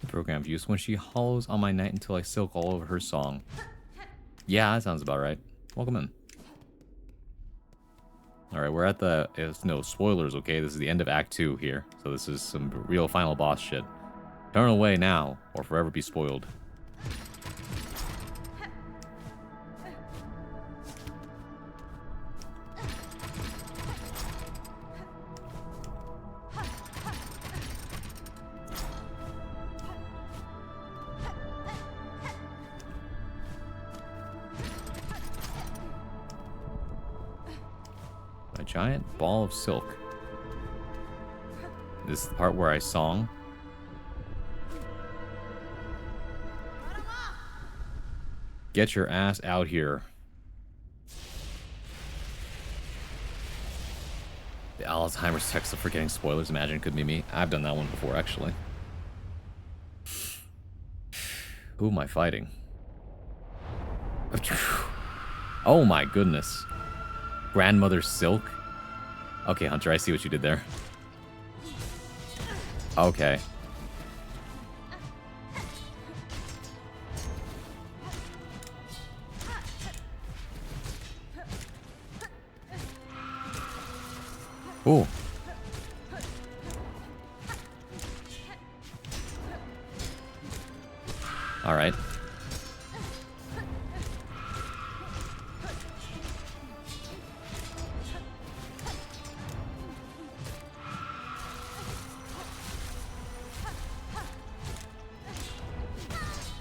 The program views when she hollows on my night until I silk all over her song. Yeah, that sounds about right. Welcome in. Alright, we're at the... It's no spoilers, okay? This is the end of Act 2 here. So this is some real final boss shit. Turn away now, or forever be spoiled. A giant ball of silk. This is the part where I song. Get your ass out here. The Alzheimer's text of forgetting spoilers. Imagine it could be me. I've done that one before, actually. Who am I fighting? Oh my goodness. Grandmother Silk? Okay, Hunter, I see what you did there. Okay. Ooh. All right.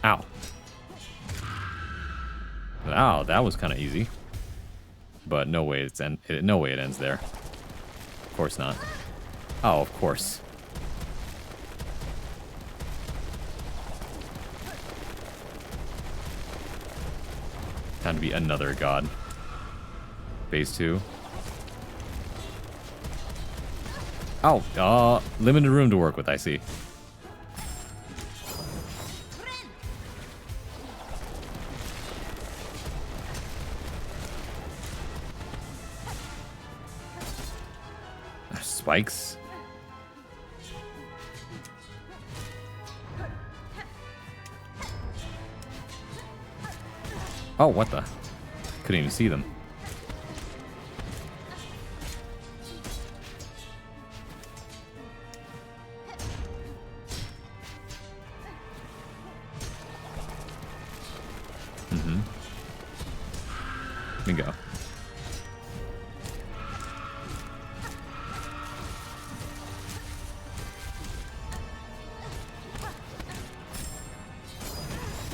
Ow. Wow, that was kind of easy. But no way no way it ends there. Of course not. Oh, of course. Time to be another god. Phase 2. Oh, limited room to work with, I see. Spikes. Oh, what the? Couldn't even see them. Mm-hmm. Bingo.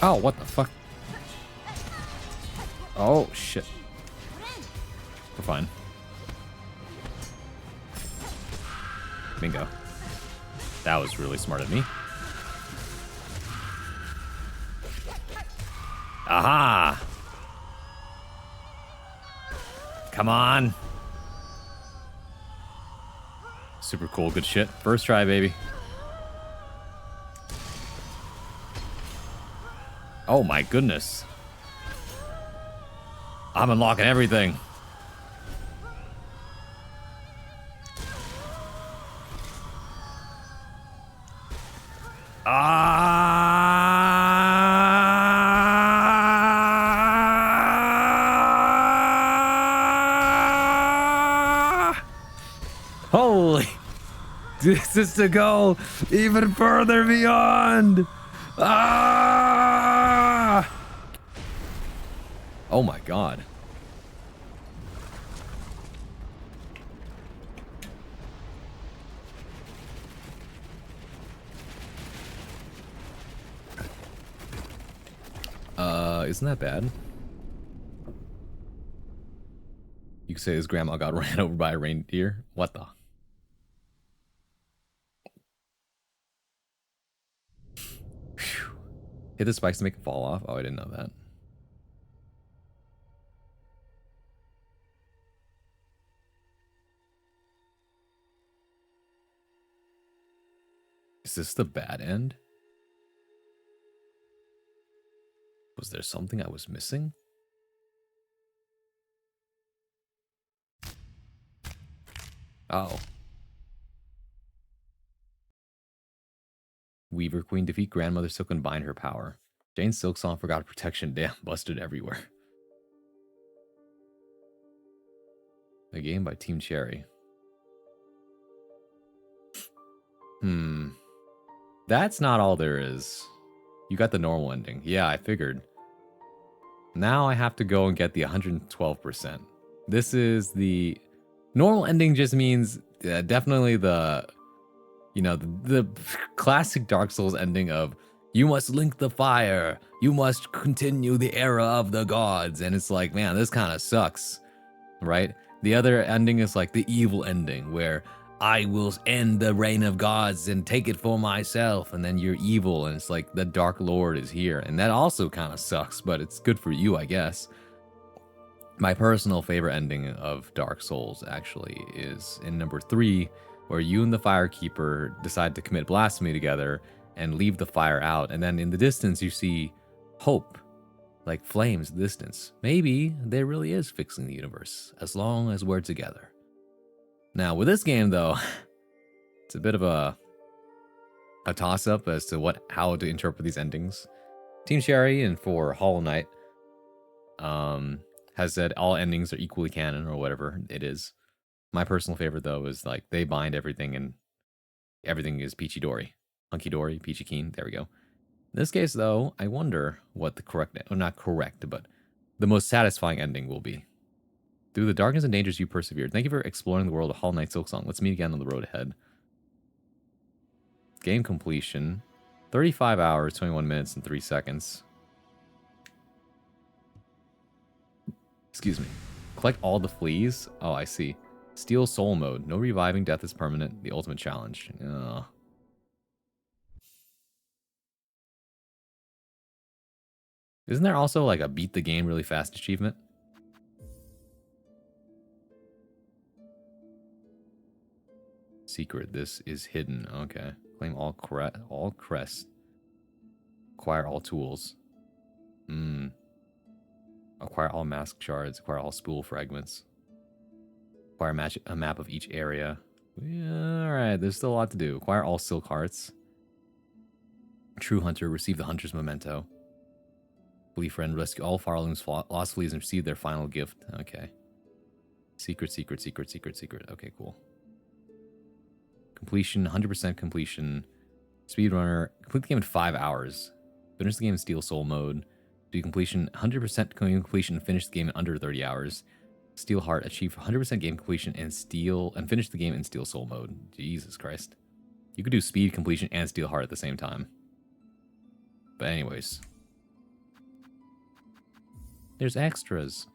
Oh, what the fuck? Oh, shit. We're fine. Bingo. That was really smart of me. Aha! Come on. Super cool, good shit. First try, baby. Oh my goodness. I'm unlocking everything. Ah! Holy. This is to go even further beyond. Ah! Oh my god. Isn't that bad? You could say his grandma got ran over by a reindeer. What the? Phew. Hit the spikes to make it fall off? Oh, I didn't know that. Is this the bad end? Was there something I was missing? Oh. Weaver Queen defeat Grandmother Silk and bind her power. Jane Silksong forgot protection. Damn, busted everywhere. A game by Team Cherry. That's not all there is. You got the normal ending. Yeah, I figured. Now I have to go and get the 112%. This is the... Normal ending just means definitely the... You know, the classic Dark Souls ending of you must link the fire, you must continue the era of the gods, and it's like, man, this kind of sucks, right? The other ending is like the evil ending, where I will end the reign of gods and take it for myself, and then you're evil, and it's like the Dark Lord is here, and that also kind of sucks, but it's good for you, I guess. My personal favorite ending of Dark Souls, actually, is in number 3, where you and the Firekeeper decide to commit blasphemy together and leave the fire out. And then in the distance, you see hope, like flames in the distance. Maybe there really is fixing the universe, as long as we're together. Now, with this game, though, it's a bit of a toss-up as to how to interpret these endings. Team Cherry, and for Hollow Knight, has said all endings are equally canon, or whatever it is. My personal favorite, though, is like they bind everything and everything is peachy dory. Hunky dory, peachy keen. There we go. In this case, though, I wonder what the correct, or not correct, but the most satisfying ending will be. Through the darkness and dangers you persevered. Thank you for exploring the world of Hollow Knight Silksong. Let's meet again on the road ahead. Game completion. 35 hours, 21 minutes, and 3 seconds. Excuse me. Collect all the fleas? Oh, I see. Steel Soul mode. No reviving. Death is permanent. The ultimate challenge. Ugh. Isn't there also like a beat the game really fast achievement? Secret. This is hidden. Okay. Claim all crests. Acquire all tools. Acquire all mask shards. Acquire all spool fragments. Acquire a map of each area. Yeah, alright, there's still a lot to do. Acquire all silk hearts. True hunter. Receive the hunter's memento. Flea friend. Rescue all Farling's lost fleas and receive their final gift. Okay. Secret. Okay, cool. Completion, 100% completion. Speedrunner, complete the game in 5 hours. Finish the game in Steel Soul mode. Do completion, 100% completion, finish the game in under 30 hours. Steel Heart, achieve 100% game completion and finish the game in Steel Soul mode. Jesus Christ. You could do speed completion and Steel Heart at the same time. But anyways. There's extras.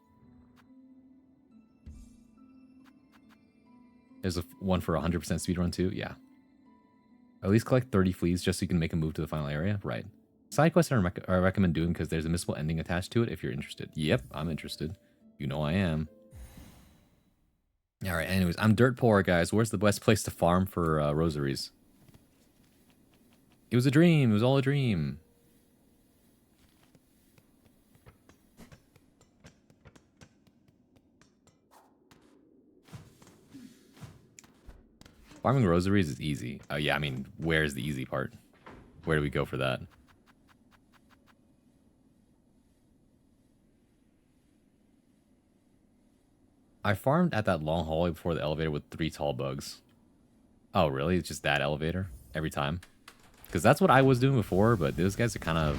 There's one for 100% speedrun too? Yeah. At least collect 30 fleas just so you can make a move to the final area? Right. Side quests I recommend doing because there's a missable ending attached to it if you're interested. Yep, I'm interested. You know I am. Alright, anyways, I'm dirt poor, guys. Where's the best place to farm for rosaries? It was a dream. It was all a dream. Farming rosaries is easy. Yeah, I mean, where's the easy part? Where do we go for that? I farmed at that long hallway before the elevator with 3 tall bugs. Oh, really? It's just that elevator every time? Because that's what I was doing before, but those guys are kind of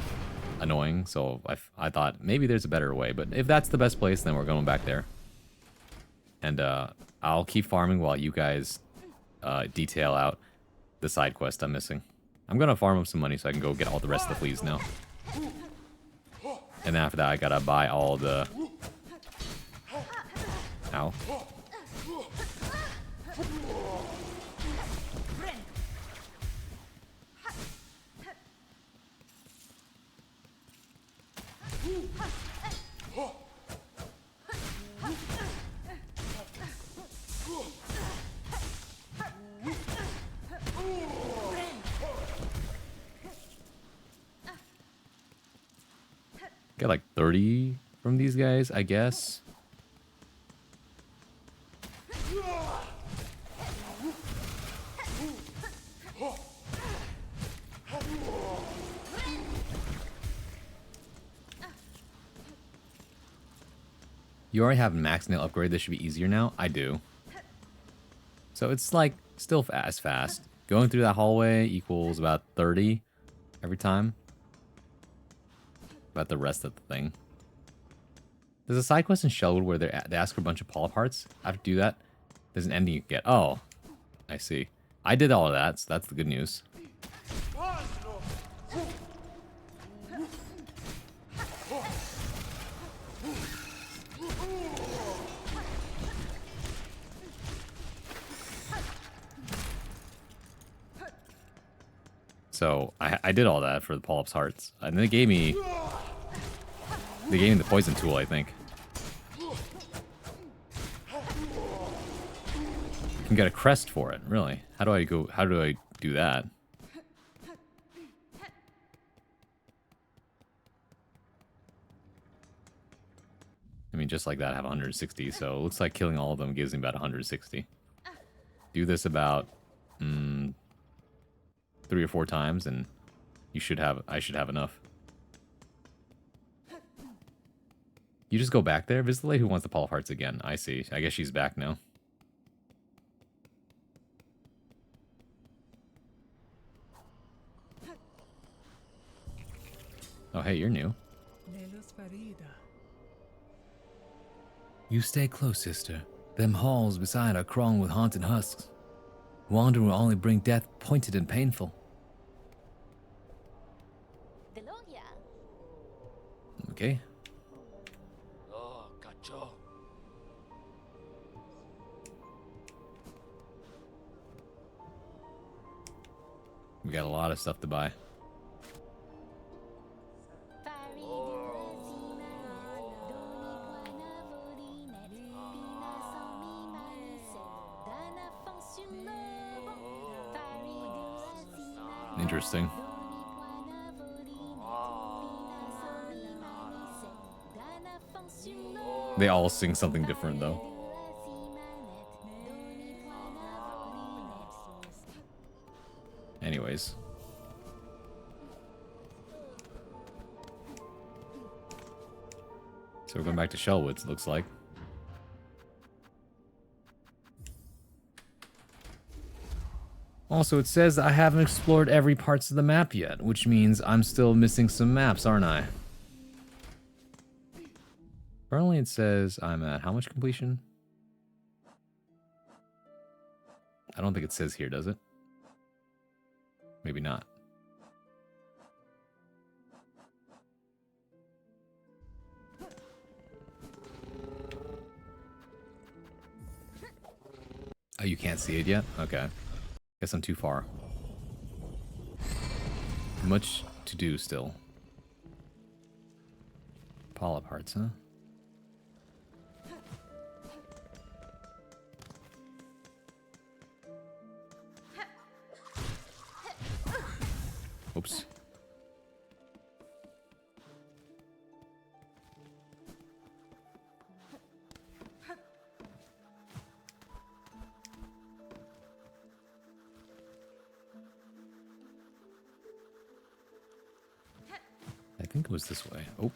annoying, so I thought maybe there's a better way. But if that's the best place, then we're going back there. And I'll keep farming while you guys detail out the side quest I'm missing. I'm going to farm up some money so I can go get all the rest of the fleas now. And then after that, I gotta buy all the... Ow. Get like 30 from these guys, I guess. You already have max nail upgrade. This should be easier now. I do. So it's like still as fast. Going through that hallway equals about 30 every time. About the rest of the thing. There's a side quest in Shellwood where they ask for a bunch of polyp hearts. I have to do that. There's an ending you get. Oh, I see. I did all of that, so that's the good news. So I did all that for the polyp's hearts, and they gave me the poison tool, I think. You can get a crest for it, really. How do I do that? I mean, just like that, I have 160, so it looks like killing all of them gives me about 160. Do this about 3 or 4 times, and I should have enough. You just go back there? Visit the lady who wants the polyp hearts again. I see. I guess she's back now. Oh, hey, you're new. You stay close, sister. Them halls beside are crawling with haunted husks. Wandering will only bring death pointed and painful. Okay. We got a lot of stuff to buy. Interesting. They all sing something different, though. Anyways. So we're going back to Shellwoods, it looks like. Also, it says I haven't explored every parts of the map yet, which means I'm still missing some maps, aren't I? Currently it says I'm at how much completion? I don't think it says here, does it? Maybe not. Oh, you can't see it yet? Okay. Guess I'm too far. Much to do still. Polyp hearts, huh? Oops. think it was this way. Oh.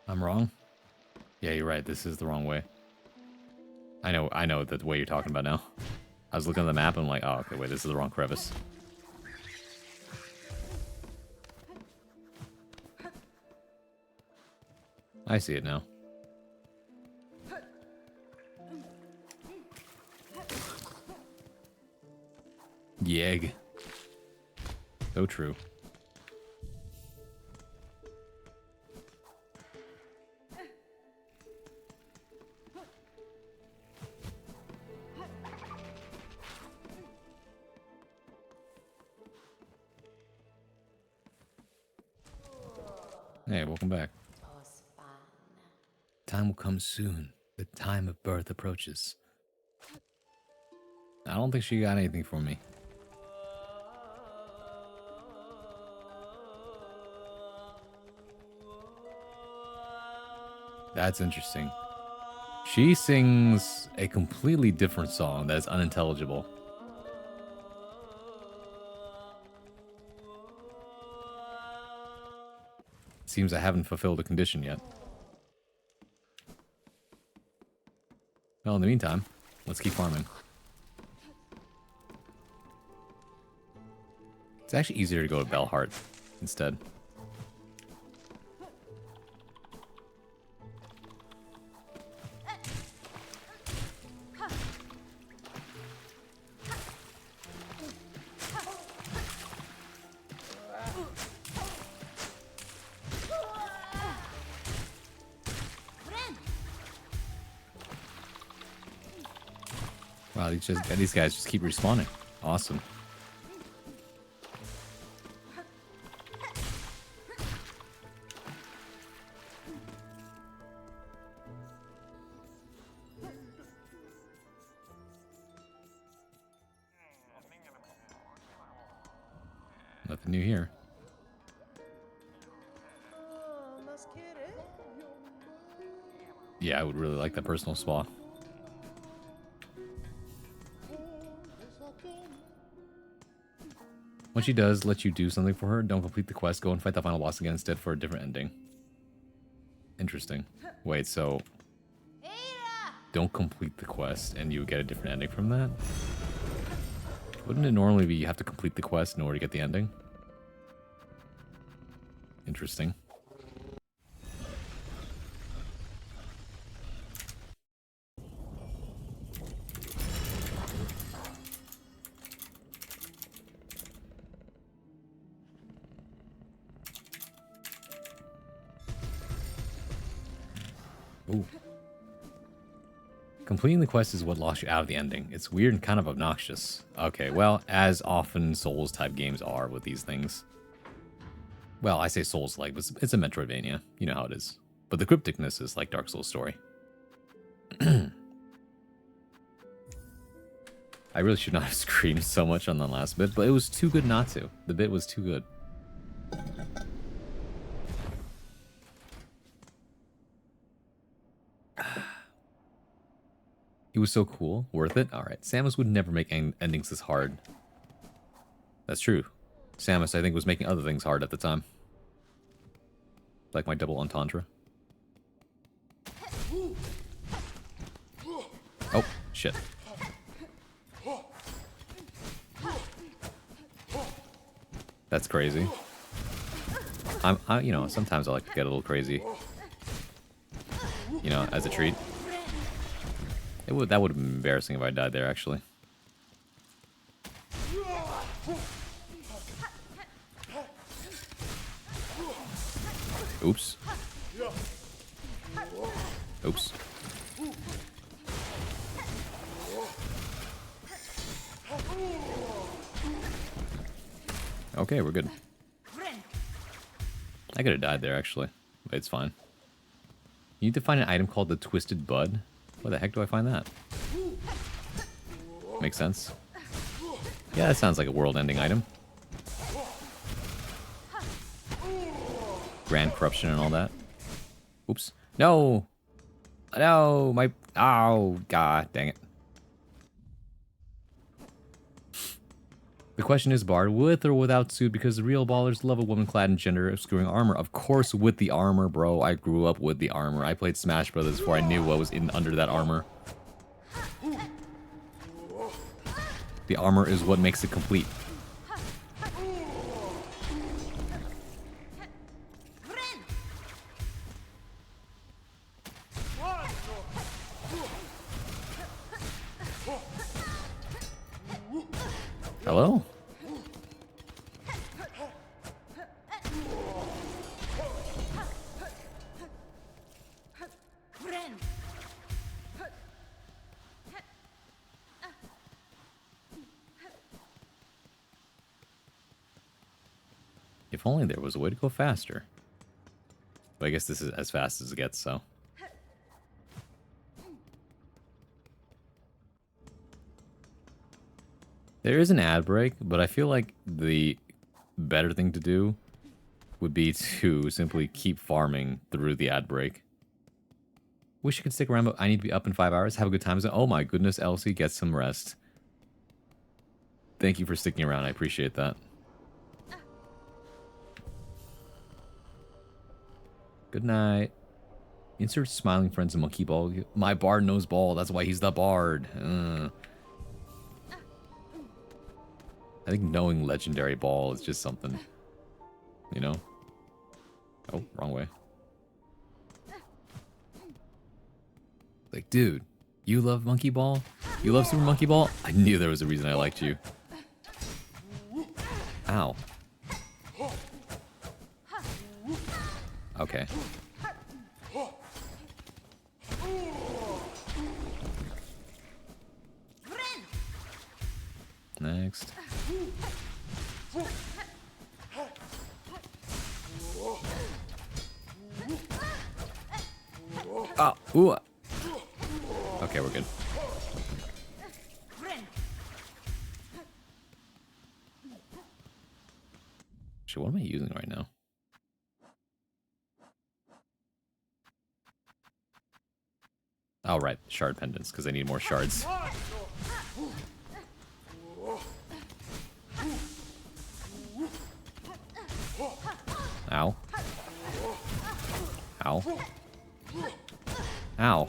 I'm wrong? Yeah, you're right. This is the wrong way. I know the way you're talking about now. I was looking at the map and I'm like, oh, okay, wait, this is the wrong crevice. I see it now. Yeg. So true. Hey, welcome back. Time will come soon. The time of birth approaches. I don't think she got anything for me. That's interesting. She sings a completely different song that is unintelligible. Seems I haven't fulfilled a condition yet. Well, in the meantime, let's keep farming. It's actually easier to go to Bellheart instead. Wow, these guys just keep respawning. Awesome. Nothing new here. Yeah, I would really like that personal spa. When she does let you do something for her, don't complete the quest, go and fight the final boss again instead for a different ending. Interesting. Wait, so... don't complete the quest and you get a different ending from that? Wouldn't it normally be you have to complete the quest in order to get the ending? Interesting. Ooh. Completing the quest is what lost you out of the ending. It's weird and kind of obnoxious. Okay, well, as often Souls-type games are with these things. Well, I say Souls-like, but it's a Metroidvania. You know how it is. But the crypticness is like Dark Souls story. I really should not have screamed so much on the last bit, but it was too good not to. The bit was too good. He was so cool. Worth it? Alright. Samus would never make endings this hard. That's true. Samus, I think, was making other things hard at the time. Like my double entendre. Oh, shit. That's crazy. You know, sometimes I like to get a little crazy. You know, as a treat. That would have been embarrassing if I died there, actually. Oops. Oops. Okay, we're good. I could have died there, actually. But it's fine. You need to find an item called the Twisted Bud. Where the heck do I find that? Makes sense. Yeah, that sounds like a world-ending item. Grand corruption and all that. Oops. No! No! My... Oh, god dang it. The question is, Bard, with or without suit, because the real ballers love a woman clad in gender-obscuring armor. Of course with the armor, bro. I grew up with the armor. I played Smash Brothers before I knew what was under that armor. The armor is what makes it complete. Hello? If only there was a way to go faster. But I guess this is as fast as it gets, so. There is an ad break, but I feel like the better thing to do would be to simply keep farming through the ad break. Wish you could stick around, but I need to be up in 5 hours. Have a good time. Oh my goodness, Elsie, get some rest. Thank you for sticking around. I appreciate that. Good night. Insert smiling friends and monkey ball. My bard knows ball. That's why he's the bard. I think knowing legendary ball is just something, you know? Oh, wrong way. Like, dude, you love monkey ball? You love Super Monkey Ball? I knew there was a reason I liked you. Ow. Okay. Next. Oh, ooh. Okay, we're good. Actually, what am I using right now? Oh, right. Shard pendants, because I need more shards. Ow. Ow. Ow.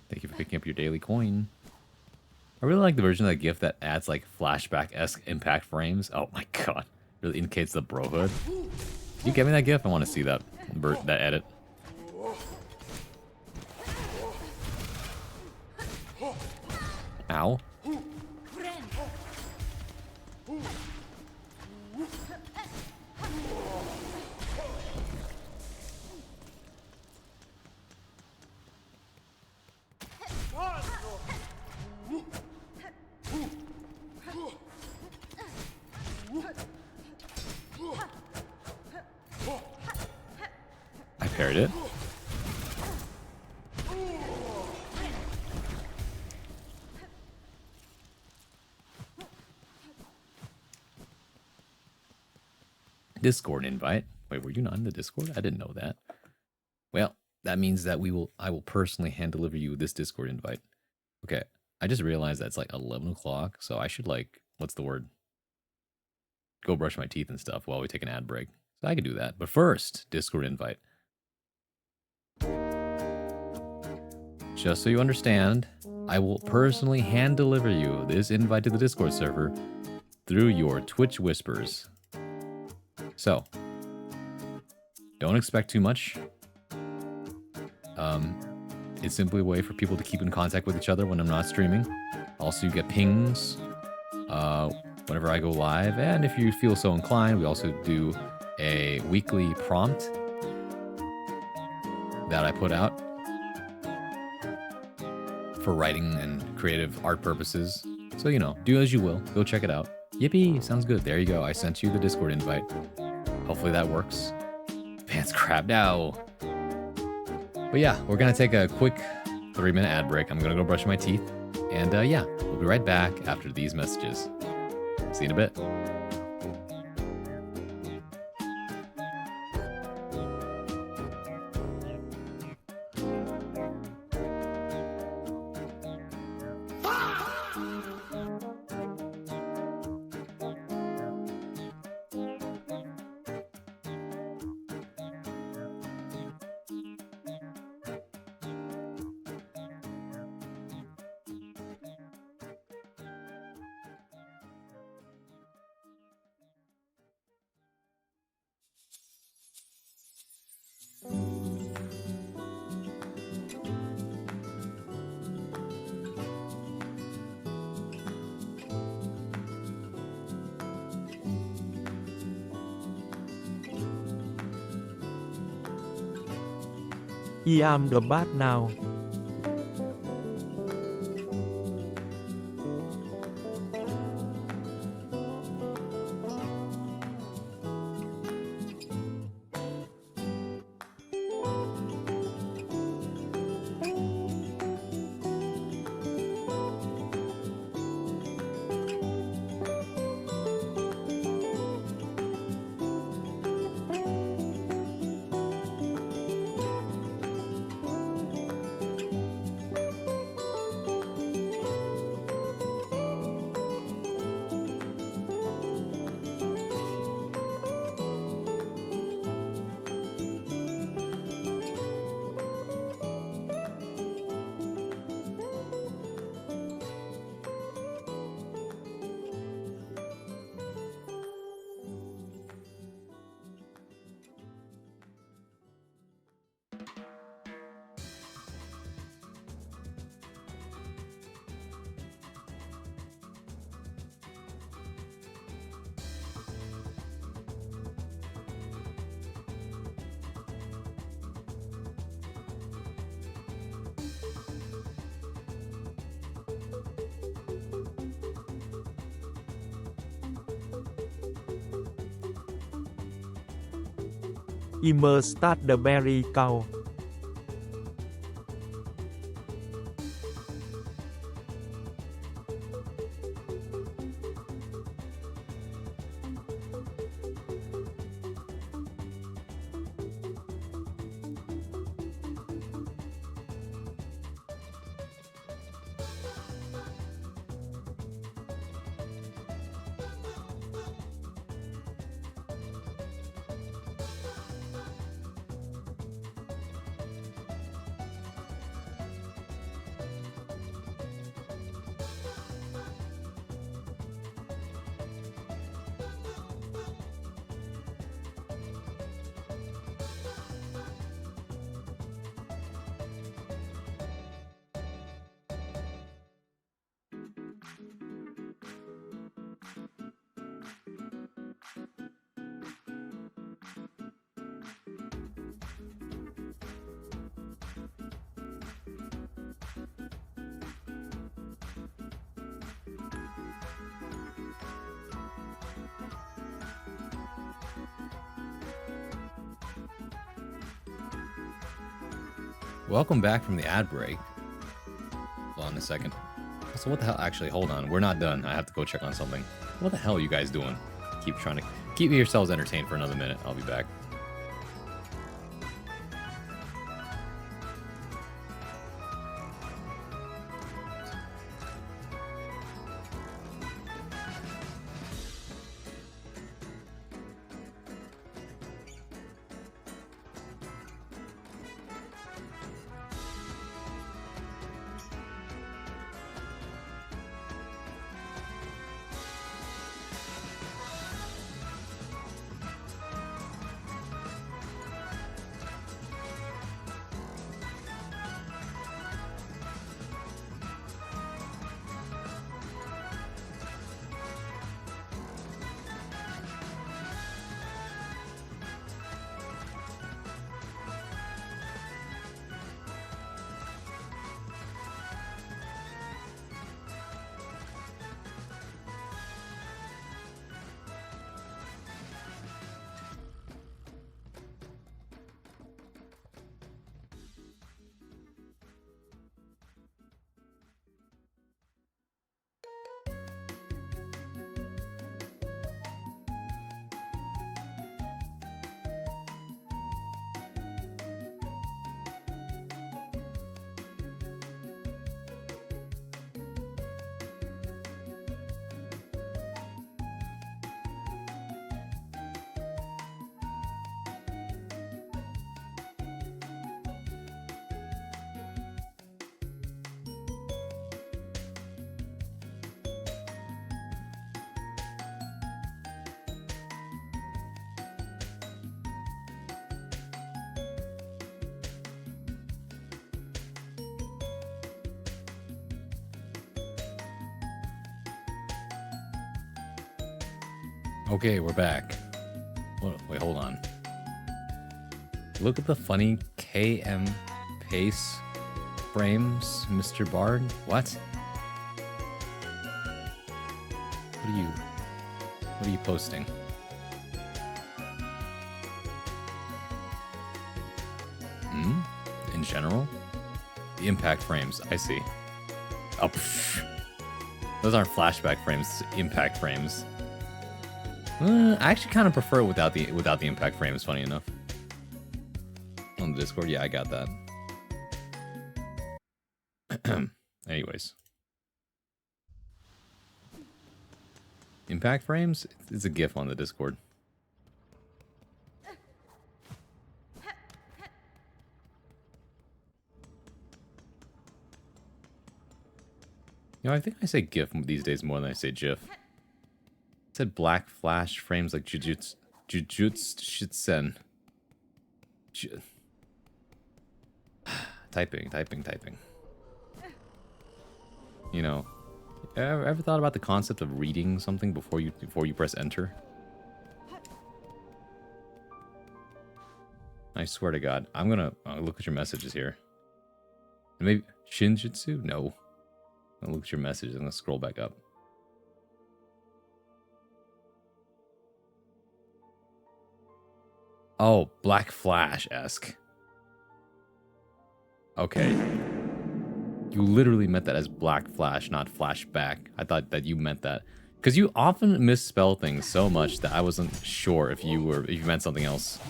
Thank you for picking up your daily coin. I really like the version of that GIF that adds like flashback-esque impact frames. Oh my god. Really indicates the brohood. Can you get me that GIF? I want to see that edit. Ow. I parried it. Discord invite. Wait, were you not in the Discord? I didn't know that. Well, that means that I will personally hand deliver you this Discord invite. Okay, I just realized that it's like 11 o'clock, so I should like, what's the word? Go brush my teeth and stuff while we take an ad break. So I could do that. But first, Discord invite. Just so you understand, I will personally hand deliver you this invite to the Discord server through your Twitch whispers. So, don't expect too much. It's simply a way for people to keep in contact with each other when I'm not streaming. Also, you get pings whenever I go live. And if you feel so inclined, we also do a weekly prompt that I put out for writing and creative art purposes. So, you know, do as you will. Go check it out. Yippee! Sounds good. There you go. I sent you the Discord invite. Hopefully that works. Pants crap, no. But yeah, we're gonna take a quick 3-minute ad break. I'm gonna go brush my teeth. And yeah, we'll be right back after these messages. See you in a bit. I am the bat now. Immer start the berry cow. Welcome back from the ad break. Hold on a second. So what the hell? Actually, hold on. We're not done. I have to go check on something. What the hell are you guys doing? Keep yourselves entertained for another minute. I'll be back. Okay, we're back. Wait, hold on. Look at the funny KM pace frames, Mr. Bard. What? What are you posting? In general? The impact frames, I see. Oh, pff. Those aren't flashback frames, impact frames. I actually kind of prefer it without the impact frames, funny enough. On the Discord, yeah, I got that. Anyways. Impact frames? It's a GIF on the Discord. You know, I think I say GIF these days more than I say GIF. I said black flash frames like Jujutsu Shitsen. Typing. You know, ever thought about the concept of reading something before you press enter? I swear to God, I'm gonna look at your messages here. Maybe Shinjitsu? No. I'm gonna look at your messages. I'm gonna scroll back up. Oh, Black Flash-esque. Okay. You literally meant that as Black Flash, not Flashback. I thought that you meant that. Because you often misspell things so much that I wasn't sure if you meant something else.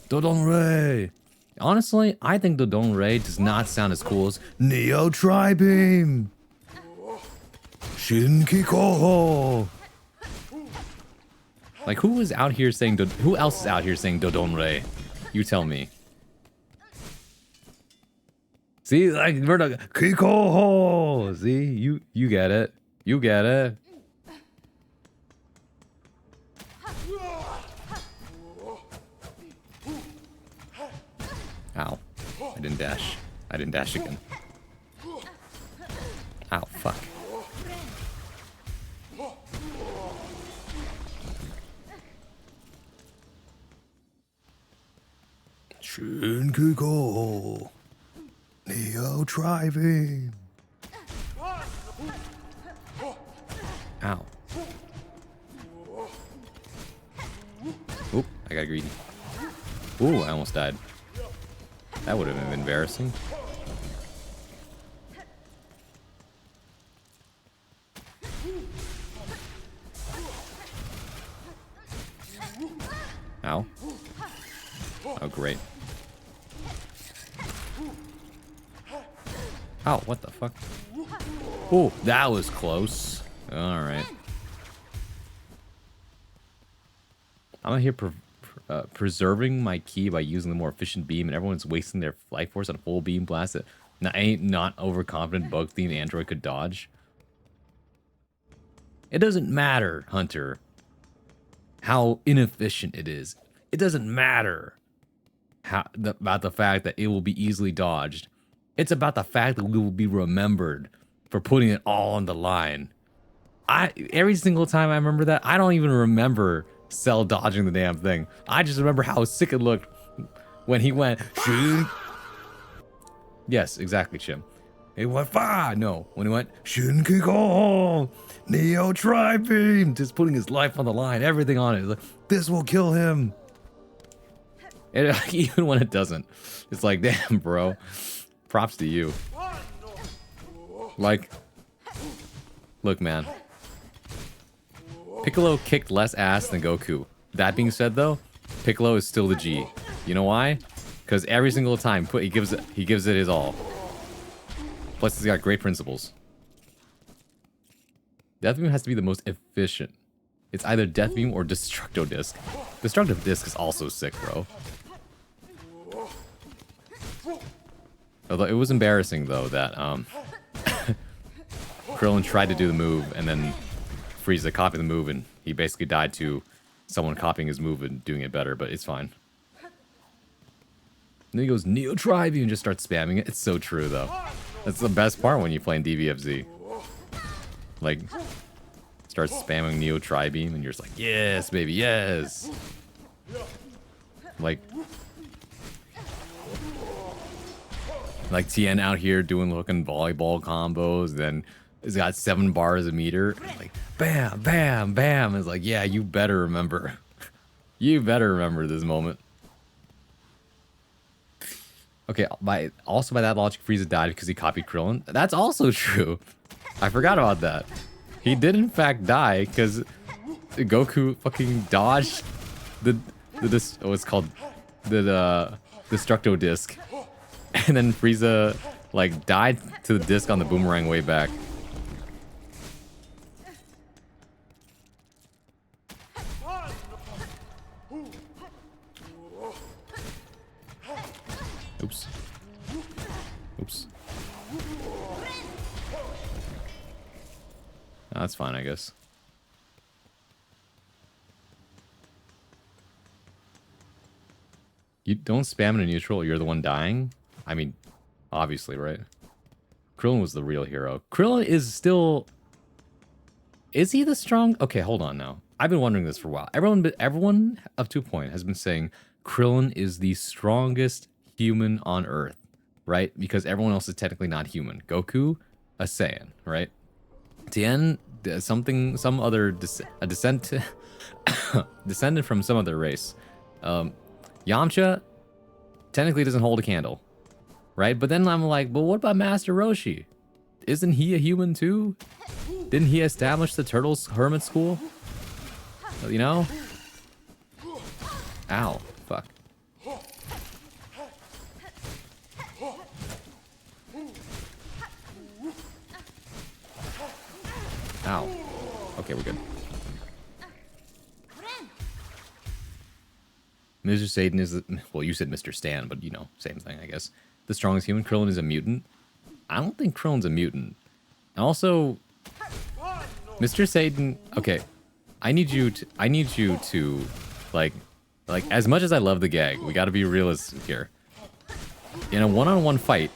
Dodonray! Honestly, I think Dodonray does not sound as cool as Neo Tri-Beam! Shinkikoho! Like, who is out here saying who else is out here saying Dodonray? You tell me. See, like, we're like, Kikoho! See, you get it. You get it. Ow. I didn't dash. I didn't dash again. Ow, fuck. Shinkiko. Neo Tri-Beam. Ow. Oop, I got greedy. Ooh, I almost died. That would have been embarrassing. Ow. Oh, great. Oh, what the fuck? Oh, that was close. Alright. I'm out here preserving my ki by using the more efficient beam, and everyone's wasting their life force on a full beam blast that ain't not overconfident bug-themed android could dodge. It doesn't matter, Hunter, how inefficient it is. It doesn't matter about the fact that it will be easily dodged. It's about the fact that we will be remembered for putting it all on the line. Every single time I remember that, I don't even remember Cell dodging the damn thing. I just remember how sick it looked when he went. Yes, exactly, Chim. It went far. No, when he went Shinkiko, Neo Tri-Beam, just putting his life on the line, everything on it. Like, this will kill him. And even when it doesn't, it's like, damn, bro. Props to you. Like, look, man. Piccolo kicked less ass than Goku. That being said, though, Piccolo is still the G. You know why? Because every single time he gives it his all. Plus, he's got great principles. Death Beam has to be the most efficient. It's either Death Beam or Destructo Disc. Destructive Disc is also sick, bro. Although it was embarrassing, though, that Krillin tried to do the move and then Frieza copied the move, and he basically died to someone copying his move and doing it better, but it's fine. And then he goes Neo Tri-Beam and just starts spamming it. It's so true, though. That's the best part when you play in DBFZ. Like, start spamming Neo Tri-Beam and you're just like, yes, baby, yes. Like Tien out here doing fucking volleyball combos, then he's got 7 bars a meter. Like, bam, bam, bam. It's like, yeah, you better remember. You better remember this moment. Okay, by that logic, Frieza died because he copied Krillin. That's also true. I forgot about that. He did in fact die because Goku fucking dodged what's called the Destructo disc, and then Frieza like died to the disc on the boomerang way back. Oops. Oops. That's fine, I guess. You don't spam in a neutral, you're the one dying? I mean, obviously, right? Krillin was the real hero. Krillin is still... Is he the strong... Okay, hold on now. I've been wondering this for a while. Everyone up to a point has been saying Krillin is the strongest human on Earth, right? Because everyone else is technically not human. Goku, a Saiyan, right? Tien, descended from some other race. Yamcha technically doesn't hold a candle, right? But then I'm like, but what about Master Roshi? Isn't he a human too? Didn't he establish the Turtles Hermit School? You know? Ow, fuck. Ow. Okay, we're good. Mr. Satan is the... Well, you said Mr. Stan, but, you know, same thing, I guess. The strongest human. Krillin is a mutant. I don't think Krillin's a mutant. And also, Mr. Satan... Okay, I need you to, like, as much as I love the gag, we gotta be realistic here. In a one-on-one fight,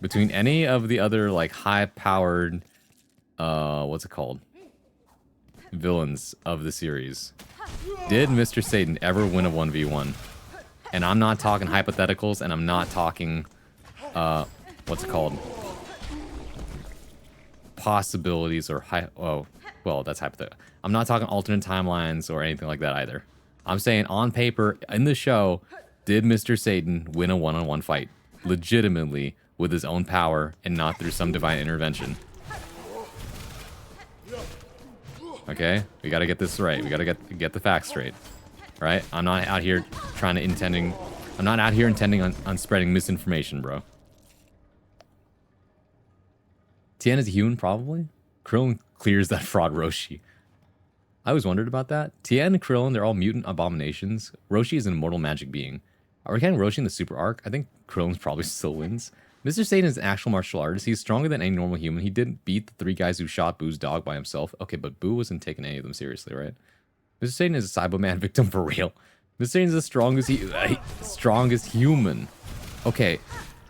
between any of the other, like, high-powered... what's it called? Villains of the series. Did Mr. Satan ever win a 1v1? And I'm not talking hypotheticals, and I'm not talking, what's it called? Possibilities or oh, well, that's hypothetical. I'm not talking alternate timelines or anything like that either. I'm saying on paper, in the show, did Mr. Satan win a one-on-one fight? Legitimately, with his own power, and not through some divine intervention. Okay, we gotta get this right. We gotta get the facts straight, right? I'm not out here intending on spreading misinformation, bro. Tien is a human, probably. Krillin clears that fraud Roshi. I always wondered about that. Tien and Krillin, they're all mutant abominations. Roshi is an immortal magic being. Are we counting Roshi in the super arc? I think Krillin's probably still wins. Mr. Satan is an actual martial artist. He's stronger than any normal human. He didn't beat the 3 guys who shot Boo's dog by himself. Okay, but Boo wasn't taking any of them seriously, right? Mr. Satan is a Cyberman victim for real. Mr. Satan is the strongest human. Okay,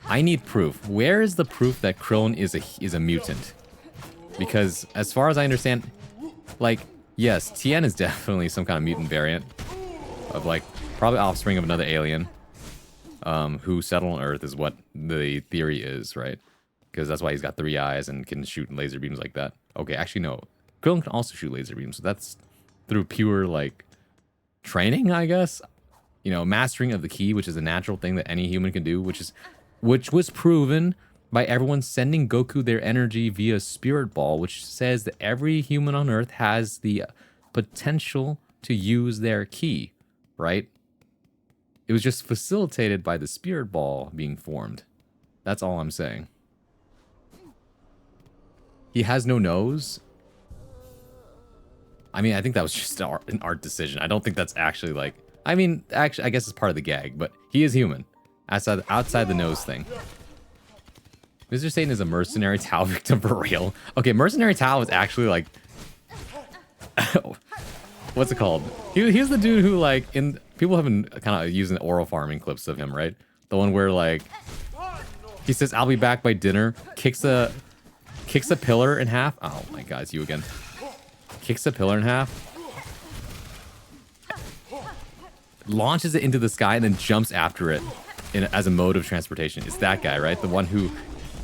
I need proof. Where is the proof that Krillin is a mutant? Because as far as I understand, like, yes, Tien is definitely some kind of mutant variant of, like, probably offspring of another alien. Who settled on Earth is what the theory is, right? Because that's why he's got 3 eyes and can shoot laser beams like that. Okay, actually, no. Krillin can also shoot laser beams, so that's through pure, like, training, I guess? You know, mastering of the ki, which is a natural thing that any human can do, which was proven by everyone sending Goku their energy via Spirit Ball, which says that every human on Earth has the potential to use their ki, right? It was just facilitated by the Spirit Ball being formed. That's all I'm saying. He has no nose. I mean, I think that was just an art decision. I don't think that's actually like... I mean, actually, I guess it's part of the gag, but he is human. Outside the nose thing. Mr. Satan is a mercenary Tao victim for real. Okay, mercenary Tao is actually like... What's it called? He's the dude who, like, people have been kind of using oral farming clips of him, right? The one where, like, He says, "I'll be back by dinner." Kicks a pillar in half. Oh my god, it's you again. Kicks a pillar in half. Launches it into the sky and then jumps after it as a mode of transportation. It's that guy, right? The one who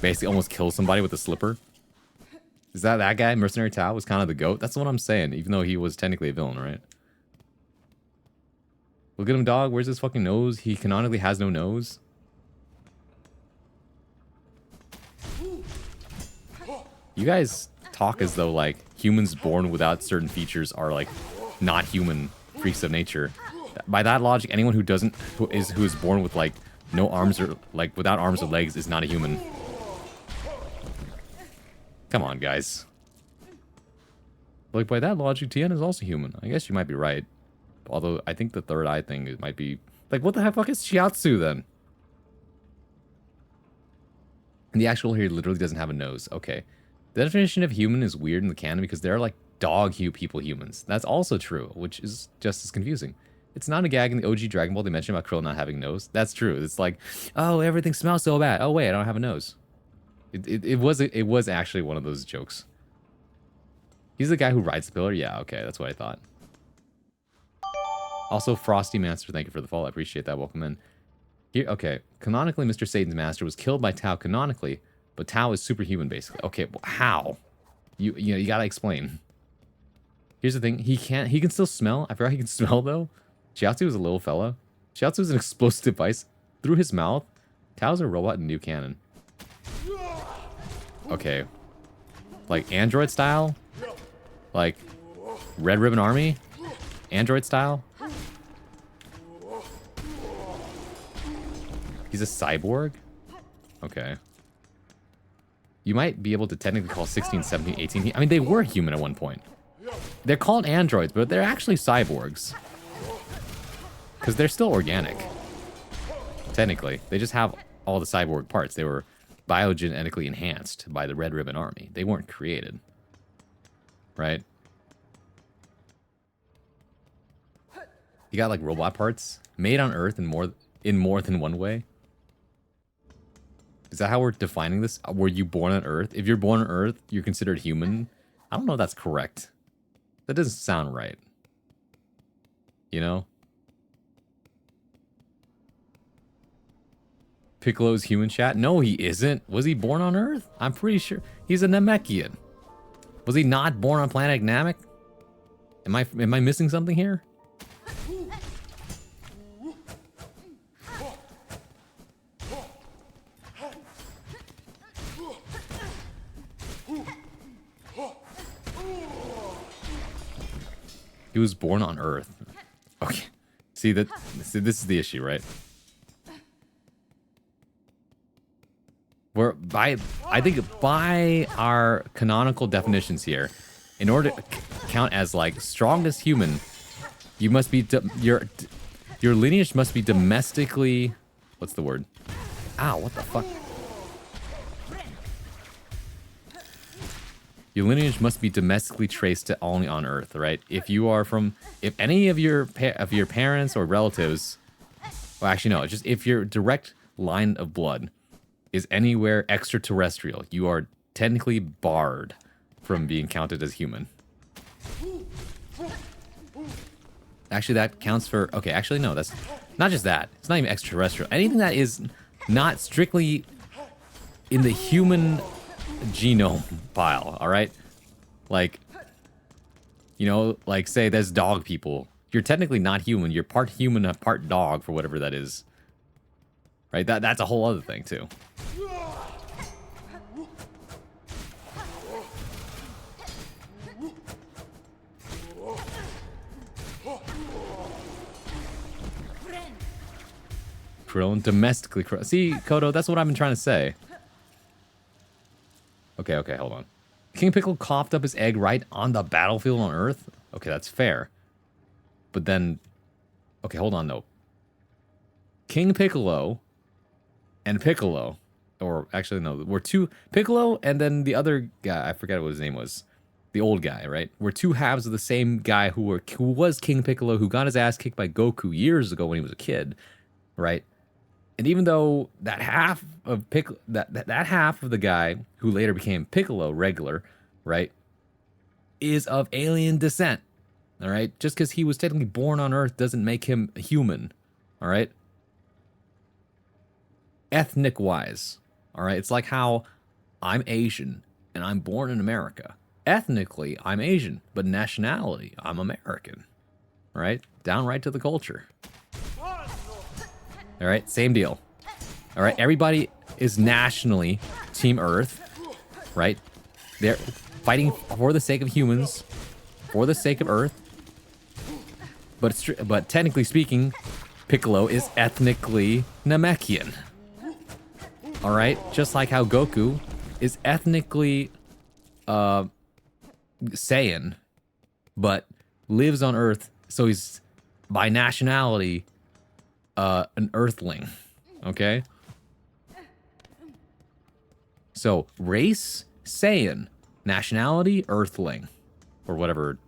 basically almost kills somebody with a slipper. Is that guy? Mercenary Tao was kind of the GOAT. That's what I'm saying, even though he was technically a villain, right? Look at him, dog. Where's his fucking nose? He canonically has no nose. You guys talk as though, like, humans born without certain features are, like, not human freaks of nature. By that logic, anyone who is born with, like, no arms or, like, without arms or legs is not a human. Come on, guys. Like, by that logic, Tien is also human. I guess you might be right. Although, I think the third eye thing, it might be... Like, what the fuck is Shiatsu, then? And the actual here literally doesn't have a nose. Okay. The definition of human is weird in the canon because they're, like, people humans. That's also true, which is just as confusing. It's not a gag in the OG Dragon Ball they mentioned about Krill not having a nose. That's true. It's like, oh, everything smells so bad. Oh, wait, I don't have a nose. It was actually one of those jokes. He's the guy who rides the pillar? Yeah, okay, that's what I thought. Also, Frosty Master, thank you for the follow. I appreciate that. Welcome in. Here, okay, canonically, Mr. Satan's master was killed by Tao canonically, but Tao is superhuman, basically. Okay, well, how? You know, you gotta explain. Here's the thing. He can still smell. I forgot he can smell, though. Shiatsu is a little fella. Shiatsu is an explosive device. Through his mouth, Tao's a robot in new canon. Okay. Like, Android style? Like, Red Ribbon Army? Android style? He's a cyborg? Okay. You might be able to technically call 16, 17, 18... I mean, they were human at one point. They're called androids, but they're actually cyborgs. Because they're still organic. Technically. They just have all the cyborg parts. They were biogenetically enhanced by the Red Ribbon Army. They weren't created. Right? You got, like, robot parts made on Earth in more than one way. Is that how we're defining this? Were you born on Earth? If you're born on Earth, you're considered human. I don't know if that's correct. That doesn't sound right. You know? Piccolo's human chat? No, he isn't. Was he born on Earth? I'm pretty sure. He's a Namekian. Was he not born on planet Namek? Am I missing something here? He was born on Earth. Okay. See, this is the issue, right? I think by our canonical definitions here, in order to count as, like, strongest human, you must be your lineage must be domestically, what's the word? Ow, what the fuck? Your lineage must be domestically traced to only on Earth, right? If any of your parents or relatives, well, actually no, just if your direct line of blood is anywhere extraterrestrial, you are technically barred from being counted as human. Actually, that counts for... Okay, actually, no, that's not just that. It's not even extraterrestrial. Anything that is not strictly in the human genome pile, all right? Like, you know, like, say there's dog people. You're technically not human. You're part human, part dog, for whatever that is. Right? That's a whole other thing, too. Krillin, domestically Krillin. See, Kodo, that's what I've been trying to say. Okay, hold on. King Piccolo coughed up his egg right on the battlefield on Earth? Okay, that's fair. But then... Okay, hold on, though. King Piccolo and Piccolo, or actually, no, were two... Piccolo and then the other guy, I forget what his name was. The old guy, right? Were two halves of the same guy who was King Piccolo, who got his ass kicked by Goku years ago when he was a kid, right? And even though that half of that half of the guy who later became Piccolo regular, right, is of alien descent. All right, just because he was technically born on Earth doesn't make him human. All right, ethnic wise. All right, it's like how I'm Asian and I'm born in America. Ethnically, I'm Asian, but nationality, I'm American. All right, downright to the culture. All right, same deal. All right, everybody is nationally Team Earth, right? They're fighting for the sake of humans, for the sake of Earth. But technically speaking, Piccolo is ethnically Namekian. All right, just like how Goku is ethnically Saiyan, but lives on Earth, so he's by nationality an Earthling. Okay. So race Saiyan, nationality Earthling, or whatever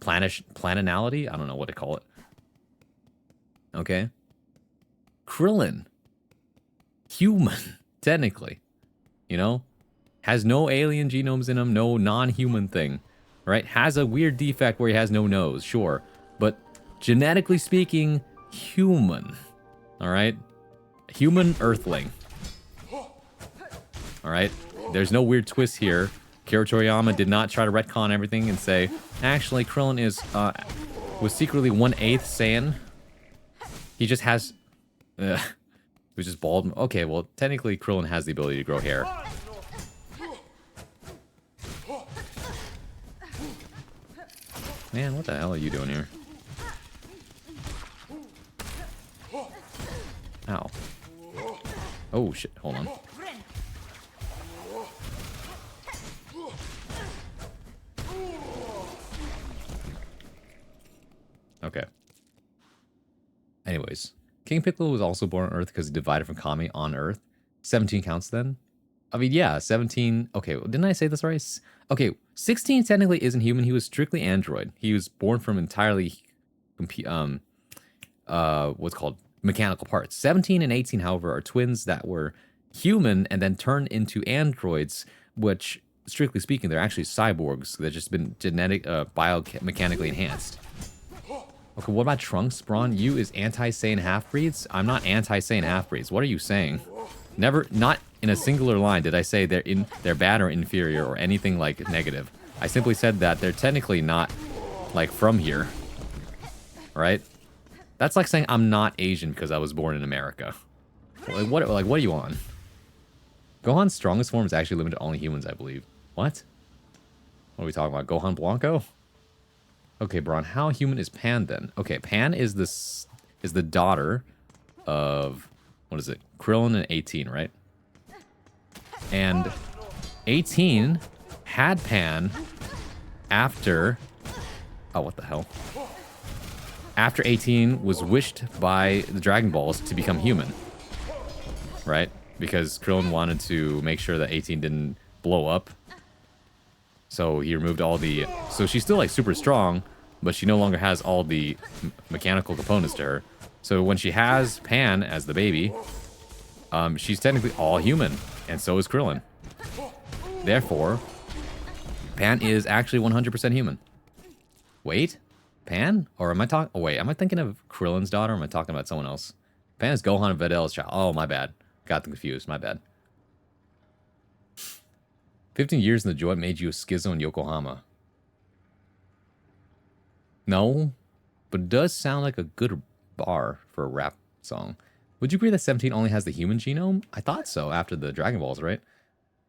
planinality. I don't know what to call it. Okay. Krillin, human, technically, has no alien genomes in him, no non-human thing, right? Has a weird defect where he has no nose, sure, but genetically speaking, human. All right, human Earthling. All right, there's no weird twist here. Kira Toriyama did not try to retcon everything and say, actually, Krillin was secretly 1/8 Saiyan. He just has, he was just bald. Okay, well, technically, Krillin has the ability to grow hair. Man, what the hell are you doing here? Ow. Oh, shit. Hold on. Okay. Anyways, King Piccolo was also born on Earth because he divided from Kami on Earth. 17 counts then? I mean, yeah, 17. Okay, well, didn't I say this right? Okay, 16 technically isn't human. He was strictly android. He was born from entirely, what's called mechanical parts. 17 and 18, however, are twins that were human and then turned into androids, which, strictly speaking, they're actually cyborgs. They've just been biomechanically enhanced. Okay, what about Trunks, Braun? You is anti-Saiyan half-breeds? I'm not anti-Saiyan half-breeds. What are you saying? Never, not in a singular line did I say they're bad or inferior or anything like negative. I simply said that they're technically not, like, from here. Right? That's like saying I'm not Asian because I was born in America. What are you on? Gohan's strongest form is actually limited to only humans, I believe. What? What are we talking about? Gohan Blanco? Okay, Braun, how human is Pan then? Okay, Pan is the daughter of, what is it? Krillin and 18, right? And 18 had Pan after, oh, what the hell? After 18 was wished by the Dragon Balls to become human, right? Because Krillin wanted to make sure that 18 didn't blow up. So he removed all the... So she's still, like, super strong, but she no longer has all the mechanical components to her. So when she has Pan as the baby, she's technically all human, and so is Krillin. Therefore, Pan is actually 100% human. Wait? Pan? Or am I talking... Oh, wait, am I thinking of Krillin's daughter, or am I talking about someone else? Pan is Gohan and Vidal's child. Oh, my bad. Got them confused. My bad. 15 years in the joint made you a schizo in Yokohama. No, but it does sound like a good bar for a rap song. Would you agree that 17 only has the human genome? I thought so after the Dragon Balls, right?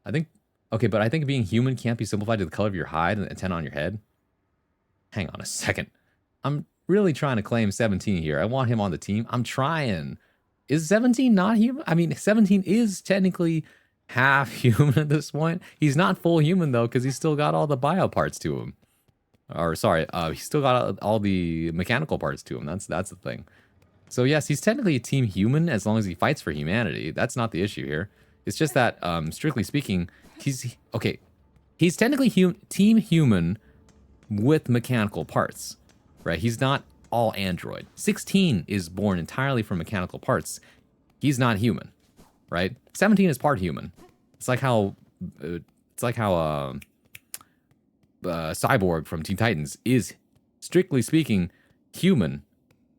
I think... Okay, but I think being human can't be simplified to the color of your hide and the antenna on your head. Hang on a second. I'm really trying to claim 17 here. I want him on the team. I'm trying. Is 17 not human? I mean, 17 is technically half human at this point. He's not full human, though, because he's still got all the bio parts to him. Or, sorry, he's still got all the mechanical parts to him. That's the thing. So, yes, he's technically a team human as long as he fights for humanity. That's not the issue here. It's just that, strictly speaking, he's... Okay, he's technically team human with mechanical parts, right? He's not all android. 16 is born entirely from mechanical parts. he's not human, right? 17 is part human. It's like how Cyborg from Teen Titans is, strictly speaking, human,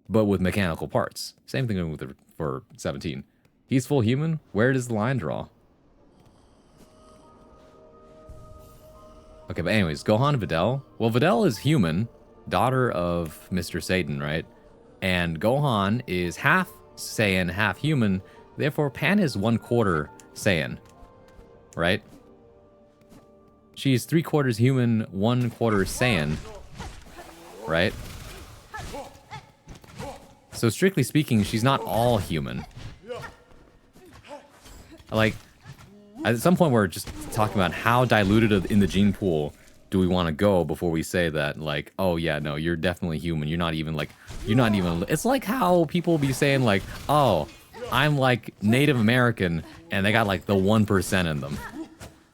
but with mechanical parts. Same thing for 17. He's full human. Where does the line draw? Okay, but anyways, Gohan and Videl. Well, Videl is human, daughter of Mr. Satan, right? And Gohan is half Saiyan, half human. Therefore, Pan is 1/4 Saiyan, right? She's 3/4 human, 1/4 Saiyan, right? So strictly speaking, she's not all human. Like, at some point we're just talking about how diluted in the gene pool do we want to go before we say that, like, oh yeah, no, you're definitely human. You're not even, it's like how people be saying, like, oh, I'm like Native American, and they got like the 1% in them.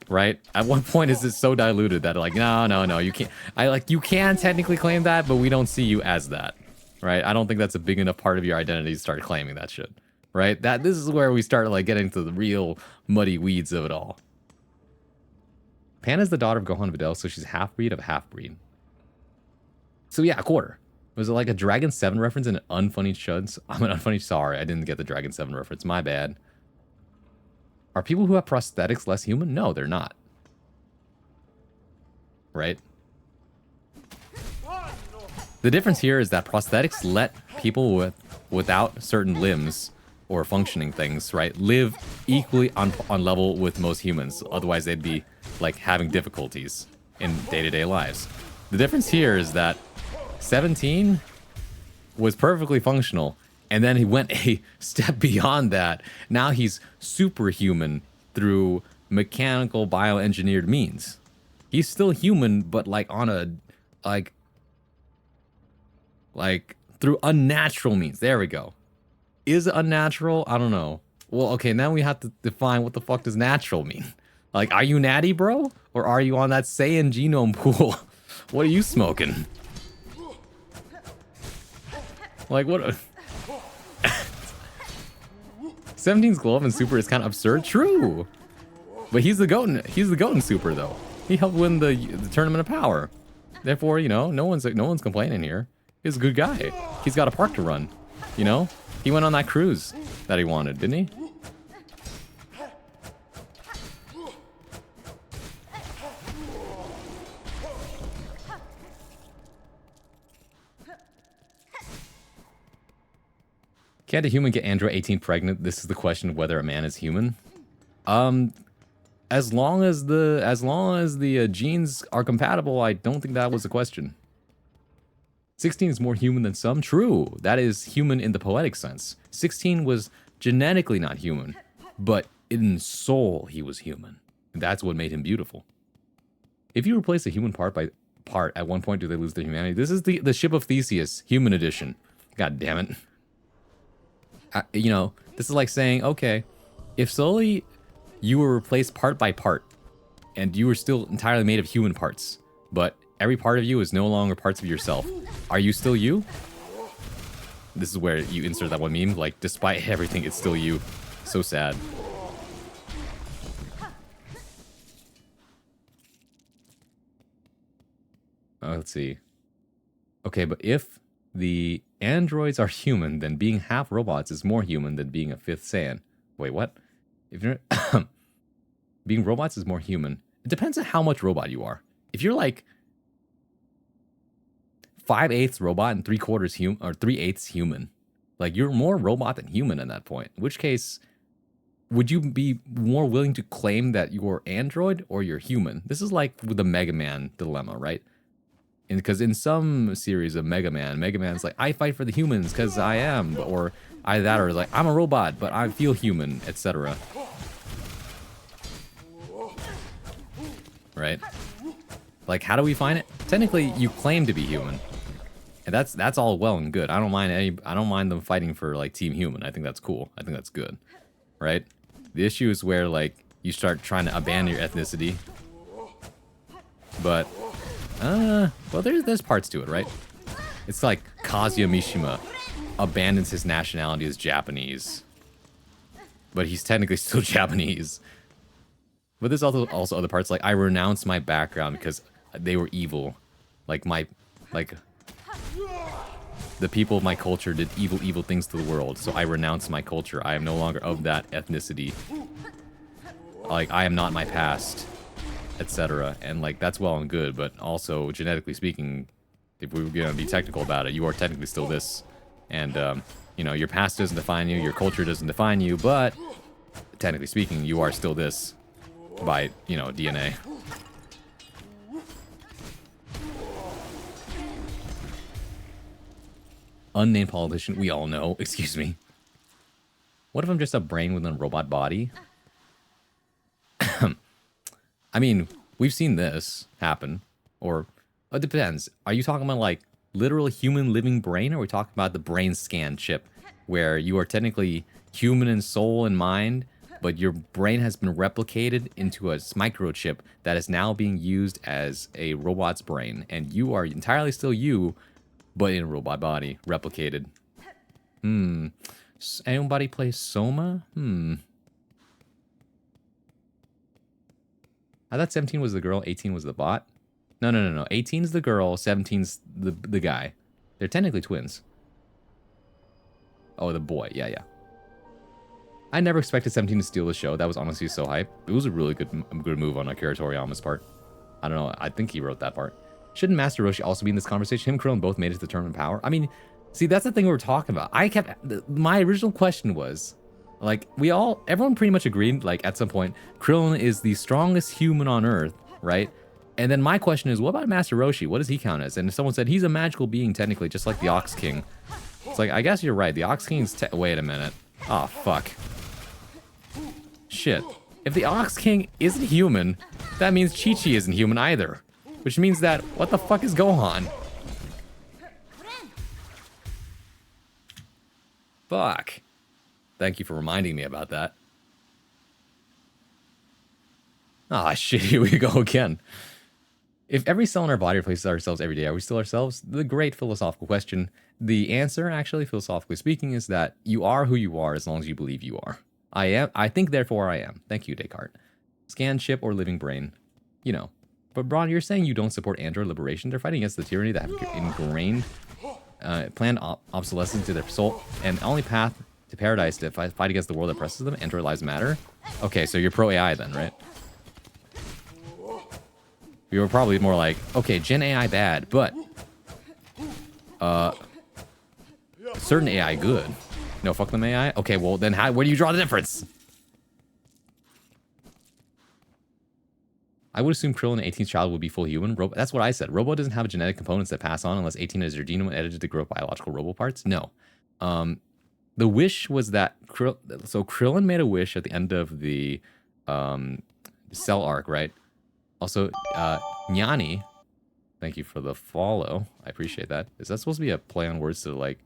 Right? At what point is it so diluted that like, no, you can't, you can technically claim that, but we don't see you as that. Right? I don't think that's a big enough part of your identity to start claiming that shit. Right? This is where we start like getting to the real muddy weeds of it all. Pan is the daughter of Gohan and Videl, so she's half-breed of a half-breed. So yeah, 1/4. Was it like a Dragon 7 reference and an unfunny chuds? I'm an unfunny, sorry, I didn't get the Dragon 7 reference, my bad. Are people who have prosthetics less human? No, they're not. Right? The difference here is that prosthetics let people without certain limbs or functioning things, right, live equally on level with most humans. Otherwise, they'd be like having difficulties in day-to-day lives. The difference here is that 17 was perfectly functional, and then he went a step beyond that. Now he's superhuman through mechanical bioengineered means. He's still human, but like on a like through unnatural means. There we go. Is it unnatural? I don't know. Well, okay, now we have to define what the fuck does natural mean. Like, are you natty, bro? Or are you on that Saiyan genome pool? What are you smoking? Like, what? 17's glow up in Super is kind of absurd. True. But he's the GOAT. He's the GOAT in Super, though. He helped win the Tournament of Power. Therefore, you know, no one's complaining here. He's a good guy. He's got a park to run. You know? He went on that cruise that he wanted, didn't he? Can't a human get Android 18 pregnant? This is the question of whether a man is human. As long as the genes are compatible, I don't think that was a question. 16 is more human than some. True, that is human in the poetic sense. 16 was genetically not human, but in soul he was human. And that's what made him beautiful. If you replace a human part by part, at one point do they lose their humanity? This is the Ship of Theseus, human edition. God damn it. You know, this is like saying, okay, if solely you were replaced part by part, and you were still entirely made of human parts, but every part of you is no longer parts of yourself, are you still you? This is where you insert that one meme, like, despite everything, it's still you. So sad. Let's see. Okay, but if the androids are human, then being half robots is more human than being a fifth Saiyan. Wait, what? If you're being robots is more human. It depends on how much robot you are. If you're like 5/8 robot and 3/4 human, or 3/8 human, like you're more robot than human in that point. In which case, would you be more willing to claim that you're android or you're human? This is like with the Mega Man dilemma, right? Because in some series of Mega Man's like, I fight for the humans because I am, or either that, or like, I'm a robot, but I feel human, etc. Right? Like, how do we find it? Technically, you claim to be human, and that's all well and good. I don't mind them fighting for like Team Human. I think that's cool. I think that's good, right? The issue is where like you start trying to abandon your ethnicity, but well, there's parts to it, right? It's like Kazuya Mishima abandons his nationality as Japanese. but he's technically still Japanese. But there's also other parts, like I renounce my background because they were evil. Like the people of my culture did evil things to the world, so I renounce my culture. I am no longer of that ethnicity. Like, I am not my past, etc. And like, that's well and good, but also, genetically speaking, if we were gonna be technical about it, you are technically still this. And, you know, your past doesn't define you, your culture doesn't define you, but technically speaking, you are still this by, you know, DNA. Unnamed politician, we all know. Excuse me. What if I'm just a brain within a robot body? I mean, we've seen this happen. Or, it depends. Are you talking about, like, literal human living brain? Or are we talking about the brain scan chip? Where you are technically human in soul and mind, but your brain has been replicated into a microchip that is now being used as a robot's brain. And you are entirely still you, but in a robot body, replicated. Anybody play Soma? I thought 17 was the girl, 18 was the bot. No. 18's the girl, 17's the guy. They're technically twins. Oh, the boy. Yeah. I never expected 17 to steal the show. That was honestly so hype. It was a really good move on Akira Toriyama's part. I don't know. I think he wrote that part. Shouldn't Master Roshi also be in this conversation? Him and Krillin both made it to the tournament power. I mean, see, that's the thing we were talking about. My original question was, like, everyone pretty much agreed, like, at some point, Krillin is the strongest human on Earth, right? And then my question is, what about Master Roshi? What does he count as? And someone said, he's a magical being, technically, just like the Ox King. It's like, I guess you're right. The Ox King's... Wait a minute. Oh, fuck. Shit. If the Ox King isn't human, that means Chi-Chi isn't human either. Which means that, what the fuck is going on? Fuck. Thank you for reminding me about that. Ah, shit, here we go again. If every cell in our body replaces ourselves every day, are we still ourselves? The great philosophical question. The answer, actually, philosophically speaking, is that you are who you are as long as you believe you are. I think, therefore I am. Thank you, Descartes. Scan chip or living brain. You know. But Braun, you're saying you don't support android liberation. They're fighting against the tyranny that have ingrained planned obsolescence to their soul, and the only path to paradise to fight against the world that oppresses them. Android lives matter. Okay, so you're pro AI then, right? You were probably more like, okay, Gen AI bad, but certain AI good. No, fuck them AI. Okay, well then where do you draw the difference? I would assume Krillin, 18th child, would be full human. That's what I said. Robo doesn't have genetic components that pass on unless 18 is their genome edited to grow biological robo parts. No. The wish was that... So Krillin made a wish at the end of the Cell arc, right? Also, Nyani, thank you for the follow. I appreciate that. Is that supposed to be a play on words to, like,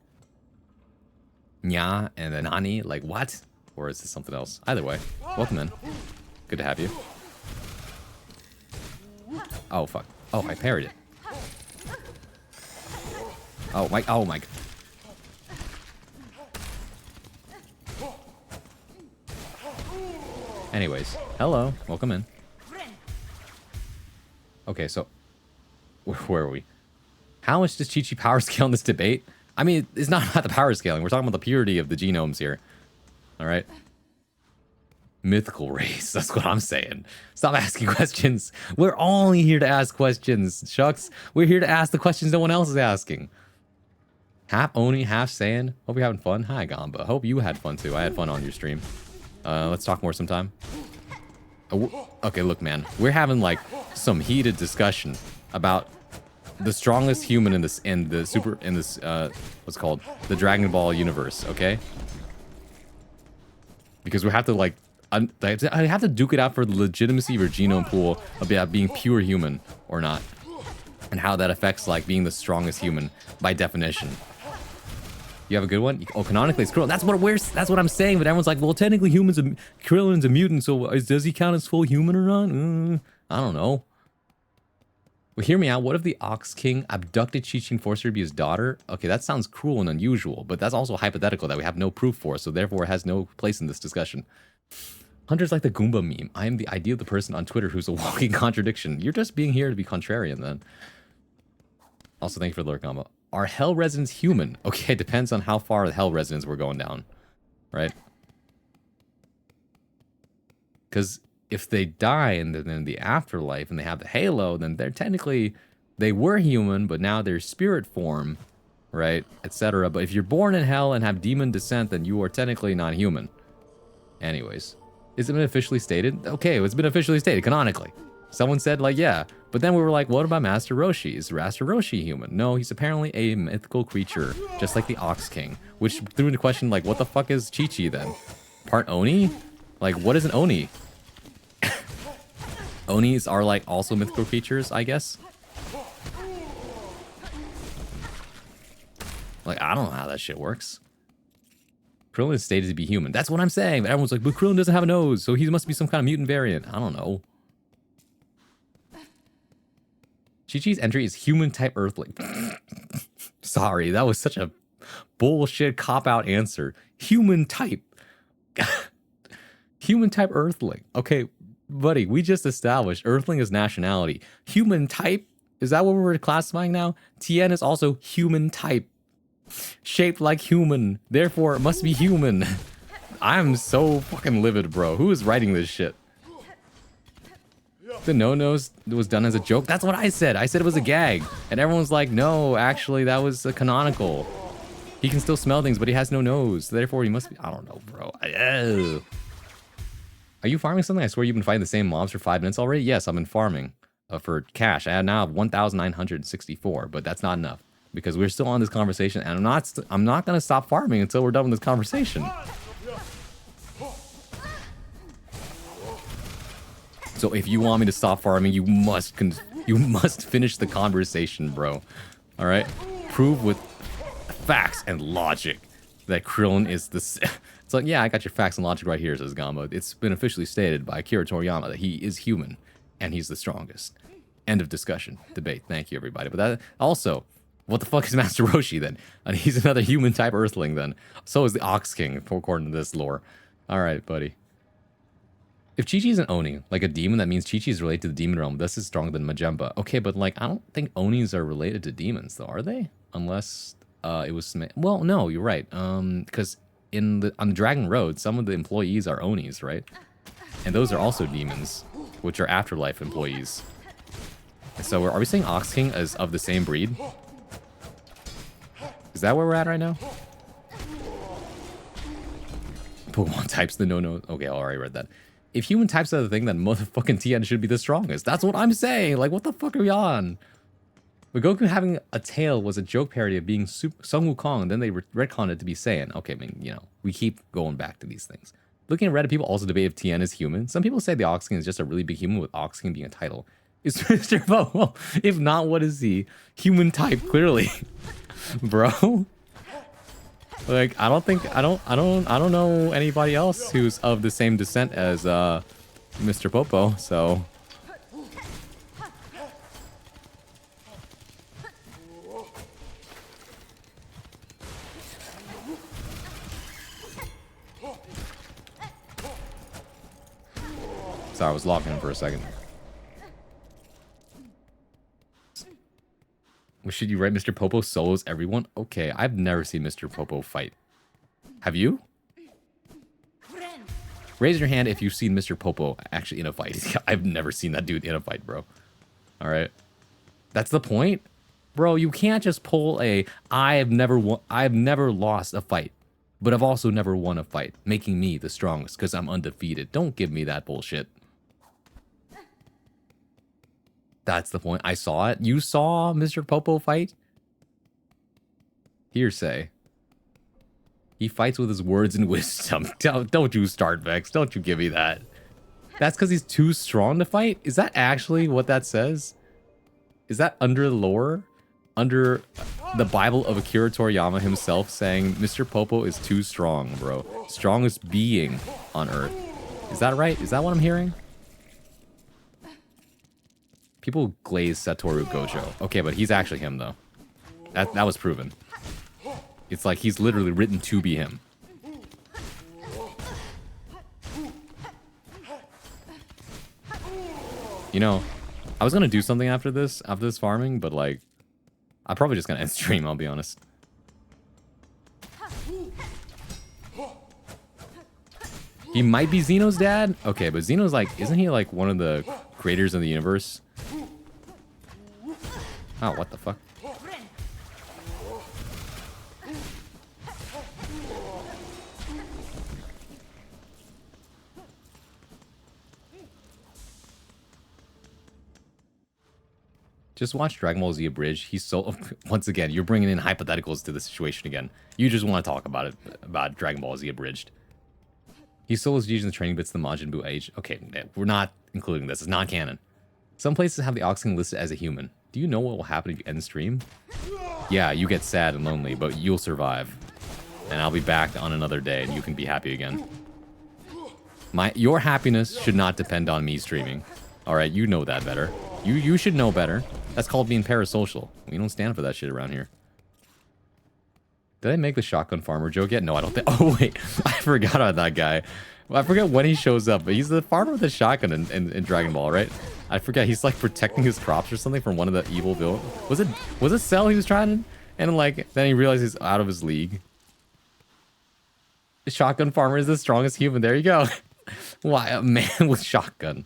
Nya and then Nani? Like, what? Or is this something else? Either way, welcome in. Good to have you. Oh, fuck. Oh, I parried it. Oh my god. Anyways, hello. Welcome in. Okay, so... Where are we? How much does Chi-Chi power scale in this debate? I mean, it's not about the power scaling. We're talking about the purity of the genomes here. Alright? Mythical race. That's what I'm saying. Stop asking questions. We're only here to ask questions, Shucks. We're here to ask the questions no one else is asking. Half Oni, half Saiyan. Hope you're having fun. Hi, Gamba. Hope you had fun, too. I had fun on your stream. Let's talk more sometime. Okay, look, man. We're having, like, some heated discussion about the strongest human in this, what's it called? The Dragon Ball universe, okay? Because we have to, like, I have to duke it out for the legitimacy of your genome pool about being pure human or not. And how that affects, like, being the strongest human by definition. You have a good one? Oh, canonically it's Krillin. That's what I'm saying, but everyone's like, well, technically Krillin's a mutant, so does he count as full human or not? I don't know. Well, hear me out. What if the Ox King abducted Chi-Chi and forced her to be his daughter? Okay, that sounds cruel and unusual, but that's also hypothetical that we have no proof for, so therefore it has no place in this discussion. Hunter's like the Goomba meme. I am the ideal the person on Twitter who's a walking contradiction. You're just being here to be contrarian then. Also, thank you for the lurk, Gamba. Are Hell residents human? Okay, it depends on how far the Hell residents were going down, right? Because if they die and then in the afterlife and they have the halo, then they're technically, they were human, but now they're spirit form, right? Etc. But if you're born in hell and have demon descent, then you are technically not human. Anyways, is it been officially stated? Okay, it's been officially stated canonically. Someone said like, yeah, but then we were like, what about Master Roshi? Is Master Roshi human? No, he's apparently a mythical creature, just like the Ox King, which threw into question like, what the fuck is Chi-Chi then? Part Oni? Like, what is an Oni? Onis are like also mythical creatures, I guess. Like, I don't know how that shit works. Krillin is stated to be human. That's what I'm saying. Everyone's like, but Krillin doesn't have a nose, so he must be some kind of mutant variant. I don't know. Chi-Chi's entry is human type Earthling. Sorry, that was such a bullshit cop-out answer. Human type. Human type Earthling. Okay, buddy, we just established Earthling is nationality. Human type? Is that what we're classifying now? Tien is also human type. Shaped like human. Therefore, it must be human. I'm so fucking livid, bro. Who is writing this shit? The no-nose was done as a joke? That's what I said. I said it was a gag. And everyone's like, no, actually, that was a canonical. He can still smell things, but he has no nose. Therefore, he must be... I don't know, bro. Are you farming something? I swear you've been fighting the same mobs for 5 minutes already? Yes, I've been farming for cash. I now have 1,964, but that's not enough because we're still on this conversation, and I'm not gonna stop farming until we're done with this conversation. So if you want me to stop farming, you must finish the conversation, bro. All right, prove with facts and logic that Krillin is the. It's like, yeah, I got your facts and logic right here, says Gamba. It's been officially stated by Akira Toriyama that he is human, and he's the strongest. End of discussion. Debate. Thank you, everybody. But that also, what the fuck is Master Roshi then? And he's another human type Earthling then. So is the Ox King, according to this lore. All right, buddy. If Chi-Chi is an Oni, like a demon, that means Chi-Chi is related to the demon realm. Thus is stronger than Majemba. Okay, but like, I don't think Onis are related to demons, though, are they? Unless it was... Well, no, you're right. Because... on the Dragon Road, some of the employees are Onis, right? And those are also demons, which are afterlife employees. And so are we saying Ox King is of the same breed? Is that where we're at right now? Pokemon types the no-no. Okay, I already read that. If human types are the thing, then motherfucking Tien should be the strongest. That's what I'm saying. Like, what the fuck are we on? But Goku having a tail was a joke parody of being Sun Wukong, and then they retconned it to be Saiyan. Okay, I mean, you know, we keep going back to these things. Looking at Reddit, people also debate if Tien is human. Some people say the Ox King is just a really big human, with Ox King being a title. Is Mr. Bo? Well, if not, what is he? Human type, clearly. Bro. Like, I don't know anybody else who's of the same descent as Mr. Popo, so... Sorry, I was locking him for a second. Should you write Mr. Popo solos everyone? Okay, I've never seen Mr. Popo fight. Have you? Raise your hand if you've seen Mr. Popo actually in a fight. I've never seen that dude in a fight, bro. Alright. That's the point? Bro, you can't just pull a I've never lost a fight, but I've also never won a fight, making me the strongest because I'm undefeated. Don't give me that bullshit. That's the point. I saw it. You saw Mr. Popo fight? Hearsay. He fights with his words and wisdom. Don't you start, Vex. Don't you give me that. That's because he's too strong to fight? Is that actually what that says? Is that under the lore? Under the Bible of Akira Toriyama himself saying Mr. Popo is too strong, bro. Strongest being on Earth. Is that right? Is that what I'm hearing? People glaze Satoru Gojo. Okay, but he's actually him, though. That was proven. It's like he's literally written to be him. You know, I was gonna do something after this farming, but like, I'm probably just gonna end stream, I'll be honest. He might be Xeno's dad? Okay, but Xeno's like, isn't he like one of the creators of the universe? Oh, what the fuck? Just watch Dragon Ball Z Abridged. He's so... Once again, you're bringing in hypotheticals to the situation again. You just want to talk about it, about Dragon Ball Z Abridged. He stole his using the training bits of the Majin Buu age. Okay, we're not including this. It's not canon. Some places have the Ox King listed as a human. Do you know what will happen if you end stream? Yeah, you get sad and lonely, but you'll survive. And I'll be back on another day, and you can be happy again. Your happiness should not depend on me streaming. Alright, you know that better. You should know better. That's called being parasocial. We don't stand for that shit around here. Did I make the shotgun farmer joke yet? No, I don't think. Oh, wait. I forgot about that guy. Well, I forget when he shows up, but he's the farmer with the shotgun in Dragon Ball, right? I forget. He's like protecting his crops or something from one of the evil villains. Was it Cell he was trying to? And like, then he realized he's out of his league. The shotgun farmer is the strongest human. There you go. Why, a man with shotgun.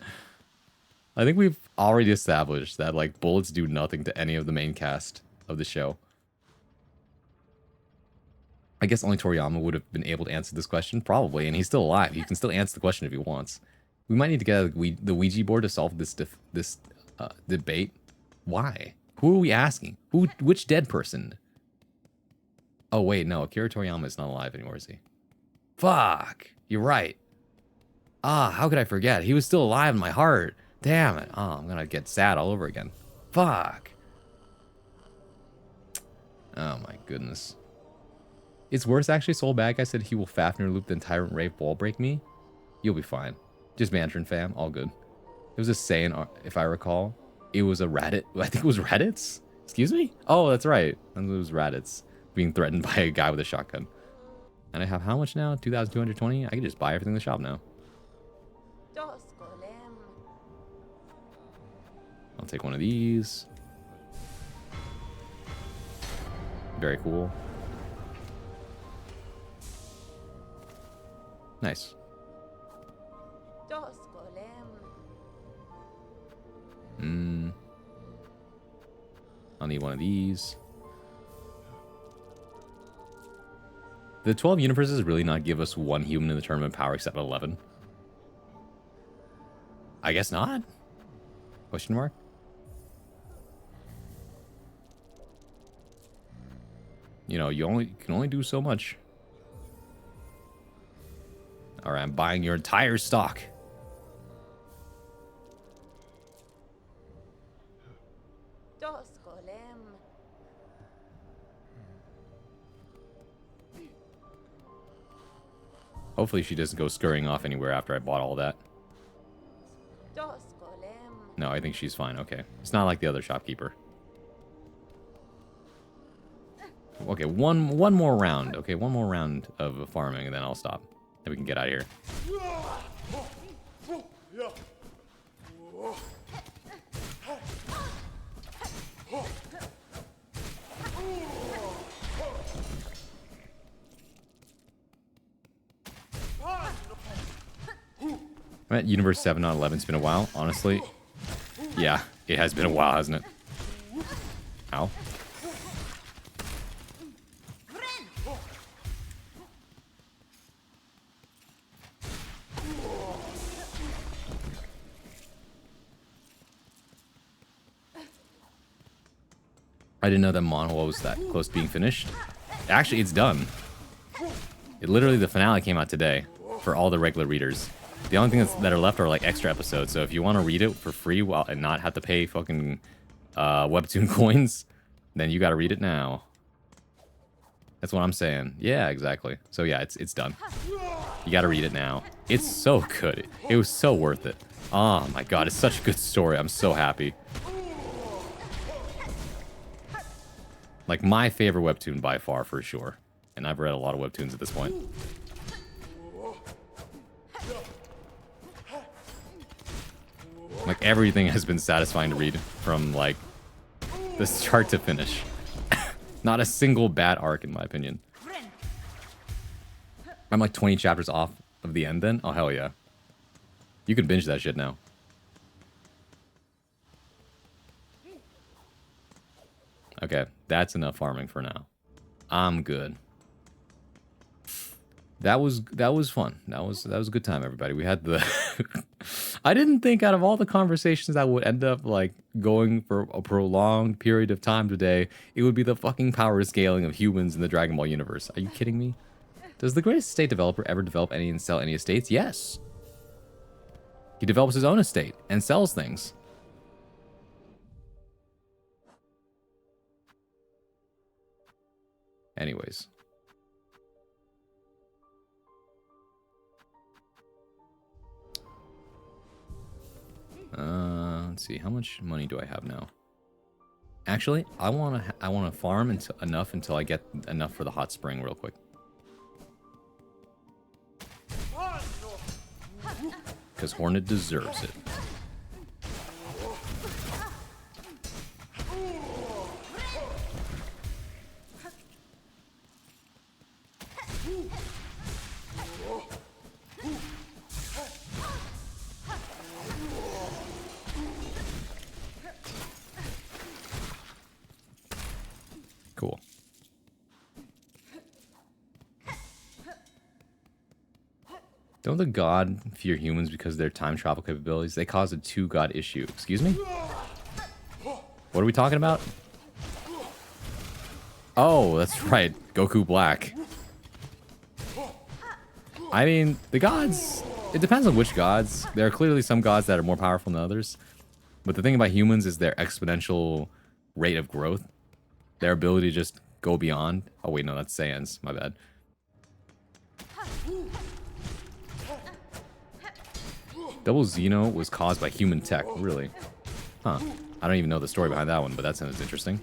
I think we've already established that like bullets do nothing to any of the main cast of the show. I guess only Toriyama would have been able to answer this question, probably, and he's still alive. He can still answer the question if he wants. We might need to get the Ouija board to solve this debate. Why? Who are we asking? Which dead person? Oh wait, no, Akira Toriyama is not alive anymore, is he? Fuck, you're right. Ah, how could I forget? He was still alive in my heart. Damn it. Oh, I'm gonna get sad all over again. Fuck. Oh my goodness. It's worse actually. Soul Bad Guy said he will Fafnir loop then Tyrant Rape wall break me. You'll be fine. Just Mandarin fam, all good. It was a saying, if I recall. It was a Raditz. I think it was Raditz? Excuse me? Oh, that's right. It was Raditz being threatened by a guy with a shotgun. And I have how much now? 2,220? I can just buy everything in the shop now. I'll take one of these. Very cool. Nice. I'll need one of these. The 12 universes really not give us one human in the tournament power except 11? I guess not? Question mark? You know, you can only do so much. Alright, I'm buying your entire stock. Hopefully she doesn't go scurrying off anywhere after I bought all that. No, I think she's fine. Okay. It's not like the other shopkeeper. Okay, one more round. Okay, one more round of farming and then I'll stop. Then we can get out of here. I'm at Universe 7 on 11. It's been a while, honestly. Yeah, it has been a while, hasn't it? Ow. I didn't know that Monhua was that close to being finished. Actually, it's done. Literally, the finale came out today for all the regular readers. The only things that are left are like extra episodes. So if you want to read it for free and not have to pay fucking webtoon coins, then you got to read it now. That's what I'm saying. Yeah, exactly. So yeah, it's done. You got to read it now. It's so good. It was so worth it. Oh my god, it's such a good story. I'm so happy. Like, my favorite webtoon by far, for sure. And I've read a lot of webtoons at this point. Like, everything has been satisfying to read from, like, the start to finish. Not a single bad arc, in my opinion. I'm like 20 chapters off of the end then? Oh, hell yeah. You can binge that shit now. Okay, that's enough farming for now. I'm good. That was fun. That was a good time, everybody. We had the I didn't think out of all the conversations that would end up like going for a prolonged period of time today, it would be the fucking power scaling of humans in the Dragon Ball universe. Are you kidding me? Does the greatest estate developer ever develop any and sell any estates? Yes. He develops his own estate and sells things. Anyways. Let's see. How much money do I have now? Actually, I wanna farm enough until I get enough for the hot spring real quick. Because Hornet deserves it. Cool. Don't the god fear humans because of their time travel capabilities? They cause a two-god issue. Excuse me? What are we talking about? Oh, that's right. Goku Black. I mean, the gods... It depends on which gods. There are clearly some gods that are more powerful than others. But the thing about humans is their exponential rate of growth. Their ability to just go beyond. Oh, wait, no, that's Saiyans. My bad. Double Xeno was caused by human tech. Really? Huh. I don't even know the story behind that one, but that sounds interesting.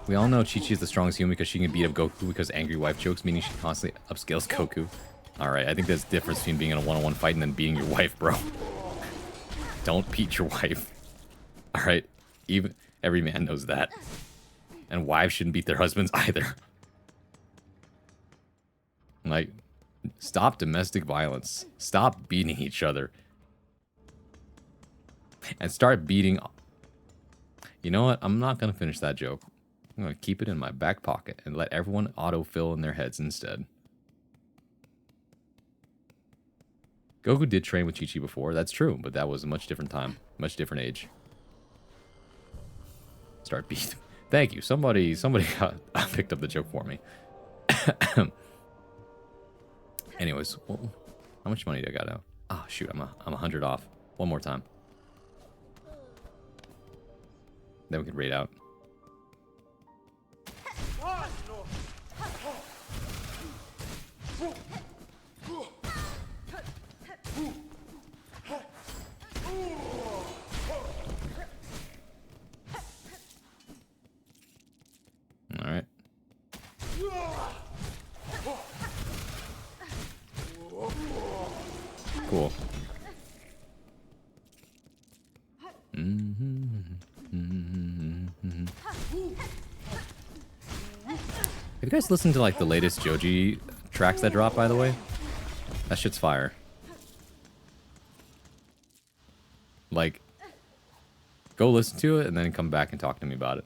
We all know Chi-Chi is the strongest human because she can beat up Goku because angry wife jokes, meaning she constantly upscales Goku. Alright, I think there's a difference between being in a one-on-one fight and then beating your wife, bro. Don't beat your wife. Alright? Even every man knows that. And wives shouldn't beat their husbands either. Like, stop domestic violence. Stop beating each other. And start beating... You know what? I'm not going to finish that joke. I'm going to keep it in my back pocket and let everyone autofill in their heads instead. Goku did train with Chi-Chi before. That's true, but that was a much different time. Much different age. Start beat. Thank you. Somebody picked up the joke for me. Anyways, well, how much money do I got now? Ah, oh, shoot, I'm 100 off. One more time. Then we can raid out. All right. Cool. Have you guys listened to like the latest Joji tracks that dropped, by the way? That shit's fire. Like, go listen to it and then come back and talk to me about it.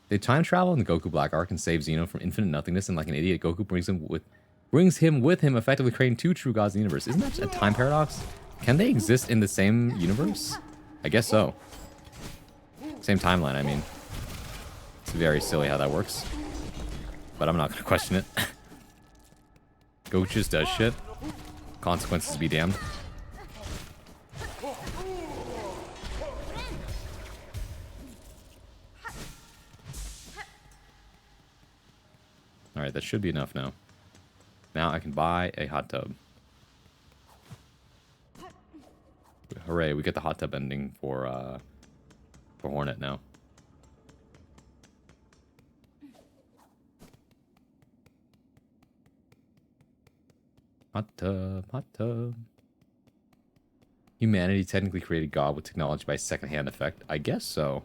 They time travel in the Goku Black arc and save Xeno from infinite nothingness, and like an idiot, Goku brings him with him, effectively creating two true gods in the universe. Isn't that a time paradox? Can they exist in the same universe? I guess so. Same timeline, I mean. It's very silly how that works. But I'm not going to question it. Goku just does shit. Consequences be damned. Alright, that should be enough now. Now I can buy a hot tub. hooray, we get the hot tub ending for Hornet now. Hot tub, hot tub. Humanity technically created God with technology by secondhand effect. I guess so.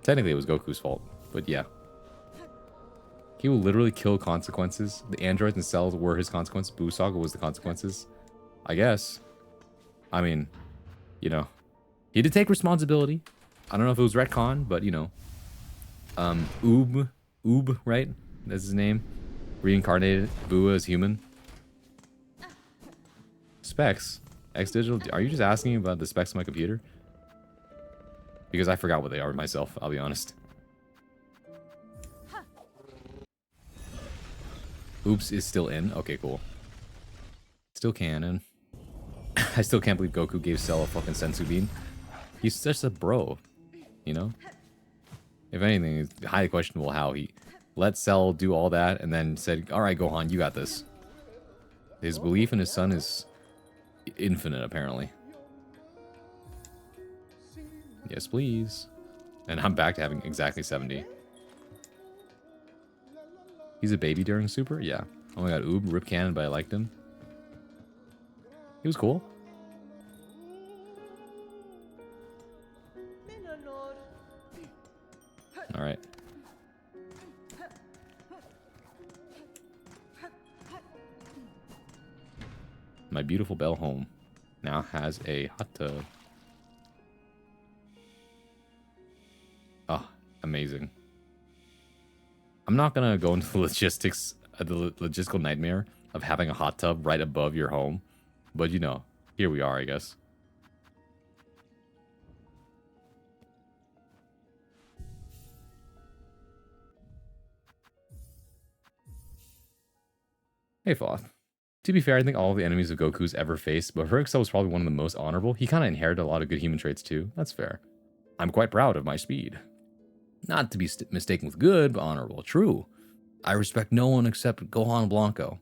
Technically, it was Goku's fault, but yeah. He will literally kill consequences. The androids and cells were his consequence. Buu Saga was the consequences. I guess. I mean, you know, he did take responsibility. I don't know if it was retcon, but you know, Oob, right? That's his name. Reincarnated Buu as human. Specs. X Digital, are you just asking about the specs of my computer? Because I forgot what they are myself, I'll be honest. Oops is still in? Okay, cool. Still canon. I still can't believe Goku gave Cell a fucking Sensu Bean. He's just a bro, you know? If anything, it's highly questionable how he let Cell do all that and then said, alright, Gohan, you got this. His belief in his son is infinite, apparently. Yes, please. And I'm back to having exactly 70. He's a baby during Super? Yeah. Oh my god, Oob, rip cannon, but I liked him. He was cool. Alright. My beautiful Belle home now has a hot tub. Oh, amazing. I'm not gonna go into the logistics, the logistical nightmare of having a hot tub right above your home. But you know, here we are, I guess. Hey, Foth. To be fair, I think all of the enemies of Goku's ever faced, but Herxel was probably one of the most honorable. He kind of inherited a lot of good human traits too. That's fair. I'm quite proud of my speed. Not to be mistaken with good, but honorable. True. I respect no one except Gohan Blanco.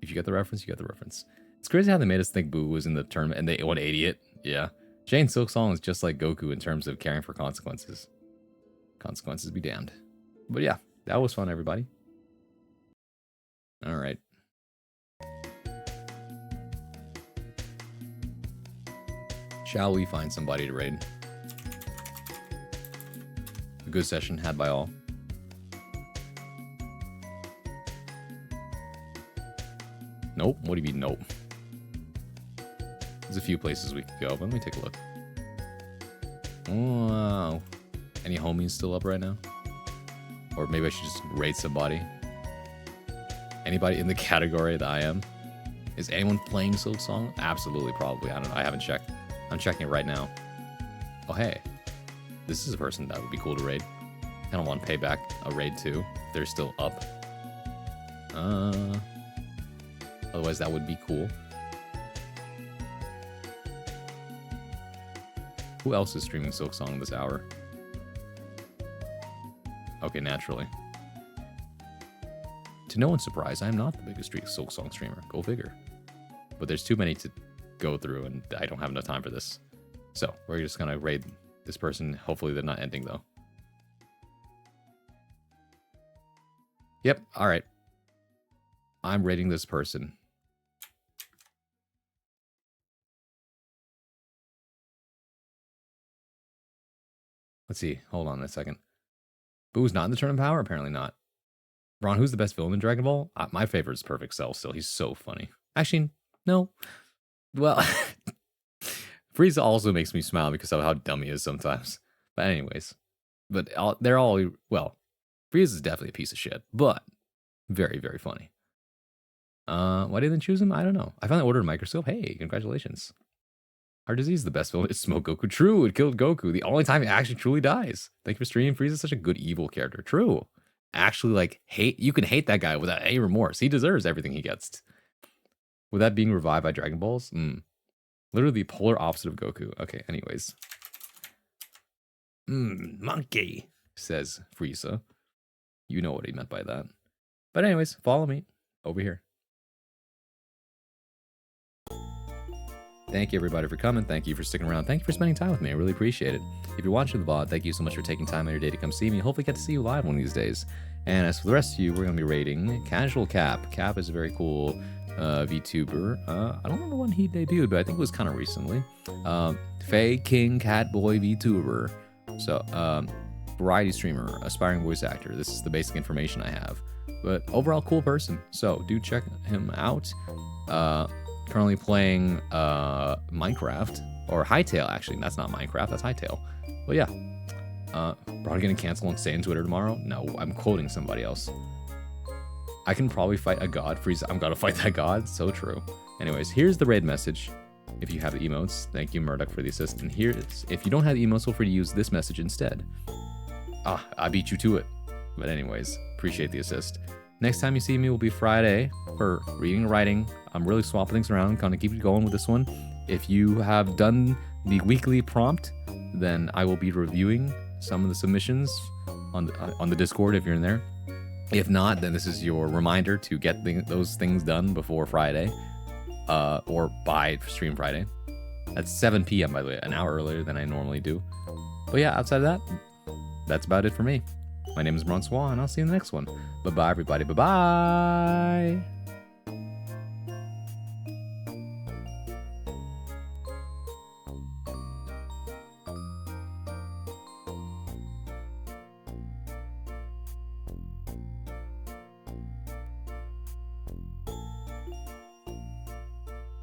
If you get the reference, you get the reference. It's crazy how they made us think Buu was in the tournament and they 180 it. Yeah. Jane Silksong is just like Goku in terms of caring for consequences. Consequences be damned. But yeah, that was fun, everybody. All right. Shall we find somebody to raid? A good session had by all. Nope. What do you mean, nope? There's a few places we could go, but let me take a look. Wow. Any homies still up right now? Or maybe I should just raid somebody. Anybody in the category that I am? Is anyone playing Silksong? Absolutely, probably. I don't know. I haven't checked. I'm checking it right now. Oh, hey. This is a person that would be cool to raid. I don't want to pay back a raid too. If they're still up. Otherwise, that would be cool. Who else is streaming Silksong this hour? Okay, naturally. To no one's surprise, I am not the biggest Silksong streamer. Go figure. But there's too many to go through, and I don't have enough time for this. So, we're just gonna raid this person. Hopefully they're not ending, though. Yep, alright. I'm raiding this person. Let's see. Hold on a second. Boo's not in the tournament power? Apparently not. Ron, who's the best villain in Dragon Ball? My favorite is Perfect Cell still. He's so funny. Actually, no. Well, Frieza also makes me smile because of how dumb he is sometimes. But anyways. But they're all, well, Frieza is definitely a piece of shit. But very, very funny. Why didn't they choose him? I don't know. I finally ordered a microscope. Hey, congratulations. Heart disease is the best villain. It's Smoke Goku. True, it killed Goku. The only time he actually truly dies. Thank you for streaming. Frieza's such a good evil character. True. Actually, like, hate. You can hate that guy without any remorse. He deserves everything he gets. With that being revived by Dragon Balls? Literally the polar opposite of Goku. Okay, anyways. Monkey, says Frieza. You know what he meant by that. But anyways, follow me over here. Thank you, everybody, for coming. Thank you for sticking around. Thank you for spending time with me. I really appreciate it. If you're watching the VOD, thank you so much for taking time out of your day to come see me. Hopefully get to see you live one of these days. And as for the rest of you, we're going to be rating Casual Cap. Cap is a very cool VTuber. I don't remember when he debuted, but I think it was kind of recently. Faye King Catboy VTuber. So, variety streamer, aspiring voice actor. This is the basic information I have. But overall, cool person. So, do check him out. Currently playing Minecraft. Or Hytale, actually. That's not Minecraft, that's Hytale. But yeah. Probably gonna cancel and stay on Twitter tomorrow. No, I'm quoting somebody else. I can probably fight a god. Freeze, I'm gonna fight that god. So true. Anyways, here's the raid message. If you have the emotes, thank you, Murdoch, for the assist. And here is, if you don't have the emotes, feel free to use this message instead. I beat you to it. But anyways, appreciate the assist. Next time you see me will be Friday for reading and writing. I'm really swapping things around, gonna keep it going with this one. If you have done the weekly prompt, then I will be reviewing some of the submissions on the Discord if you're in there. If not, then this is your reminder to get those things done before Friday, or by Stream Friday. That's 7 p.m. by the way, an hour earlier than I normally do. But yeah, outside of that, that's about it for me. My name is Francois, and I'll see you in the next one. Bye-bye, everybody. Bye-bye!